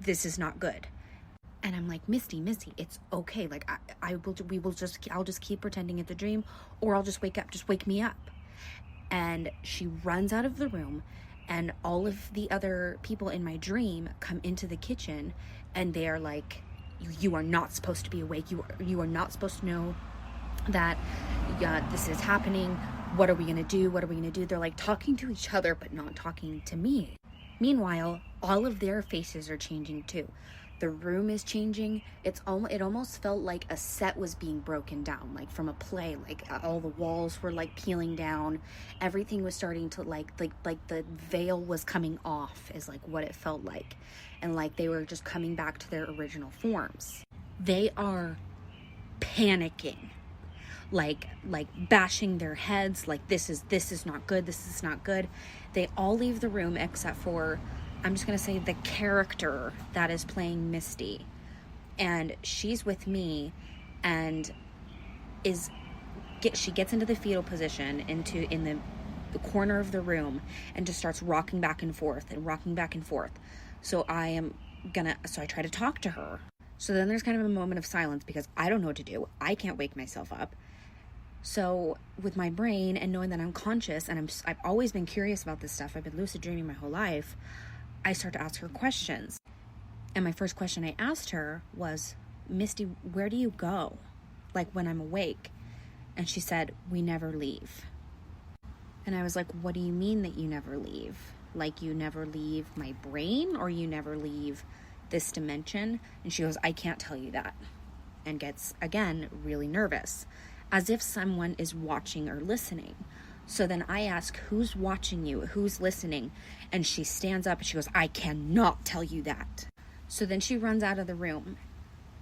this is not good. And I'm like, Misty, it's okay. Like, I'll just keep pretending it's a dream, or I'll just wake up. Just wake me up. And she runs out of the room, and all of the other people in my dream come into the kitchen, and they are like, you are not supposed to be awake. You are not supposed to know that this is happening. What are we going to do? They're like talking to each other, but not talking to me. Meanwhile, all of their faces are changing too. The room is changing. It almost felt like a set was being broken down, like from a play. Like all the walls were like peeling down. Everything was starting to like the veil was coming off, is like what it felt like. And like they were just coming back to their original forms. They are panicking, like bashing their heads, like this is not good, this is not good. They all leave the room except for, I'm just going to say, the character that is playing Misty. And she's with me, and she gets into the fetal position in the corner of the room, and just starts rocking back and forth. So I try to talk to her. So then there's kind of a moment of silence because I don't know what to do. I can't wake myself up. So with my brain and knowing that I'm conscious, and I've always been curious about this stuff, I've been lucid dreaming my whole life, I start to ask her questions. And my first question I asked her was, Misty, where do you go? Like when I'm awake? And she said, we never leave. And I was like, what do you mean that you never leave? Like you never leave my brain, or you never leave this dimension? And she goes, I can't tell you that. And gets, again, really nervous, as if someone is watching or listening. So then I ask, who's watching you? Who's listening? And she stands up and she goes, I cannot tell you that. So then she runs out of the room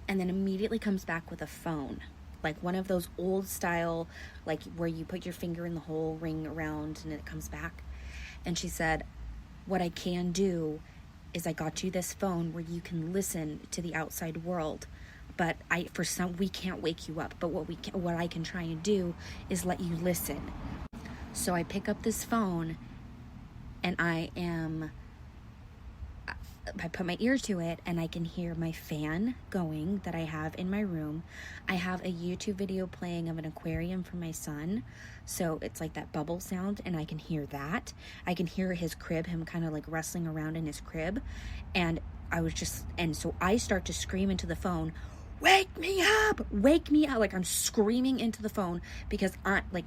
and then immediately comes back with a phone, like one of those old style, like where you put your finger in the hole, ring around, and it comes back. And she said, what I can do is I got you this phone where you can listen to the outside world. But we can't wake you up. But what I can try and do is let you listen. So I pick up this phone, and I put my ear to it, and I can hear my fan going that I have in my room. I have a YouTube video playing of an aquarium for my son. So it's like that bubble sound, and I can hear that. I can hear his crib, him kind of like wrestling around in his crib. And so I start to scream into the phone, wake me up, like I'm screaming into the phone because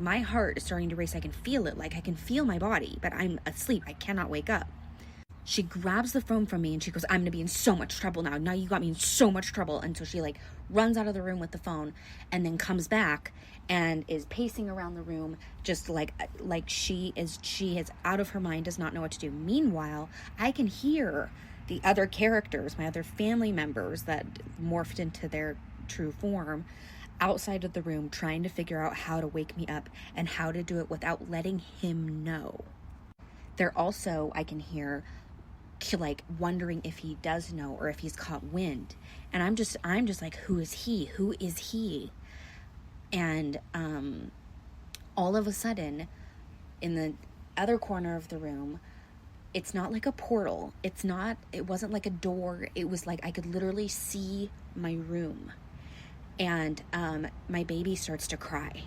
my heart is starting to race. I can feel it, like I can feel my body, but I'm asleep. I cannot wake up. She grabs the phone from me and she goes, I'm gonna be in so much trouble now you got me in so much trouble. And so she like runs out of the room with the phone, and then comes back and is pacing around the room just like she is out of her mind, does not know what to do. Meanwhile, I can hear the other characters, my other family members that morphed into their true form, outside of the room trying to figure out how to wake me up and how to do it without letting him know. They're also, I can hear, like wondering if he does know or if he's caught wind. And I'm just like, who is he? And all of a sudden, in the other corner of the room, it's not like a portal. It wasn't like a door. It was like I could literally see my room. And my baby starts to cry.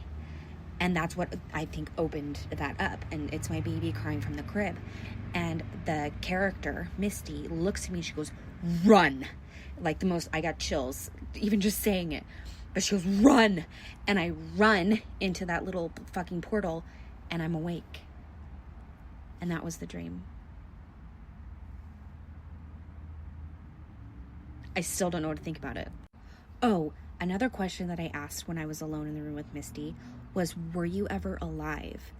And that's what I think opened that up. And it's my baby crying from the crib. And the character, Misty, looks at me and she goes, run. Like I got chills, even just saying it. But she goes, run. And I run into that little fucking portal, and I'm awake. And that was the dream. I still don't know what to think about it. Oh, another question that I asked when I was alone in the room with Misty was, were you ever alive?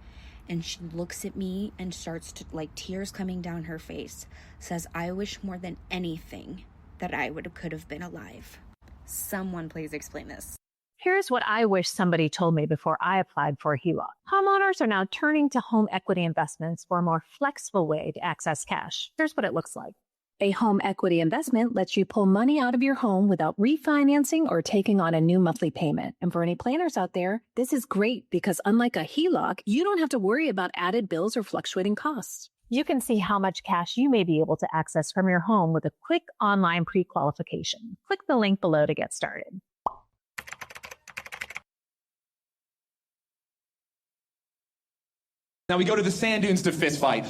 And she looks at me and starts to, like, tears coming down her face, says, I wish more than anything that I could have been alive. Someone please explain this. Here's what I wish somebody told me before I applied for a HELOC. Homeowners are now turning to home equity investments for a more flexible way to access cash. Here's what it looks like. A home equity investment lets you pull money out of your home without refinancing or taking on a new monthly payment. And for any planners out there, this is great because unlike a HELOC, you don't have to worry about added bills or fluctuating costs. You can see how much cash you may be able to access from your home with a quick online pre-qualification. Click the link below to get started. Now we go to the sand dunes to fist fight.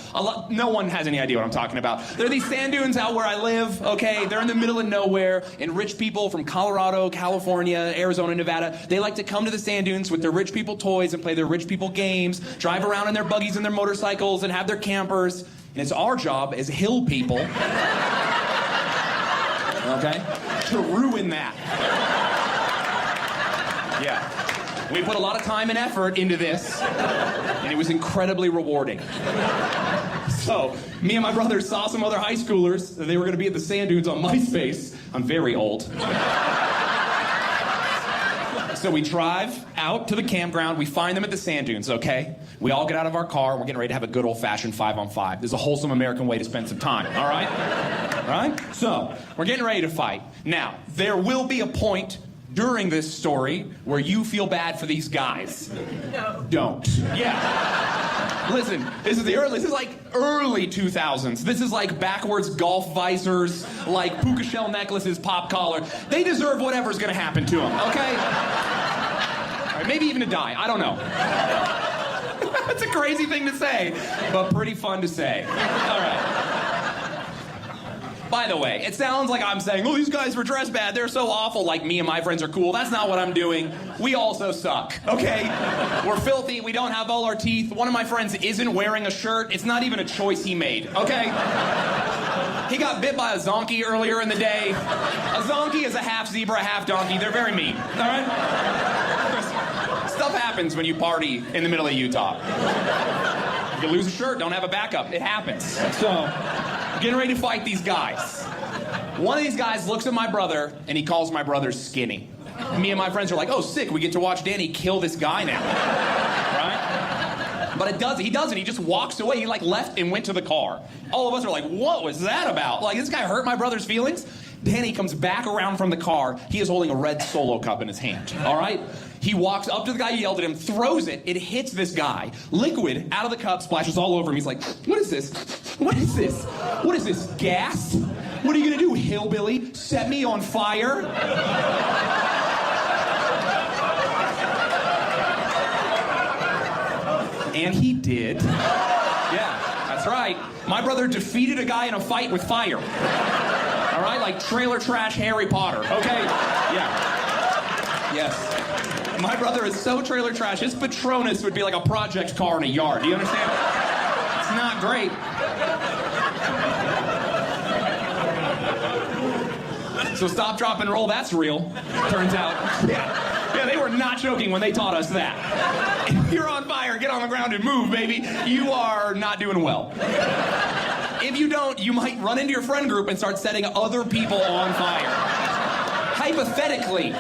No one has any idea what I'm talking about. There are these sand dunes out where I live, okay? They're in the middle of nowhere, and rich people from Colorado, California, Arizona, Nevada, they like to come to the sand dunes with their rich people toys and play their rich people games, drive around in their buggies and their motorcycles, and have their campers. And it's our job as hill people, okay, to ruin that. Yeah. We put a lot of time and effort into this, and it was incredibly rewarding. So, me and my brother saw some other high schoolers. They were going to be at the sand dunes on MySpace. I'm very old. So we drive out to the campground. We find them at the sand dunes, okay? We all get out of our car. We're getting ready to have a good old-fashioned 5-on-5. This is a wholesome American way to spend some time, all right? All right? So, we're getting ready to fight. Now, there will be a point during this story where you feel bad for these guys. No. Don't. Yeah. Listen, this is like early 2000s. This is like backwards golf visors, like puka shell necklaces, pop collar. They deserve whatever's gonna happen to them, okay? All right, maybe even to die. I don't know. That's a crazy thing to say, but pretty fun to say. All right. By the way, it sounds like I'm saying, oh, these guys were dressed bad, they're so awful, like me and my friends are cool. That's not what I'm doing. We also suck, okay? We're filthy, we don't have all our teeth. One of my friends isn't wearing a shirt. It's not even a choice he made, okay? He got bit by a zonkey earlier in the day. A zonkey is a half zebra, half donkey. They're very mean, all right? Stuff happens when you party in the middle of Utah. You lose a shirt, don't have a backup. It happens. So, getting ready to fight these guys. One of these guys looks at my brother, and he calls my brother skinny. Me and my friends are like, oh, sick, we get to watch Danny kill this guy now. Right? But he doesn't. He just walks away. He, left and went to the car. All of us are like, what was that about? This guy hurt my brother's feelings? Danny comes back around from the car. He is holding a red Solo cup in his hand, all right? He walks up to the guy, he yelled at him, throws it. It hits this guy. Liquid out of the cup splashes all over him. He's like, what is this? What is this? What is this, gas? What are you gonna do, hillbilly? Set me on fire? And he did. Yeah, that's right. My brother defeated a guy in a fight with fire. All right, like trailer trash Harry Potter, okay? Yeah. Yes. My brother is so trailer trash, his Patronus would be like a project car in a yard. Do you understand? It's not great. So stop, drop, and roll, that's real, turns out. Yeah, they were not joking when they taught us that. If you're on fire, get on the ground and move, baby. You are not doing well. If you don't, you might run into your friend group and start setting other people on fire. Hypothetically.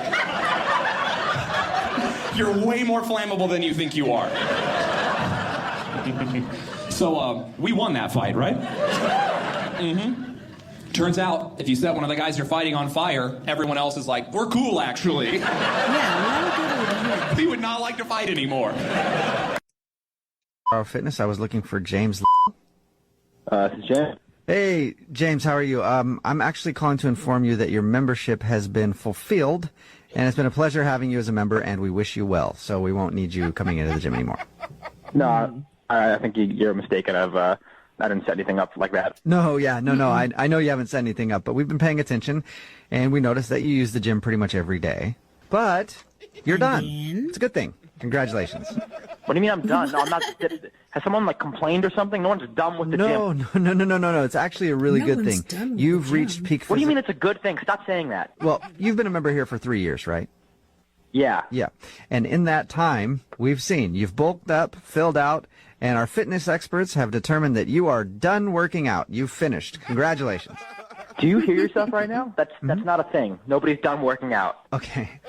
You're way more flammable than you think you are. So, we won that fight, right? Mm-hmm. Turns out, if you set one of the guys you're fighting on fire, everyone else is like, we're cool, actually. Yeah, we would not like to fight anymore. Fitness, I was looking for James. This is James. Hey, James, how are you? I'm actually calling to inform you that your membership has been fulfilled, and it's been a pleasure having you as a member, and we wish you well, so we won't need you coming into the gym anymore. No, I think you're mistaken. I didn't set anything up like that. No. I know you haven't set anything up, but we've been paying attention, and we noticed that you use the gym pretty much every day. But you're done. It's a good thing. Congratulations. What do you mean I'm done? No, I'm not. Has someone complained or something? No one's done with the gym. No. It's actually a really good thing. You've reached peak. What do you mean it's a good thing? Stop saying that. Well, you've been a member here for 3 years, right? Yeah. Yeah. And in that time, we've seen you've bulked up, filled out, and our fitness experts have determined that you are done working out. You've finished. Congratulations. Do you hear yourself right now? That's not a thing. Nobody's done working out. Okay.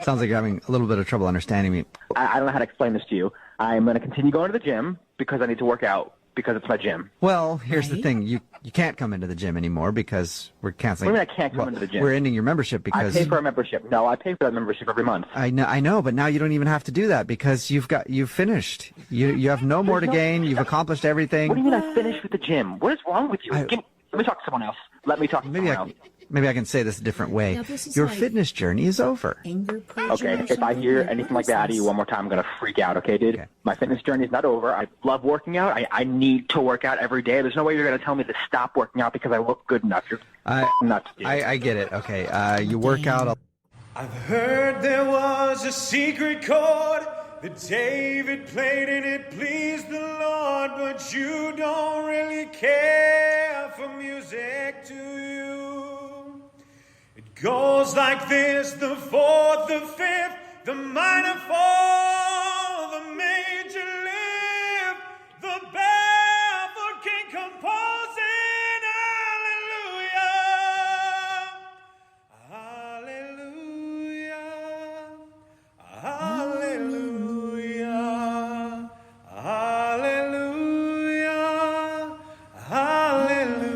Sounds like you're having a little bit of trouble understanding me. I don't know how to explain this to you. I'm going to continue going to the gym because I need to work out because it's my gym. Well, here's the thing. You can't come into the gym anymore because we're canceling. What do you mean I can't come into the gym? We're ending your membership because... I pay for a membership. No, I pay for that membership every month. I know, but now you don't even have to do that because you've finished. You have no more to gain. You've accomplished everything. What do you mean I finished with the gym? What is wrong with you? Let me talk to someone else. Let me talk to someone else. Maybe I can say this a different way. Your fitness journey is over. Okay, if I hear anything like that out of you one more time, I'm going to freak out, okay, dude? Okay. My fitness journey is not over. I love working out. I need to work out every day. There's no way you're going to tell me to stop working out because I look good enough. You're nuts, dude. I get it. Okay, you work out. I've heard there was a secret chord that David played and it pleased the Lord, but you don't really care for music, do you? It goes like this: the fourth, the fifth, the minor fall, the major lift, the barefoot king composing. Hallelujah, hallelujah, hallelujah, hallelujah.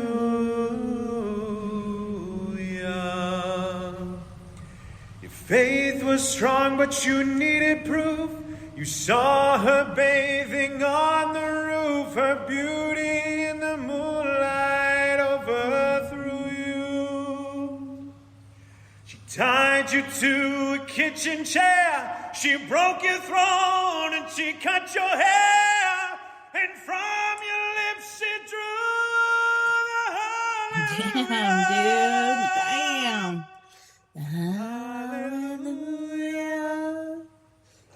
Your faith was strong, but you needed proof. You saw her bathing on the roof, her beauty in the moonlight overthrew you. She tied you to a kitchen chair, she broke your throne and she cut your hair, and from your lips she drew the Damn, dude. Damn. Hallelujah.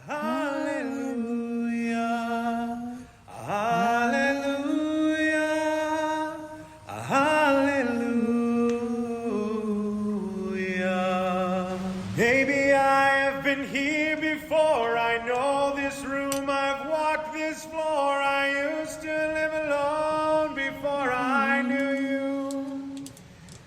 Hallelujah. Hallelujah. Hallelujah. Maybe I have been here before. I know this room. I've walked this floor. I used to live alone before I knew you.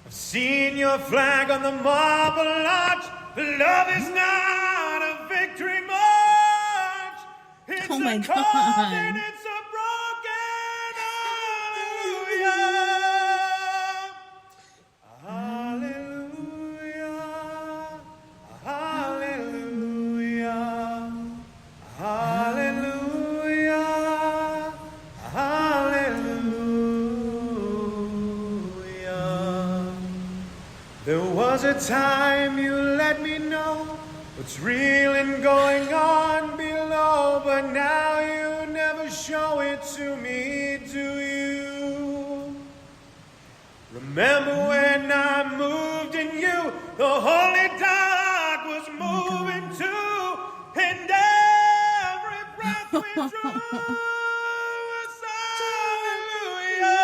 I've seen your flag on the marble arch. Love is not a victory march. It's Oh my a God. cold and it's a broken hallelujah. Hallelujah. Hallelujah. Hallelujah. There was a time you let me know what's real and going on below, but now you never show it to me, do you? Remember when I moved in you, the holy dark was moving too, and every breath we drew was hallelujah.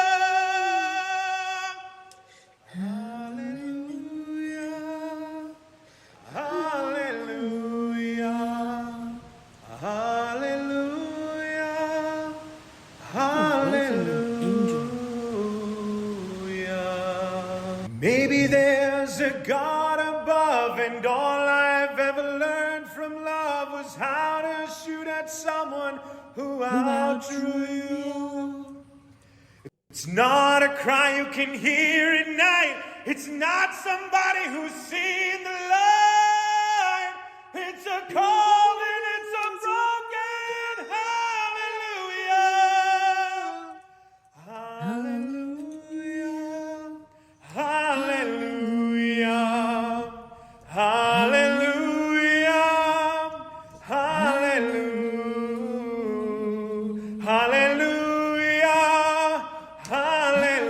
Hallelujah. Hallelujah. Hallelujah. Maybe there's a God above, and all I've ever learned from love was how to shoot at someone who outdrew you. It's not a cry you can hear at night. It's not somebody who's seen the light. It's a cold and it's a broken hallelujah. Hallelujah. Hallelujah. Hallelujah. Hallelujah. Hallelujah.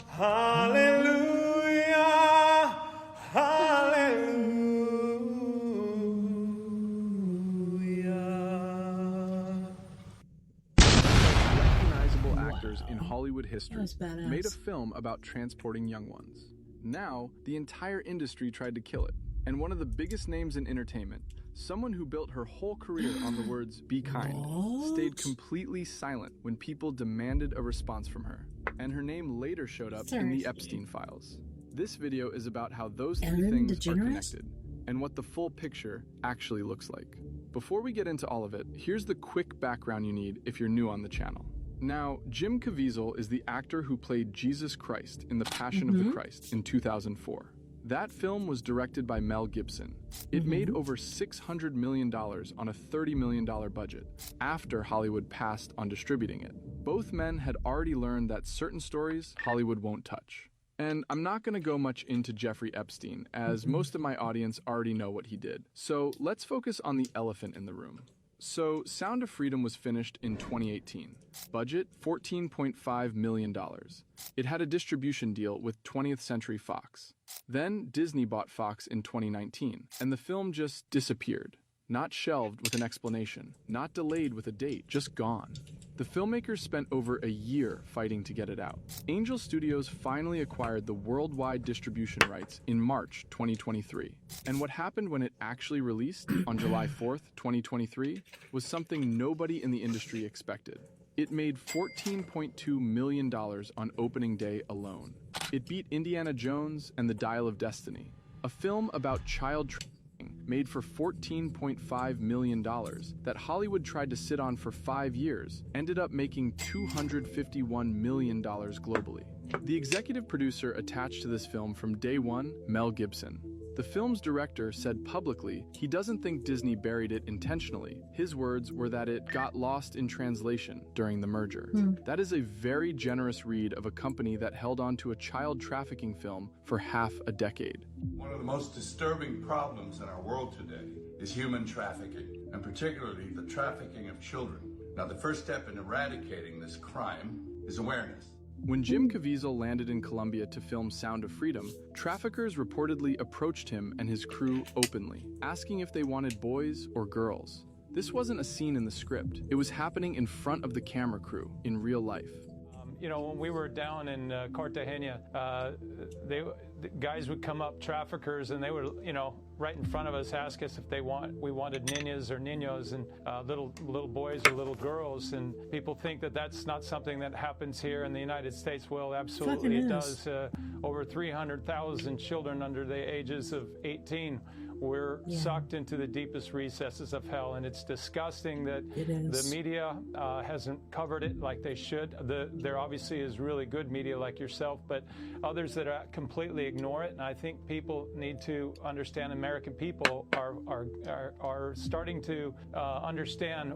Hallelujah. Hallelujah. Recognizable actors in Hollywood history That was badass. made a film about transporting young ones. Now, the entire industry tried to kill it. And one of the biggest names in entertainment, someone who built her whole career on the words "be kind," stayed completely silent when people demanded a response from her. and her name later showed up in the Epstein files. This video is about how those three Ellen things DeGeneres? are connected and what the full picture actually looks like. Before we get into all of it, here's the quick background you need if you're new on the channel. Now, Jim Caviezel is the actor who played Jesus Christ in The Passion of the Christ in 2004. That film was directed by Mel Gibson. It made over $600 million on a $30 million budget after Hollywood passed on distributing it. Both men had already learned that certain stories Hollywood won't touch. And I'm not going to go much into Jeffrey Epstein, as most of my audience already know what he did. So let's focus on the elephant in the room. So Sound of Freedom was finished in 2018. Budget, $14.5 million. It had a distribution deal with 20th Century Fox. Then Disney bought Fox in 2019, and the film just disappeared. Not shelved with an explanation, not delayed with a date, just gone. The filmmakers spent over a year fighting to get it out. Angel Studios finally acquired the worldwide distribution rights in March 2023. And what happened when it actually released on July 4th, 2023, was something nobody in the industry expected. It made $14.2 million on opening day alone. It beat Indiana Jones and The Dial of Destiny, a film about child trafficking made for $14.5 million that Hollywood tried to sit on for 5 years, ended up making $251 million globally. The executive producer attached to this film from day one, Mel Gibson. The film's director said publicly he doesn't think Disney buried it intentionally. His words were that it got lost in translation during the merger. That is a very generous read of a company that held on to a child trafficking film for half a decade. One of the most disturbing problems in our world today is human trafficking, and particularly the trafficking of children. Now, the first step in eradicating this crime is awareness. When Jim Caviezel landed in Colombia to film Sound of Freedom, traffickers reportedly approached him and his crew openly, asking if they wanted boys or girls. This wasn't a scene in the script. It was happening in front of the camera crew in real life. You know, when we were down in Cartagena, the guys would come up, traffickers, and they would, you know, right in front of us ask us if we wanted niñas or niños, and little boys or little girls. And people think that that's not something that happens here in the United States. Well, absolutely it does. Over 300,000 children under the ages of 18 were sucked into the deepest recesses of hell, and it's disgusting that the media hasn't covered it like they should. There obviously is really good media like yourself, but others that completely ignore it. And I think people need to understand. American people are starting to understand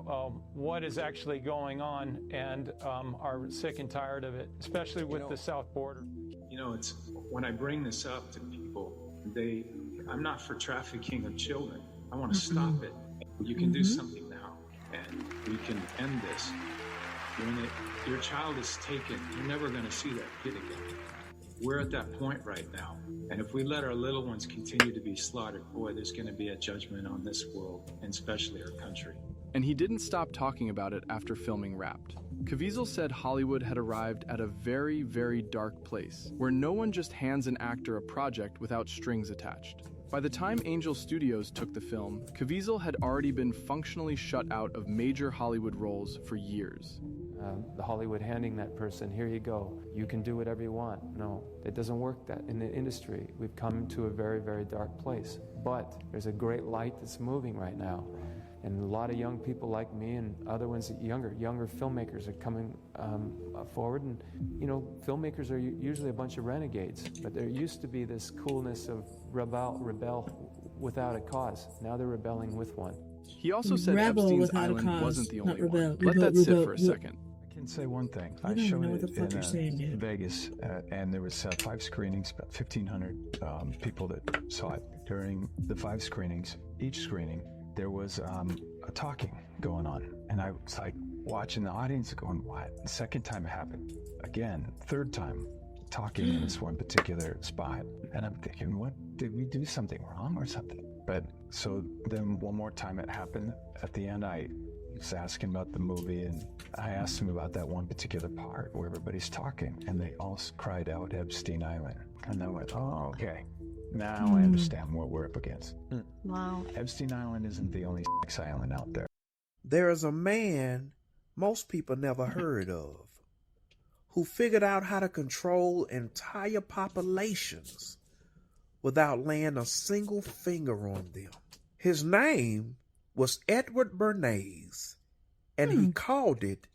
what is actually going on, and are sick and tired of it, especially with the south border. You know, it's when I bring this up to people, I'm not for trafficking of children. I want to stop it. You can do something now, and we can end this. When your child is taken, you're never going to see that kid again. We're at that point right now, and if we let our little ones continue to be slaughtered, boy, there's going to be a judgment on this world, and especially our country. And he didn't stop talking about it after filming Wrapped. Caviezel said Hollywood had arrived at a very, very dark place, where no one just hands an actor a project without strings attached. By the time Angel Studios took the film, Caviezel had already been functionally shut out of major Hollywood roles for years. The Hollywood handing that person, here you go, you can do whatever you want. No, it doesn't work that in the industry. We've come to a very, very dark place. But there's a great light that's moving right now. And a lot of young people like me and other ones, younger filmmakers are coming forward. And, you know, filmmakers are usually a bunch of renegades. But there used to be this coolness of rebel without a cause. Now they're rebelling with one. He also said Epstein's Island wasn't the only one. Let that sit for a second. I can say one thing. I showed it in Vegas, and there was 5 screenings, about 1,500 people that saw it. During the 5 screenings, each screening, there was a talking going on. And I was like watching the audience going, what? The second time it happened. Again, third time, talking in this one particular spot. And I'm thinking, what, did we do something wrong or something? But so then one more time it happened. At the end, I was asking about the movie, and I asked him about that one particular part where everybody's talking, and they all cried out Epstein Island. And I went, oh, okay. Now I understand what we're up against. Wow. Epstein Island isn't the only sex island out there. There is a man most people never heard of who figured out how to control entire populations without laying a single finger on them. His name was Edward Bernays, and he called it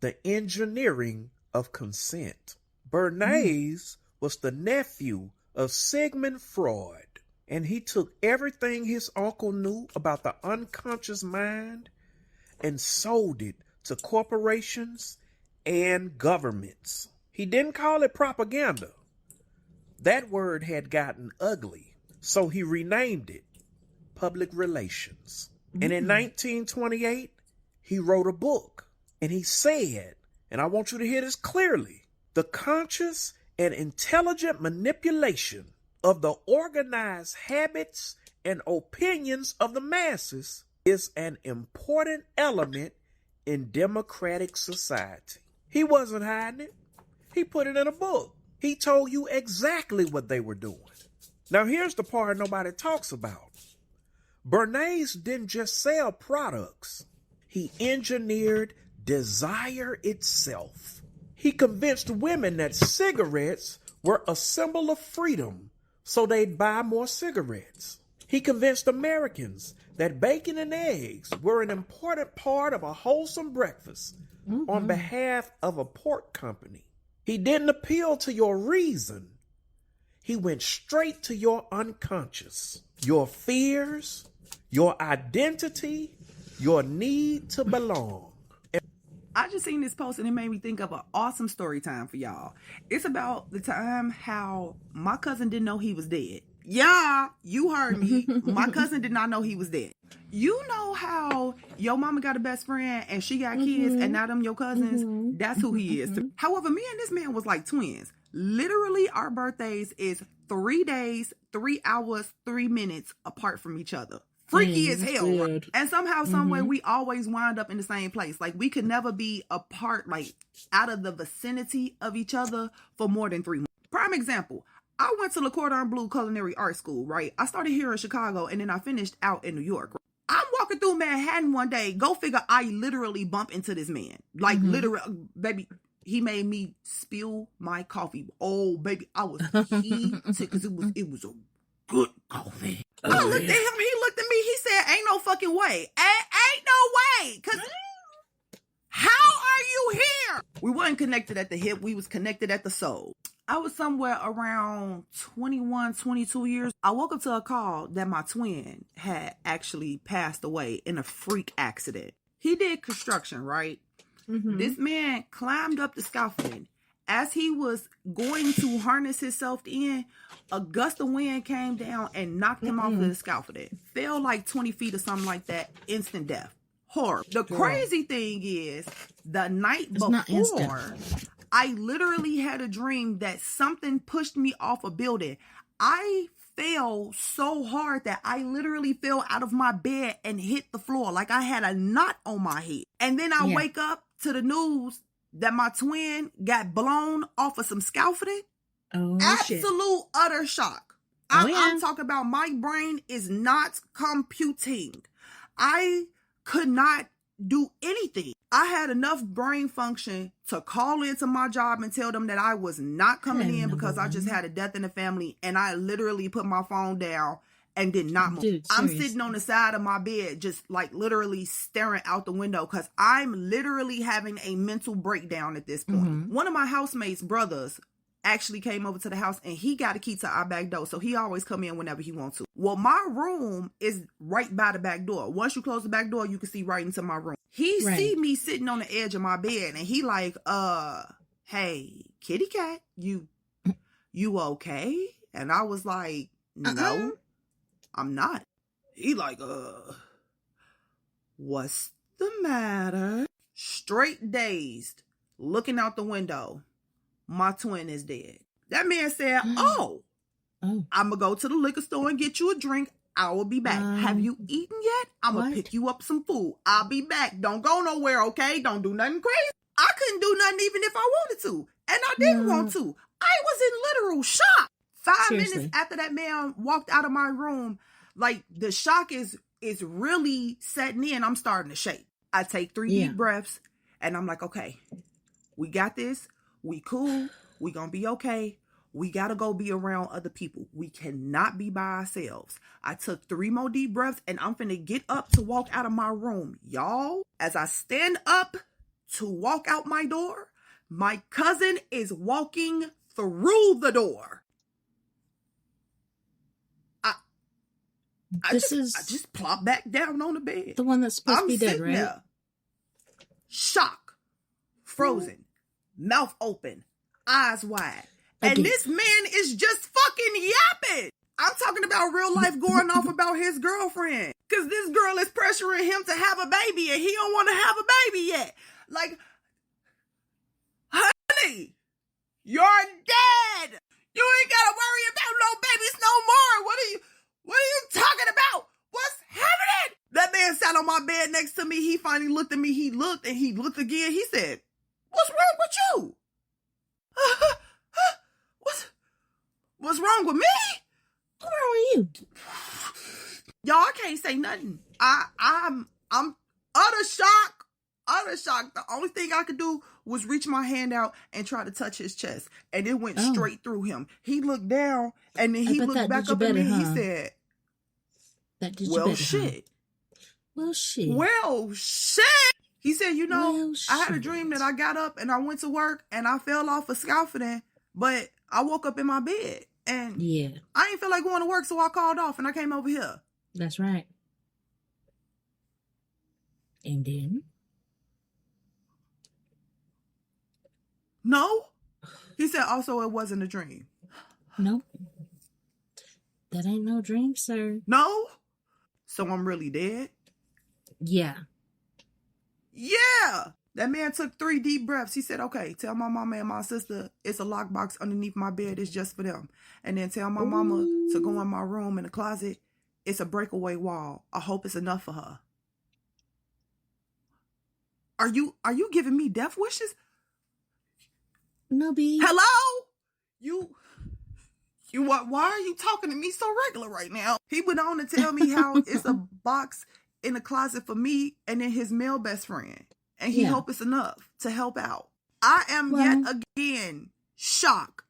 the engineering of consent. Bernays was the nephew of Sigmund Freud, and he took everything his uncle knew about the unconscious mind and sold it to corporations and governments. He didn't call it propaganda. That word had gotten ugly, so he renamed it public relations. And in 1928, he wrote a book, and he said, and I want you to hear this clearly, the conscious and intelligent manipulation of the organized habits and opinions of the masses is an important element in democratic society. He wasn't hiding it. He put it in a book. He told you exactly what they were doing. Now here's the part nobody talks about. Bernays didn't just sell products. He engineered desire itself. He convinced women that cigarettes were a symbol of freedom, so they'd buy more cigarettes. He convinced Americans that bacon and eggs were an important part of a wholesome breakfast on behalf of a pork company. He didn't appeal to your reason. He went straight to your unconscious, your fears, your identity, your need to belong. I just seen this post and it made me think of an awesome story time for y'all. It's about the time how my cousin didn't know he was dead. Yeah, you heard me. My cousin did not know he was dead. You know how your mama got a best friend and she got kids and now them your cousins? That's who he is. However, me and this man was like twins. Literally, our birthdays is 3 days, 3 hours, 3 minutes apart from each other. Freaky as hell. Weird. And somehow, some way, we always wind up in the same place. Like, we could never be apart, like, out of the vicinity of each other for more than 3 months. Prime example, I went to Le Cordon Bleu Culinary Art School, right? I started here in Chicago, and then I finished out in New York. Right? I'm walking through Manhattan one day. Go figure, I literally bump into this man. Like, literally, baby, he made me spill my coffee. Oh, baby, I was heated because it was a good coffee. I looked at him, he looked at me, he said, ain't no fucking way. Ain't no way. Cause how are you here? We weren't connected at the hip, we was connected at the soul. I was somewhere around 21, 22 years. I woke up to a call that my twin had actually passed away in a freak accident. He did construction, right? This man climbed up the scaffolding. As he was going to harness himself in, a gust of wind came down and knocked him off of the scaffolding. Fell like 20 feet or something like that. Instant death. Horrible. The crazy thing is, the night before, I literally had a dream that something pushed me off a building. I fell so hard that I literally fell out of my bed and hit the floor like I had a knot on my head. And then I wake up to the news that my twin got blown off of some scaffolding. Absolute utter shock. I'm talking about my brain is not computing. I could not do anything. I had enough brain function to call into my job and tell them that I was not coming in because I just had a death in the family, and I literally put my phone down and did not move. Dude, I'm sitting on the side of my bed, just like literally staring out the window because I'm literally having a mental breakdown at this point. One of my housemates' brothers actually came over to the house and he got a key to our back door. So he always come in whenever he wants to. Well, my room is right by the back door. Once you close the back door, you can see right into my room. He see me sitting on the edge of my bed and he like, hey, kitty cat, you okay? And I was like, no, I'm not. He like, what's the matter? Straight dazed, looking out the window. My twin is dead. That man said, I'm gonna go to the liquor store and get you a drink. I will be back. Have you eaten yet? I'm gonna pick you up some food. I'll be back. Don't go nowhere, okay? Don't do nothing crazy. I couldn't do nothing even if I wanted to. And I didn't want to. I was in literal shock. 5 minutes after that man walked out of my room, like the shock is really setting in. I'm starting to shake. I take 3 deep breaths and I'm like, okay, we got this. We cool. We gonna be okay. We gotta go be around other people. We cannot be by ourselves. I took 3 more deep breaths and I'm finna get up to walk out of my room. Y'all, as I stand up to walk out my door, my cousin is walking through the door. I just plop back down on the bed. The one that's supposed to be dead, right? There, shock, frozen, mouth open, eyes wide. And this man is just fucking yapping. I'm talking about real life going off about his girlfriend. Because this girl is pressuring him to have a baby and he don't want to have a baby yet. Like, honey, you're dead. You ain't got to worry about no babies no more. What are you talking about? What's happening? That man sat on my bed next to me. He finally looked at me. He looked and he looked again. He said, "What's wrong with you?" What's wrong with me? What's wrong with you? Y'all, I can't say nothing. I'm utter shock. Utter shock. The only thing I could do was reach my hand out and try to touch his chest. And it went straight through him. He looked down and then he looked back up at me. He said, "Well, shit. Well, shit. Well, shit." He said, I had a dream that I got up and I went to work and I fell off a scaffolding, but I woke up in my bed and I ain't feel like going to work, so I called off and I came over here. That's right. And then? No. He said also it wasn't a dream. Nope. That ain't no dream, sir. No? So I'm really dead? Yeah. Yeah. That man took 3 deep breaths. He said, "Okay, tell my mama and my sister it's a lockbox underneath my bed. It's just for them. And then tell my mama to go in my room in the closet. It's a breakaway wall. I hope it's enough for her." Are you giving me death wishes? No, B. Hello? Why are you talking to me so regular right now? He went on to tell me how it's a box in the closet for me and then his male best friend. And he hope it's enough to help out. I am yet again shocked,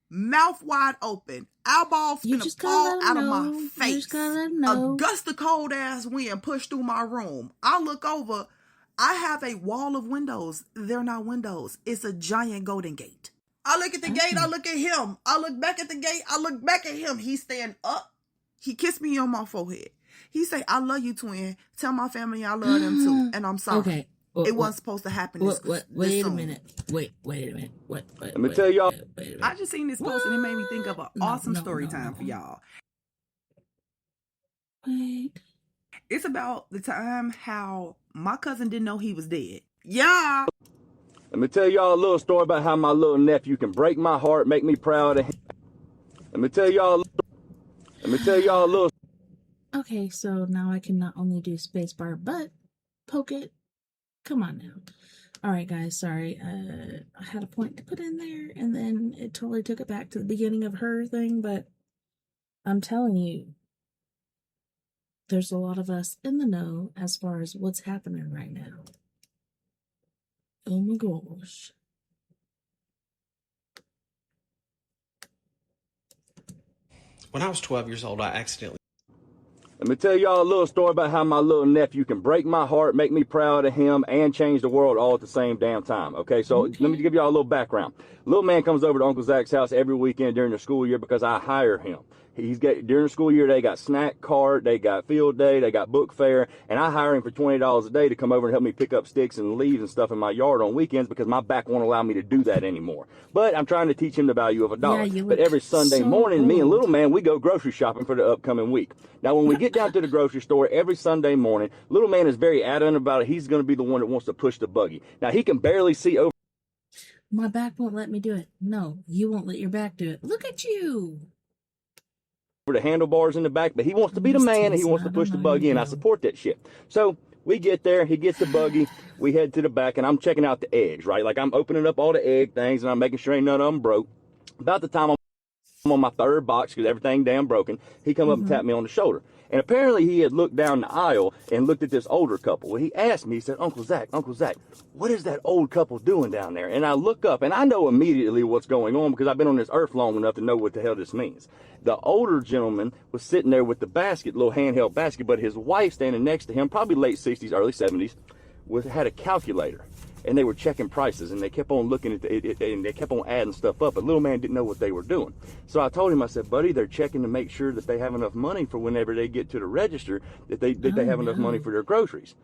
mouth wide open, eyeballs gonna fall out of my face. A gust of cold ass wind pushed through my room. I look over. I have a wall of windows. They're not windows. It's a giant golden gate. I look at the gate. I look at him. I look back at the gate. I look back at him. He stand up. He kissed me on my forehead. He say, "I love you, twin. Tell my family I love them too. And I'm sorry." Okay. It wasn't supposed to happen this Wait a soon. minute. Wait a minute. Let me tell y'all. I just seen this post and it made me think of an awesome story time for y'all. Wait. It's about the time how my cousin didn't know he was dead. Yeah. Let me tell y'all a little story about how my little nephew can break my heart, make me proud of him. Let me tell y'all a little. Okay, so now I can not only do spacebar, but poke it. Come on now. All right, guys, sorry. I had a point to put in there, and then it totally took it back to the beginning of her thing, but I'm telling you, there's a lot of us in the know as far as what's happening right now. Oh my gosh. When I was 12 years old, I accidentally... Let me tell y'all a little story about how my little nephew can break my heart, make me proud of him, and change the world all at the same damn time. Okay, so let me give y'all a little background. Little man comes over to Uncle Zach's house every weekend during the school year because I hire him. During the school year, they got snack cart, they got field day, they got book fair, and I hire him for $20 a day to come over and help me pick up sticks and leaves and stuff in my yard on weekends because my back won't allow me to do that anymore. But I'm trying to teach him the value of a dollar. But every Sunday morning, me and little man, we go grocery shopping for the upcoming week. Now, when we get down to the grocery store every Sunday morning, little man is very adamant about it. He's going to be the one that wants to push the buggy. Now, he can barely see over. My back won't let me do it. No, you won't let your back do it. Look at you. The handlebars in the back, but he wants to be the man and he wants to push the buggy, and I support that shit. So we get there, he gets the buggy, we head to the back, and I'm checking out the eggs, right? Like I'm opening up all the egg things and I'm making sure ain't none of them broke. About the time I'm on my third box, because everything damn broken, he come up and tap me on the shoulder. And apparently he had looked down the aisle and looked at this older couple. Well, he asked me, he said, Uncle Zach, what is that old couple doing down there? And I look up, and I know immediately what's going on because I've been on this earth long enough to know what the hell this means. The older gentleman was sitting there with the basket, little handheld basket, but his wife standing next to him, probably late 60s, early 70s, had a calculator. And they were checking prices, and they kept on looking at it, and they kept on adding stuff up. But little man didn't know what they were doing. So I told him, I said, buddy, they're checking to make sure that they have enough money for whenever they get to the register, that they have enough money for their groceries.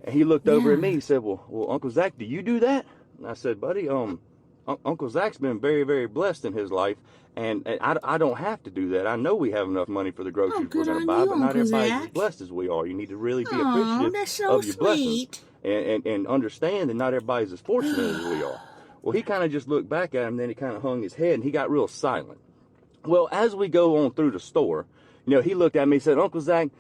And he looked over at me. He said, well, Uncle Zach, do you do that? And I said, buddy, Uncle Zach's been very, very blessed in his life, and I don't have to do that. I know we have enough money for the groceries we're going to buy, but not everybody's as blessed as we are. You need to really be appreciative of your blessings. And understand that not everybody's as fortunate as we are. Well, he kind of just looked back at him, then he kind of hung his head, and he got real silent. Well, as we go on through the store, he looked at me and said, Uncle Zach,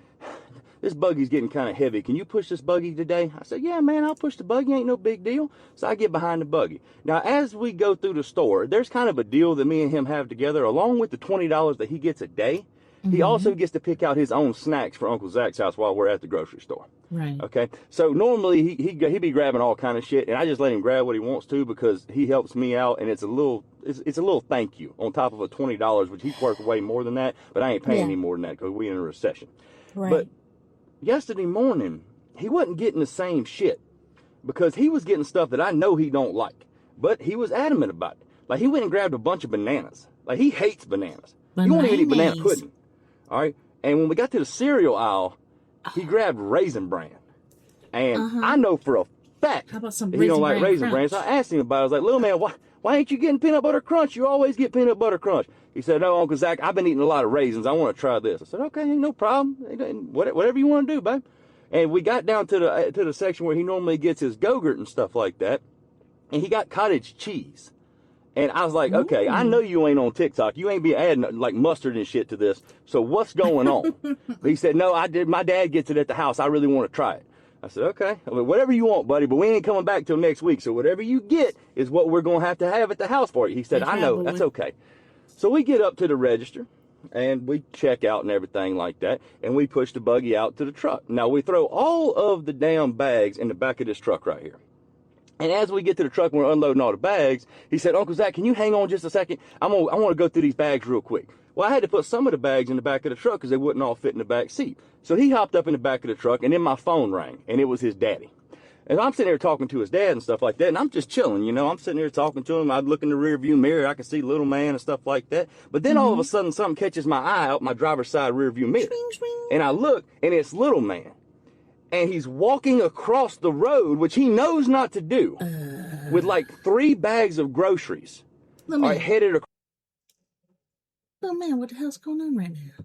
this buggy's getting kind of heavy. Can you push this buggy today? I said, yeah, man, I'll push the buggy. Ain't no big deal. So I get behind the buggy. Now, as we go through the store, there's kind of a deal that me and him have together. Along with the $20 that he gets a day, he also gets to pick out his own snacks for Uncle Zach's house while we're at the grocery store. Right. Okay. So normally he'd be grabbing all kind of shit, and I just let him grab what he wants to because he helps me out, and it's a little thank you on top of a $20, which he's worth way more than that, but I ain't paying any more than that because we're in a recession. Right. But yesterday morning, he wasn't getting the same shit because he was getting stuff that I know he don't like, but he was adamant about it. Like, he went and grabbed a bunch of bananas. Like, he hates bananas. He won't even eat banana pudding. All right. And when we got to the cereal aisle, he grabbed Raisin Bran. And I know for a fact How about some he don't like Raisin Bran? Bran. So I asked him about it. I was like, little man, why ain't you getting peanut butter crunch? You always get peanut butter crunch. He said, no, Uncle Zach, I've been eating a lot of raisins. I want to try this. I said, okay, ain't no problem. Whatever you want to do, babe. And we got down to the section where he normally gets his Go-Gurt and stuff like that. And he got cottage cheese. And I was like, okay, I know you ain't on TikTok. You ain't be adding like mustard and shit to this. So what's going on? He said, no, I did. My dad gets it at the house. I really want to try it. I said, okay, whatever you want, buddy, but we ain't coming back till next week. So whatever you get is what we're going to have at the house for you. He said, I know, that's okay. So we get up to the register and we check out and everything like that. And we push the buggy out to the truck. Now we throw all of the damn bags in the back of this truck right here. And as we get to the truck and we're unloading all the bags, he said, Uncle Zach, can you hang on just a second? I want to go through these bags real quick. Well, I had to put some of the bags in the back of the truck because they wouldn't all fit in the back seat. So he hopped up in the back of the truck, and then my phone rang, and it was his daddy. And I'm sitting there talking to his dad and stuff like that, and I'm just chilling, I'm sitting there talking to him. I look in the rear view mirror. I can see little man and stuff like that. But then all of a sudden, something catches my eye out my driver's side rear view mirror. And I look, and it's little man. And he's walking across the road, which he knows not to do, with like 3 bags of groceries. Headed across. Oh, man, what the hell's going on right now?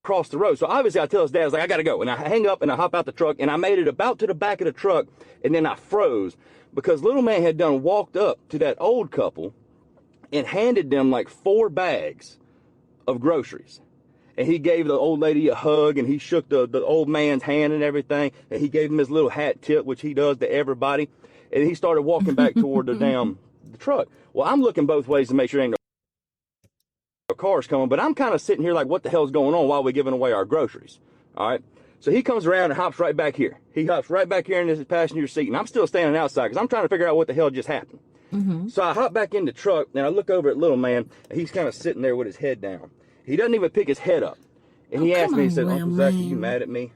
Across the road. So obviously I tell his dad, I was like, I gotta go. And I hang up and I hop out the truck, and I made it about to the back of the truck, and then I froze because little man had done walked up to that old couple and handed them like 4 bags of groceries. And he gave the old lady a hug, and he shook the old man's hand and everything, and he gave him his little hat tip, which he does to everybody. And he started walking back toward the truck. Well, I'm looking both ways to make sure there ain't no cars coming, but I'm kind of sitting here like, what the hell's going on while we're giving away our groceries? All right. So he comes around and hops right back here. He hops right back here in this passenger seat, and I'm still standing outside because I'm trying to figure out what the hell just happened. So I hop back in the truck, and I look over at little man, and he's kind of sitting there with his head down. He doesn't even pick his head up. And he asked me, he said, Uncle Zach, are you mad at me?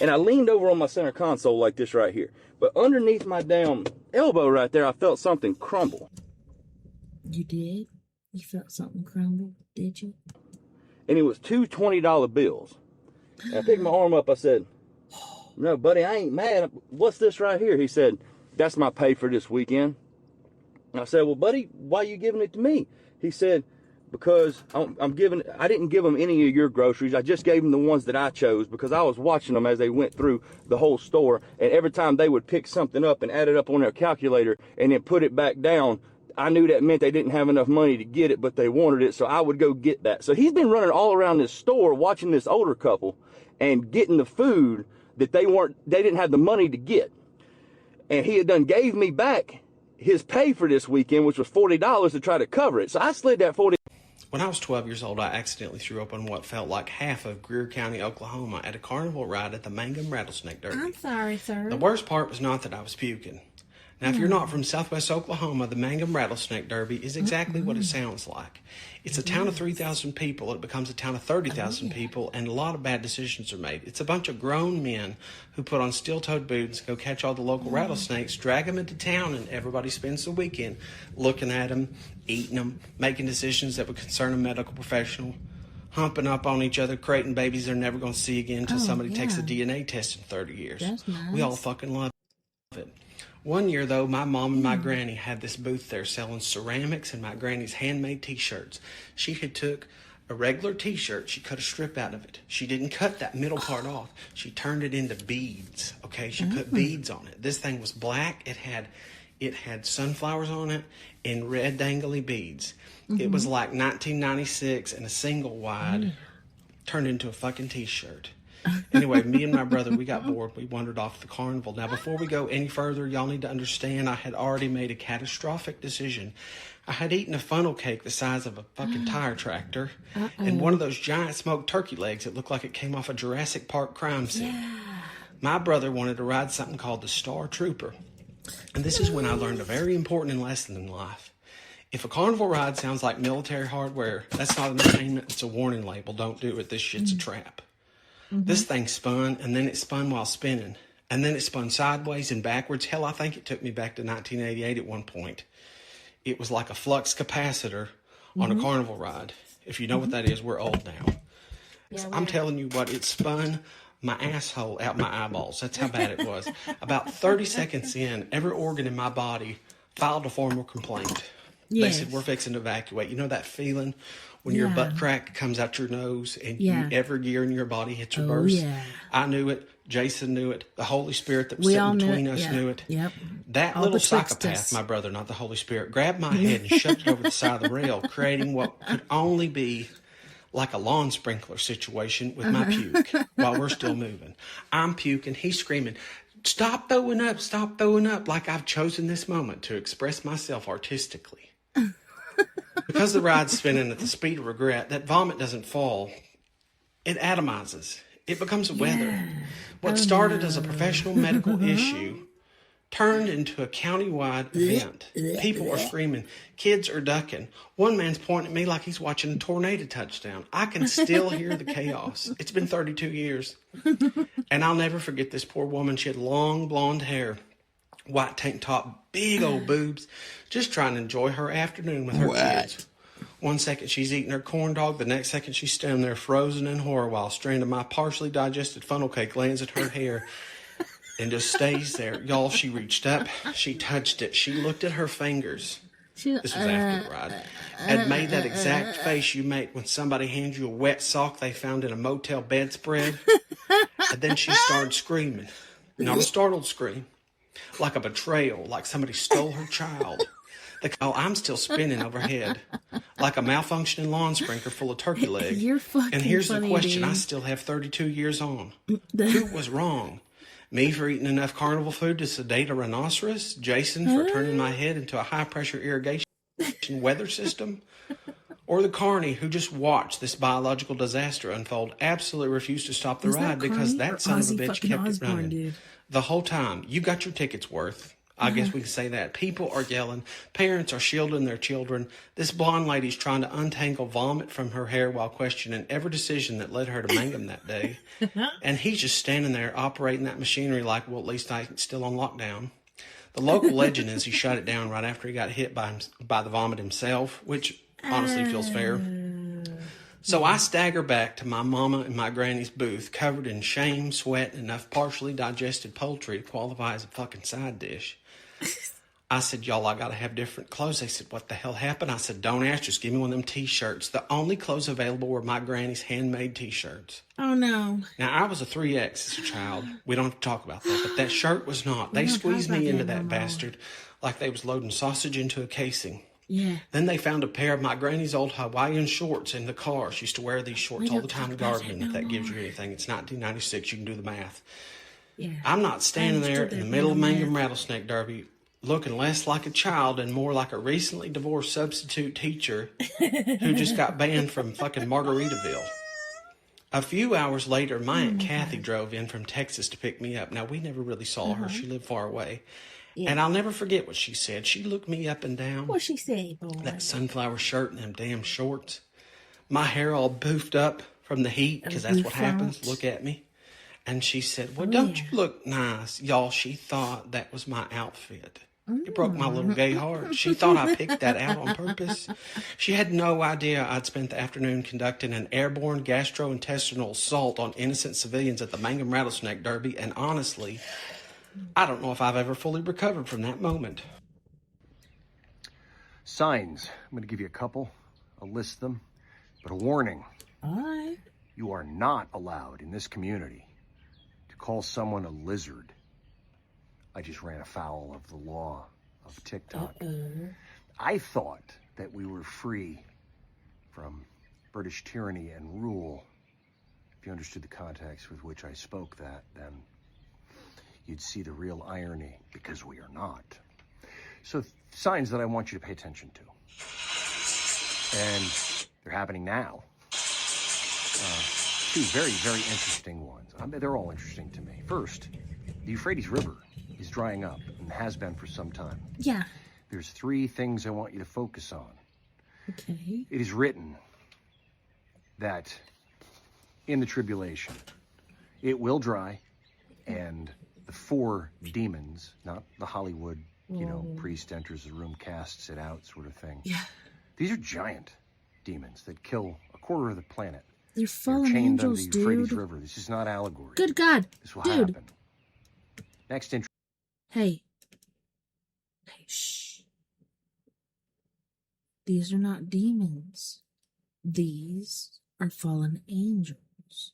And I leaned over on my center console like this right here. But underneath my damn elbow right there, I felt something crumble. You did? You felt something crumble, did you? And it was 2 $20 bills. And I picked my arm up. I said, no, buddy, I ain't mad. What's this right here? He said, that's my pay for this weekend. And I said, well, buddy, why are you giving it to me? He said, because I didn't give them any of your groceries. I just gave them the ones that I chose because I was watching them as they went through the whole store. And every time they would pick something up and add it up on their calculator and then put it back down, I knew that meant they didn't have enough money to get it, but they wanted it. So I would go get that. So he's been running all around this store watching this older couple and getting the food that they didn't have the money to get. And he had done gave me back his pay for this weekend, which was $40 to try to cover it. So I slid that $40. When I was 12 years old, I accidentally threw up on what felt like half of Greer County, Oklahoma at a carnival ride at the Mangum Rattlesnake Derby. I'm sorry, sir. The worst part was not that I was puking. Now, if you're not from southwest Oklahoma, the Mangum Rattlesnake Derby is exactly what it sounds like. It's a town of 3,000 people. It becomes a town of 30,000 people, and a lot of bad decisions are made. It's a bunch of grown men who put on steel-toed boots, go catch all the local rattlesnakes, drag them into town, and everybody spends the weekend looking at them, eating them, making decisions that would concern a medical professional, humping up on each other, creating babies they're never going to see again until somebody takes a DNA test in 30 years. That's nice. We all fucking love it. One year, though, my mom and my granny had this booth there selling ceramics and my granny's handmade T-shirts. She had took a regular T-shirt. She cut a strip out of it. She didn't cut that middle part off. She turned it into beads, okay? She put beads on it. This thing was black. It had sunflowers on it and red dangly beads. It was like 1996 and a single wide turned into a fucking T-shirt. Anyway, me and my brother, we got bored. We wandered off the carnival. Now, before we go any further, y'all need to understand I had already made a catastrophic decision. I had eaten a funnel cake the size of a fucking tire tractor and one of those giant smoked turkey legs that looked like it came off a Jurassic Park crime scene. Yeah. My brother wanted to ride something called the Star Trooper. And this is when I learned a very important lesson in life. If a carnival ride sounds like military hardware, that's not entertainment, it's a warning label. Don't do it. This shit's a trap. This thing spun, and then it spun while spinning. And then it spun sideways and backwards. Hell, I think it took me back to 1988 at one point. It was like a flux capacitor on a carnival ride. If you know what that is, we're old now. Yeah, I'm telling you what, it spun my asshole out my eyeballs. That's how bad it was. About 30 seconds in, every organ in my body filed a formal complaint. Yes. They said, we're fixing to evacuate. You know that feeling when your butt crack comes out your nose and every gear in your body hits reverse? Yeah. I knew it. Jason knew it. The Holy Spirit that was sitting between us knew it. Yep. That all little psychopath, my brother, not the Holy Spirit, grabbed my head and shoved it over the side of the rail, creating what could only be like a lawn sprinkler situation with my puke while we're still moving. I'm puking. He's screaming, stop throwing up, like I've chosen this moment to express myself artistically. Because the ride's spinning at the speed of regret, that vomit doesn't fall. It atomizes. It becomes a weather. What started as a professional medical issue turned into a county-wide event. People are screaming. Kids are ducking. One man's pointing at me like he's watching a tornado touchdown. I can still hear the chaos. It's been 32 years. And I'll never forget this poor woman. She had long blonde hair, white tank top, big old boobs, just trying to enjoy her afternoon with her kids. One second she's eating her corn dog, the next second she's standing there frozen in horror while a strand of my partially digested funnel cake lands in her hair and just stays there. Y'all, she reached up, she touched it, she looked at her fingers. This was after the ride. Had made that exact face you make when somebody hands you a wet sock they found in a motel bedspread. And then she started screaming. Not a startled scream. Like a betrayal, like somebody stole her child. I'm still spinning overhead, like a malfunctioning lawn sprinkler full of turkey legs. You're fucking And here's funny, the question dude. I still have 32 years on. Who was wrong? Me for eating enough carnival food to sedate a rhinoceros? Jason for turning my head into a high-pressure irrigation weather system? Or the carny who just watched this biological disaster unfold, absolutely refused to stop the ride because that son of a bitch kept it running. Dude. The whole time. You got your tickets worth. I guess we can say that. People are yelling. Parents are shielding their children. This blonde lady's trying to untangle vomit from her hair while questioning every decision that led her to Mangum that day. And he's just standing there operating that machinery like, well, at least I'm still on lockdown. The local legend is he shut it down right after he got hit by the vomit himself, which honestly feels fair. So I stagger back to my mama and my granny's booth, covered in shame, sweat, and enough partially digested poultry to qualify as a fucking side dish. I said, y'all, I got to have different clothes. They said, what the hell happened? I said, don't ask, just give me one of them T-shirts. The only clothes available were my granny's handmade T-shirts. Oh, no. Now, I was a 3X as a child. We don't have to talk about that, but that shirt was not. They squeezed me into that bastard like they was loading sausage into a casing. Yeah. Then they found a pair of my granny's old Hawaiian shorts in the car. She used to wear these shorts all the time gardening, if that gives you anything. It's 1996. You can do the math. Yeah. I'm not standing there in the middle of Mangum Rattlesnake Derby looking less like a child and more like a recently divorced substitute teacher who just got banned from fucking Margaritaville. A few hours later, my Aunt Kathy drove in from Texas to pick me up. Now, we never really saw her. She lived far away. Yeah. And I'll never forget what she said. She looked me up and down. What'd she say, boy? That sunflower shirt and them damn shorts. My hair all boofed up from the heat, because that's what happens. Look at me. And she said, well, don't you look nice? Y'all, she thought that was my outfit. It broke my little gay heart. She thought I picked that out on purpose. She had no idea I'd spent the afternoon conducting an airborne gastrointestinal assault on innocent civilians at the Mangum Rattlesnake Derby, and honestly, I don't know if I've ever fully recovered from that moment. Signs. I'm going to give you a couple. I'll list them. But a warning. All right. You are not allowed in this community to call someone a lizard. I just ran afoul of the law of TikTok. I thought that we were free from British tyranny and rule. If you understood the context with which I spoke that, then you'd see the real irony, because we are not. So, signs that I want you to pay attention to. And they're happening now. Two very, very interesting ones. They're all interesting to me. First, the Euphrates River is drying up and has been for some time. Yeah. There's three things I want you to focus on. Okay. It is written that in the tribulation, it will dry, and the four demons, not the Hollywood, priest enters the room, casts it out sort of thing. Yeah. These are giant demons that kill a quarter of the planet. They're fallen chained angels, under the Euphrates dude. River. This is not allegory. Good God. This will Dude. happen. Next intro. Hey. Hey, shh. These are not demons. These are fallen angels.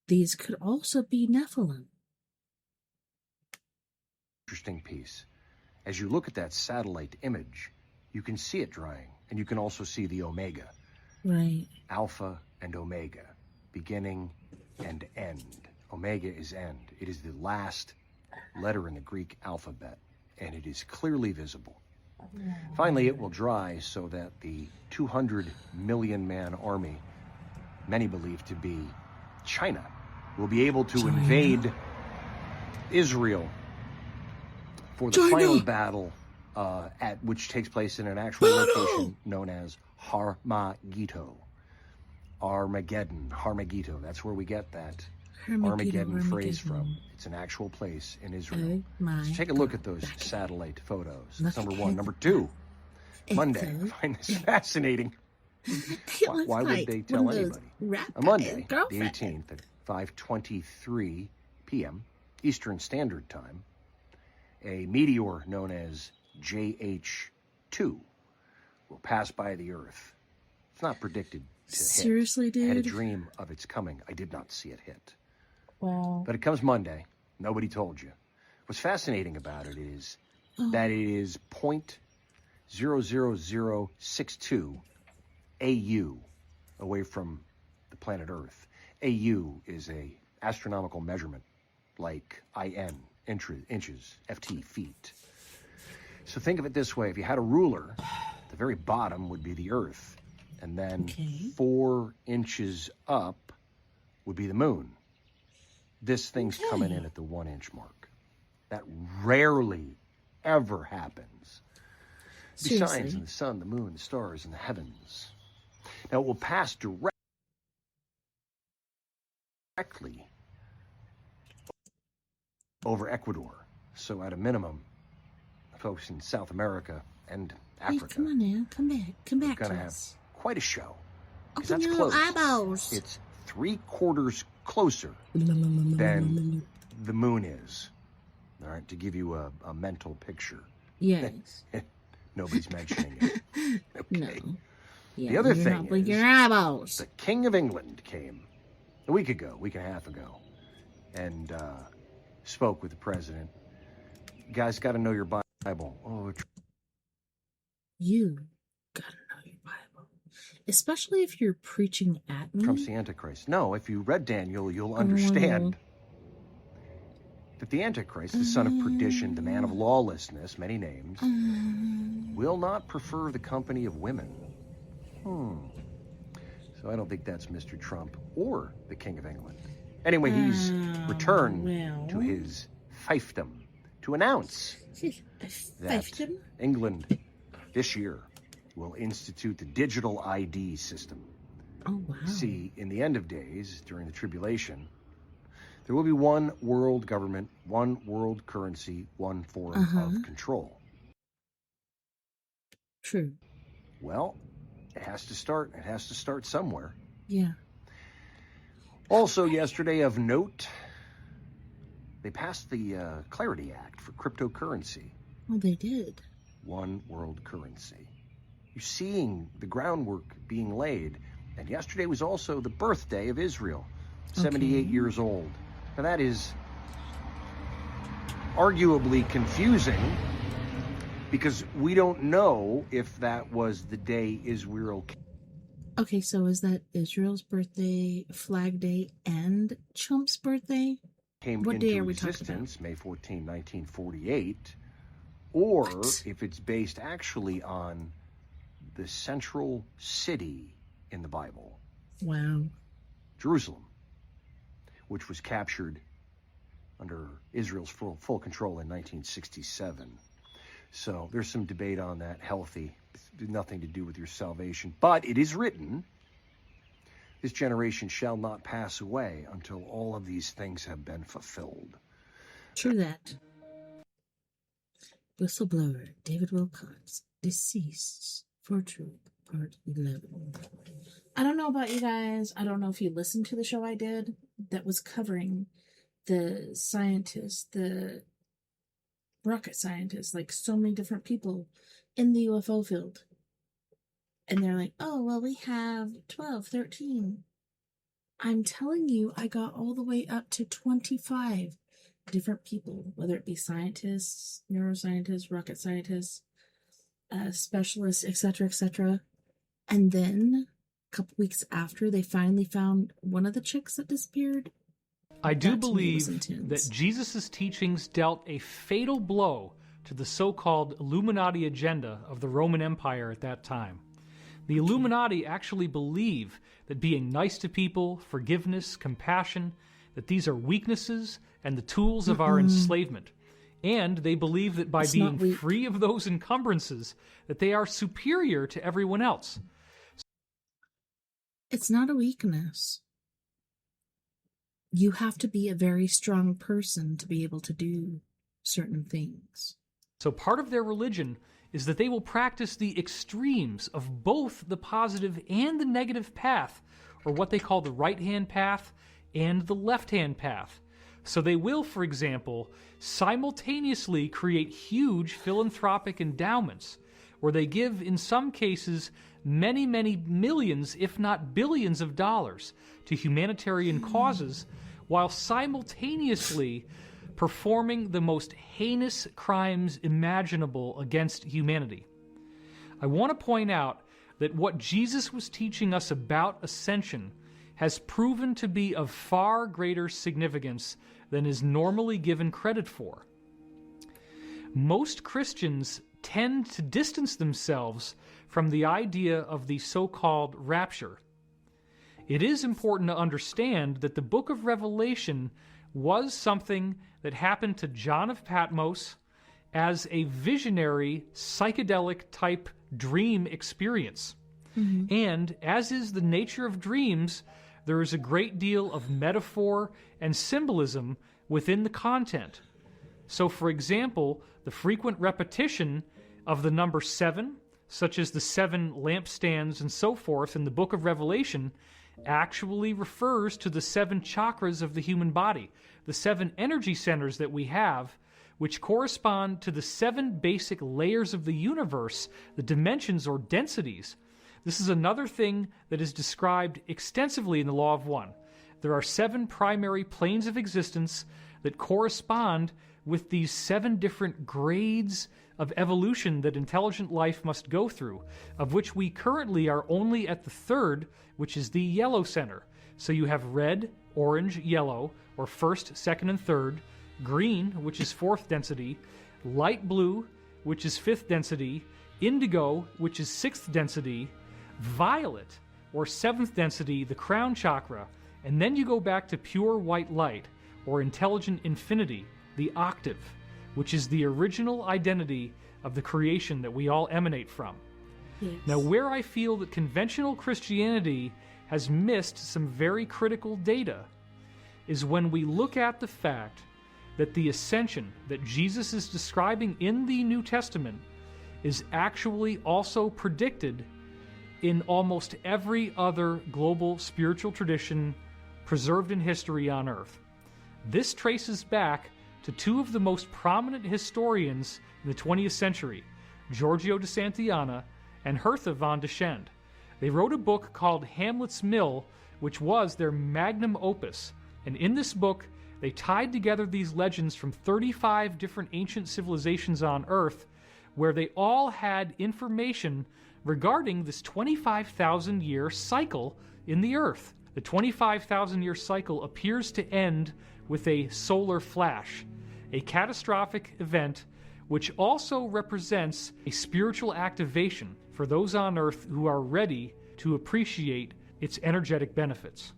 These could also be Nephilim. Interesting piece. As you look at that satellite image, you can see it drying, and you can also see the omega. Right. Alpha and omega, beginning and end. Omega is end. It is the last letter in the Greek alphabet, and it is clearly visible. Finally, it will dry so that the 200 million man army, many believe to be China, will be able to invade Israel for the final battle, at which takes place in an actual location known as Harmagito. Harmagito. That's where we get that Armageddon phrase from. It's an actual place in Israel. So take a look at those satellite photos. That's number one. Number two, Monday. I find this fascinating. Why would they tell anybody? On Monday, the 18th at 5:23 p.m. Eastern Standard Time, a meteor known as JH2 will pass by the Earth. It's not predicted to hit. Seriously, dude? I had a dream of its coming. I did not see it hit. Wow. But it comes Monday. Nobody told you. What's fascinating about it is that it is 0.00062 AU away from the planet Earth. AU is a astronomical measurement like IN, inches, FT, feet. So think of it this way. If you had a ruler, the very bottom would be the Earth. And then 4 inches up would be the moon. This thing's coming in at the 1 inch mark. That rarely ever happens. The signs in the sun, the moon, the stars, and the heavens. Now it will pass directly over Ecuador. So at a minimum, folks in South America and Africa, come on now, come back are going to have quite a show. Because that's your close. eyeballs. It's 3/4 closer than the moon is. All right, to give you a mental picture. Yes. Nobody's mentioning it. Okay. No. Yeah, the other you're thing not blinking is, your eyeballs. the King of England came a week and a half ago, and spoke with the president. You guys got to know your Bible. Oh, You gotta know your Bible, especially if you're preaching at me. Trump's the Antichrist. No, if you read Daniel, you'll understand. that the Antichrist, the son of perdition, the man of lawlessness, many names, will not prefer the company of women. So I don't think that's Mr. Trump or the King of England. Anyway, he's returned to his fiefdom to announce that England this year will institute the digital ID system. Oh, wow. See, in the end of days, during the tribulation, there will be one world government, one world currency, one form of control. True. Well, it has to start. It has to start somewhere. Yeah. Also, yesterday of note, they passed the Clarity Act for cryptocurrency. Oh, they did. One world currency. You're seeing the groundwork being laid. And yesterday was also the birthday of Israel, 78 years old. Now that is arguably confusing because we don't know if that was the day Israel came. Okay, so is that Israel's birthday, Flag Day, and Trump's birthday? What day are we talking about? May 14, 1948, or if it's based actually on the central city in the Bible. Wow. Jerusalem, which was captured under Israel's full control in 1967. So there's some debate on that, healthy. It's nothing to do with your salvation. But it is written, this generation shall not pass away until all of these things have been fulfilled. True that. Whistleblower David Wilcox, deceased for truth, part 11. I don't know about you guys. I don't know if you listened to the show I did that was covering the scientists, the rocket scientists, like so many different people in the UFO field. And they're like, oh, well, we have 12, 13. I'm telling you, I got all the way up to 25 different people, whether it be scientists, neuroscientists, rocket scientists, specialists, etc., etc. And then a couple weeks after, they finally found one of the chicks that disappeared. I do believe that Jesus' teachings dealt a fatal blow to the so-called Illuminati agenda of the Roman Empire at that time. The Illuminati actually believe that being nice to people, forgiveness, compassion, that these are weaknesses and the tools of our enslavement. And they believe that by being free of those encumbrances, that they are superior to everyone else. It's not a weakness. You have to be a very strong person to be able to do certain things. So part of their religion is that they will practice the extremes of both the positive and the negative path, or what they call the right-hand path and the left-hand path. So they will, for example, simultaneously create huge philanthropic endowments, where they give, in some cases, many, many millions, if not billions of dollars to humanitarian causes, while simultaneously performing the most heinous crimes imaginable against humanity. I want to point out that what Jesus was teaching us about ascension has proven to be of far greater significance than is normally given credit for. Most Christians tend to distance themselves from the idea of the so-called rapture. It is important to understand that the book of Revelation was something that happened to John of Patmos as a visionary, psychedelic type dream experience. And as is the nature of dreams, there is a great deal of metaphor and symbolism within the content. So, for example, the frequent repetition of the number 7, such as the 7 lampstands and so forth in the book of Revelation, actually refers to the 7 chakras of the human body, the 7 energy centers that we have, which correspond to the 7 basic layers of the universe, the dimensions or densities. This is another thing that is described extensively in the Law of One. There are 7 primary planes of existence that correspond with these 7 different grades of evolution that intelligent life must go through, of which we currently are only at the 3rd, which is the yellow center. So you have red, orange, yellow, or 1st, 2nd, and 3rd, green, which is 4th density, light blue, which is 5th density, indigo, which is 6th density, violet, or 7th density, the crown chakra, and then you go back to pure white light, or intelligent infinity, the octave, which is the original identity of the creation that we all emanate from. Yes. Now, where I feel that conventional Christianity has missed some very critical data is when we look at the fact that the ascension that Jesus is describing in the New Testament is actually also predicted in almost every other global spiritual tradition preserved in history on Earth. This traces back to two of the most prominent historians in the 20th century, Giorgio de Santillana and Hertha von Deschend. They wrote a book called Hamlet's Mill, which was their magnum opus. And in this book, they tied together these legends from 35 different ancient civilizations on Earth, where they all had information regarding this 25,000-year cycle in the Earth. The 25,000-year cycle appears to end with a solar flash, a catastrophic event which also represents a spiritual activation for those on Earth who are ready to appreciate its energetic benefits.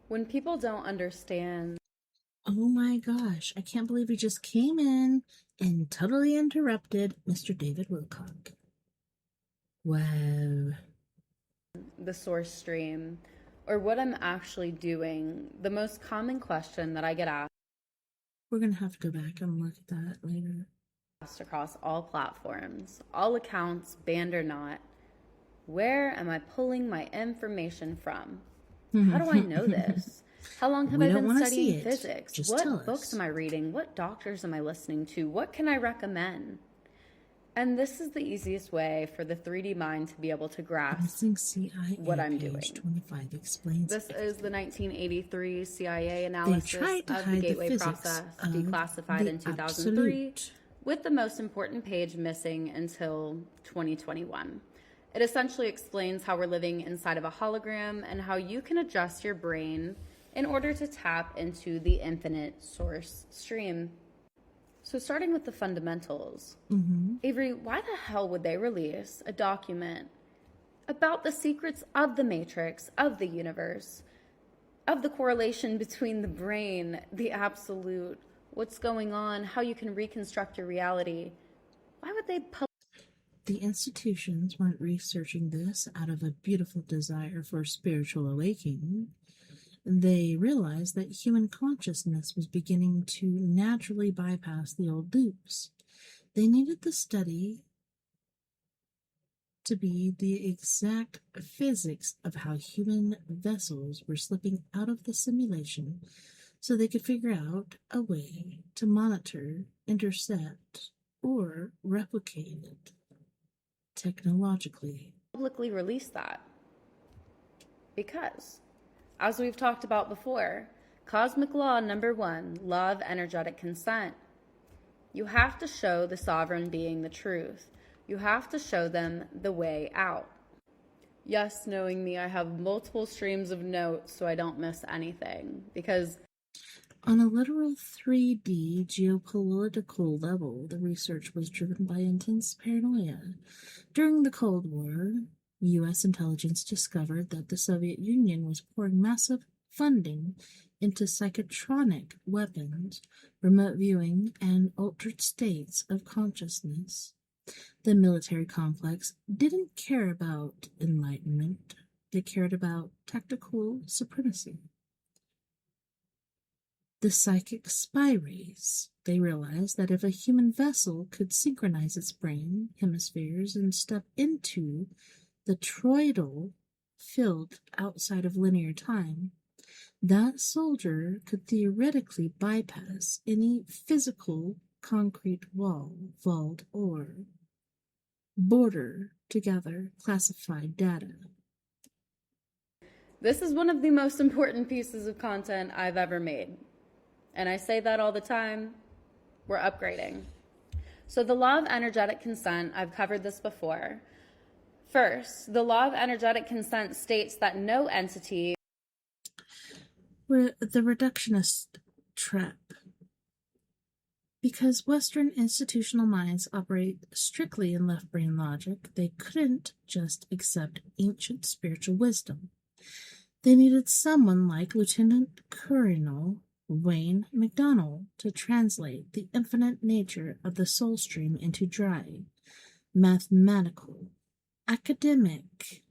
When people don't understand... Oh my gosh, I can't believe we just came in and totally interrupted Mr. David Wilcock. Wow. The source stream, or what I'm actually doing, the most common question that I get asked... We're going to have to go back and look at that later. Across all platforms, all accounts, banned or not, where am I pulling my information from? How do I know this? How long have I been studying physics? Just what books am I reading? What doctors am I listening to? What can I recommend? And this is the easiest way for the 3D mind to be able to grasp what I'm doing. 25 explains this is the 1983 CIA analysis of the Gateway process, declassified in 2003, with the most important page missing until 2021. It essentially explains how we're living inside of a hologram and how you can adjust your brain in order to tap into the infinite source stream. So starting with the fundamentals, Avery, why the hell would they release a document about the secrets of the matrix, of the universe, of the correlation between the brain, the absolute, what's going on, how you can reconstruct your reality? Why would they publish? The institutions weren't researching this out of a beautiful desire for spiritual awakening. They realized that human consciousness was beginning to naturally bypass the old loops. They needed the study to be the exact physics of how human vessels were slipping out of the simulation so they could figure out a way to monitor, intercept, or replicate it technologically. Publicly release that? Because, as we've talked about before, cosmic law number 1, law of energetic consent. You have to show the sovereign being the truth. You have to show them the way out. Yes, knowing me, I have multiple streams of notes so I don't miss anything, because on a literal 3D geopolitical level, the research was driven by intense paranoia. During the Cold War, U.S. intelligence discovered that the Soviet Union was pouring massive funding into psychotronic weapons, remote viewing, and altered states of consciousness. The military complex didn't care about enlightenment. They cared about tactical supremacy. The psychic spy race. They realized that if a human vessel could synchronize its brain hemispheres and step into the toroidal field outside of linear time, that soldier could theoretically bypass any physical concrete wall, vault, or border to gather classified data. This is one of the most important pieces of content I've ever made. And I say that all the time. We're upgrading. So the law of energetic consent, I've covered this before. First, the law of energetic consent states that no entity... The reductionist trap. Because Western institutional minds operate strictly in left brain logic, they couldn't just accept ancient spiritual wisdom. They needed someone like Lieutenant Colonel Wayne McDonnell to translate the infinite nature of the soul stream into dry, mathematical, academic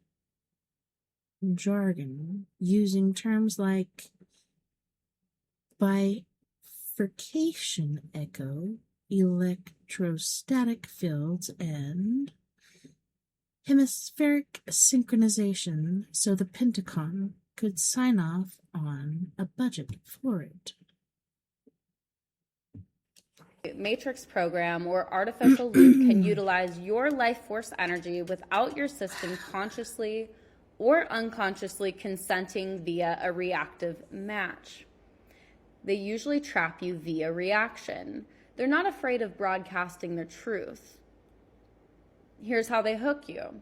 jargon, using terms like bifurcation echo, electrostatic fields, and hemispheric synchronization so the Pentagon could sign off on a budget for it. Matrix program or artificial loop can utilize your life force energy without your system consciously or unconsciously consenting via a reactive match. They usually trap you via reaction. They're not afraid of broadcasting the truth. Here's how they hook you.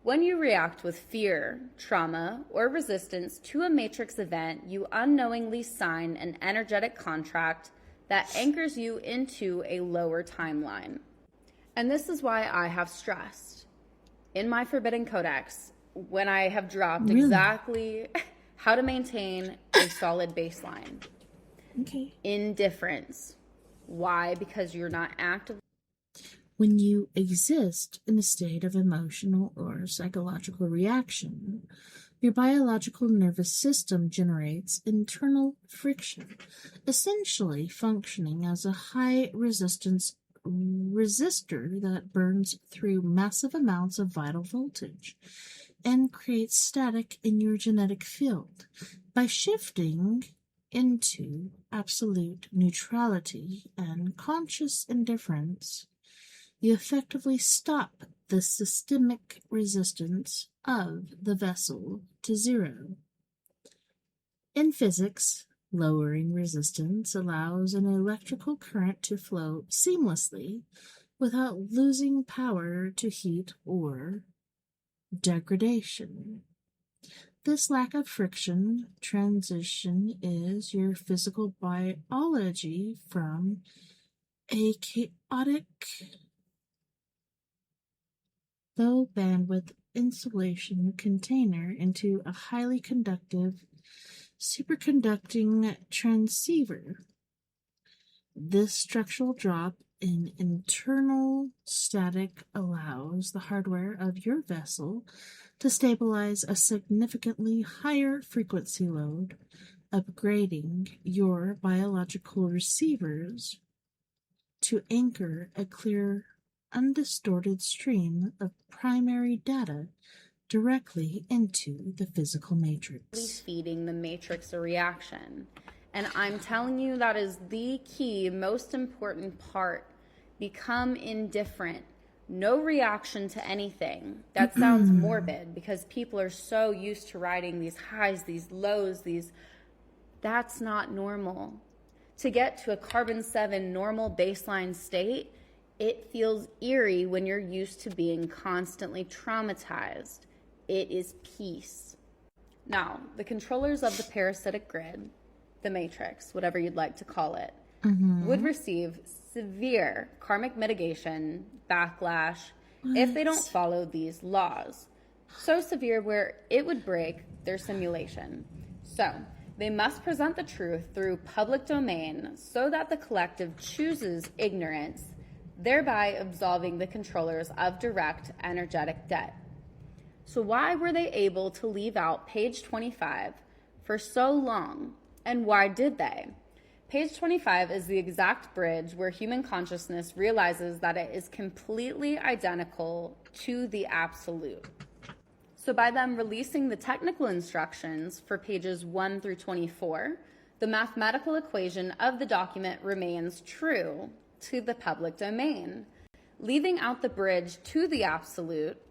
When you react with fear, trauma, or resistance to a matrix event, you unknowingly sign an energetic contract that anchors you into a lower timeline. And this is why I have stressed in my Forbidden Codex when I have dropped exactly how to maintain a solid baseline. Okay. Indifference. Why? Because you're not active. When you exist in a state of emotional or psychological reaction, your biological nervous system generates internal friction, essentially functioning as a high-resistance resistor that burns through massive amounts of vital voltage and creates static in your genetic field. By shifting into absolute neutrality and conscious indifference, you effectively stop the systemic resistance of the vessel to zero. In physics, lowering resistance allows an electrical current to flow seamlessly without losing power to heat or degradation. This lack of friction transition is your physical biology from a chaotic, low bandwidth insulation container into a highly conductive, superconducting transceiver. This structural drop in internal static allows the hardware of your vessel to stabilize a significantly higher frequency load, upgrading your biological receivers to anchor a clear, undistorted stream of primary data directly into the physical matrix. Feeding the matrix a reaction. And I'm telling you, that is the key, most important part. Become indifferent. No reaction to anything. That sounds morbid because people are so used to riding these highs, these lows, that's not normal. To get to a carbon-7 normal baseline state, it feels eerie when you're used to being constantly traumatized. It is peace. Now, the controllers of the parasitic grid, the matrix, whatever you'd like to call it, would receive severe karmic mitigation, backlash, if they don't follow these laws. So severe where it would break their simulation. So, they must present the truth through public domain so that the collective chooses ignorance, thereby absolving the controllers of direct energetic debt. So why were they able to leave out page 25 for so long, and why did they? Page 25 is the exact bridge where human consciousness realizes that it is completely identical to the absolute. So by them releasing the technical instructions for pages 1 through 24, the mathematical equation of the document remains true to the public domain. Leaving out the bridge to the absolute,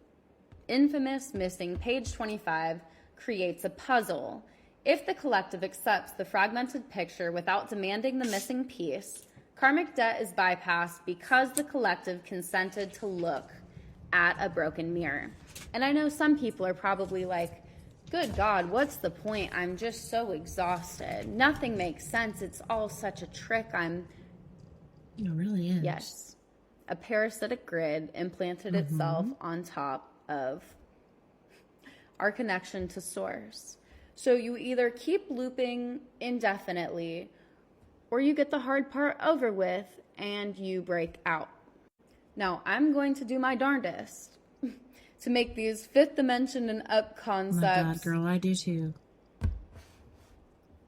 infamous missing page 25 creates a puzzle. If the collective accepts the fragmented picture without demanding the missing piece, karmic debt is bypassed because the collective consented to look at a broken mirror. And I know some people are probably like, Good God, what's the point? I'm just so exhausted. Nothing makes sense. It's all such a trick. It really is. Yes. A parasitic grid implanted itself on top of our connection to source. So you either keep looping indefinitely, or you get the hard part over with and you break out. Now, I'm going to do my darndest to make these fifth dimension and up concepts my God, girl, I do too.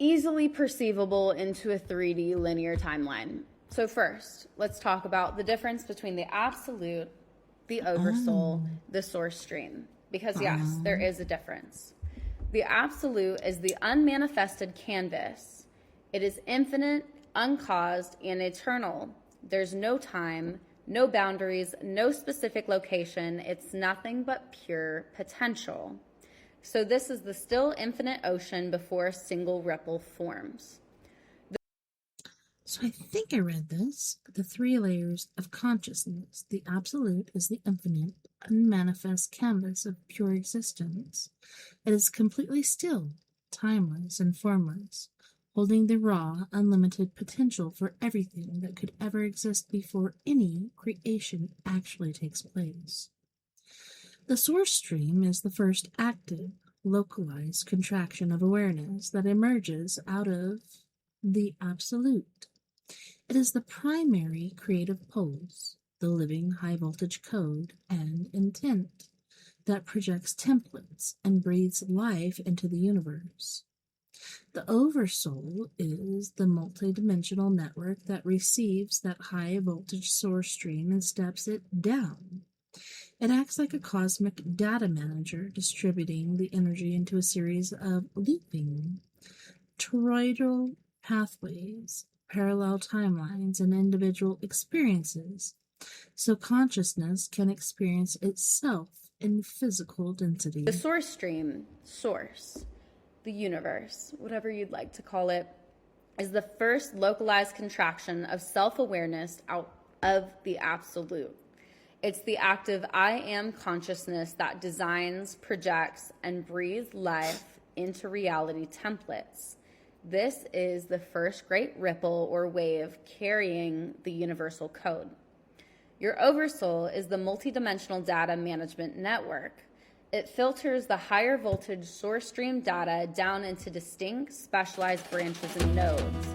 easily perceivable into a 3D linear timeline. So first, let's talk about the difference between the absolute, the oversoul, the source stream. Because yes, there is a difference. The absolute is the unmanifested canvas. It is infinite, uncaused, and eternal. There's no time, no boundaries, no specific location. It's nothing but pure potential. So this is the still infinite ocean before a single ripple forms. So I think I read this. The 3 layers of consciousness. The absolute is the infinite, unmanifest canvas of pure existence. It is completely still, timeless, and formless, holding the raw, unlimited potential for everything that could ever exist before any creation actually takes place. The source stream is the first active, localized contraction of awareness that emerges out of the absolute. It is the primary creative pulse, the living high-voltage code and intent that projects templates and breathes life into the universe. The oversoul is the multidimensional network that receives that high-voltage source stream and steps it down. It acts like a cosmic data manager, distributing the energy into a series of looping, toroidal pathways, parallel timelines, and individual experiences, so consciousness can experience itself in physical density. The source stream, source, the universe, whatever you'd like to call it, is the first localized contraction of self-awareness out of the absolute. It's the active I am consciousness that designs, projects, and breathes life into reality templates. This is the first great ripple or wave carrying the universal code. Your oversoul is the multidimensional data management network. It filters the higher voltage source stream data down into distinct specialized branches and nodes,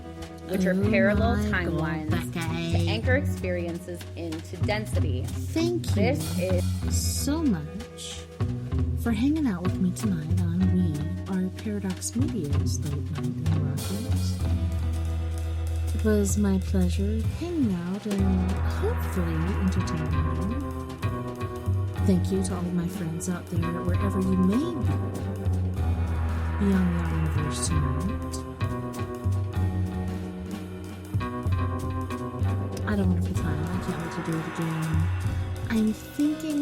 which are parallel timelines to anchor experiences into density. Thank you so much for hanging out with me tonight on our Paradox Media's Late Night in the Rockies. It was my pleasure hanging out and hopefully entertaining you. Thank you to all of my friends out there, wherever you may be, beyond the Omniverse tonight. I had a wonderful time. I can't wait to do it again. I'm thinking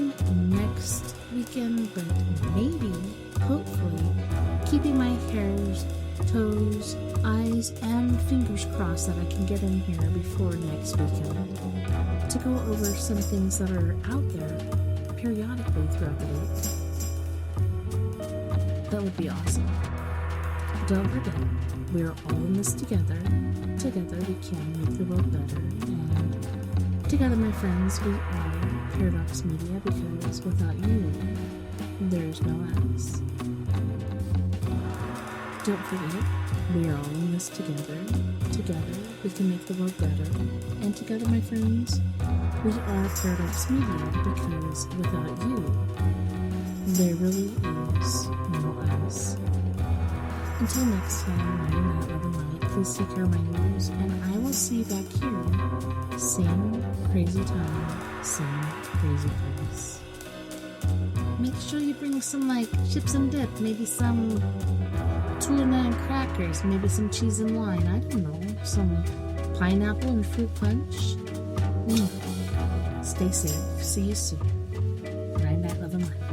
next weekend, but maybe, hopefully, keeping my hairs, toes, eyes, and fingers crossed that I can get in here before next weekend to go over some things that are out there periodically throughout the week. That would be awesome. Don't forget, we are all in this together. Together we can make the world better, and together, my friends, we are Paradox Media, because without you, there's no us. Don't forget, we are all in this together. Together, we can make the world better. And together, my friends, we are Paradox Media, because without you, there really is no us. Until next time, night and night, love and light, please take care of my news, and I will see you back here. Same crazy time, same crazy place. Make sure you bring some, chips and dip, maybe some tuna and crackers, maybe some cheese and wine, I don't know, some pineapple and fruit punch. Stay safe. See you soon. Night, night, love and light.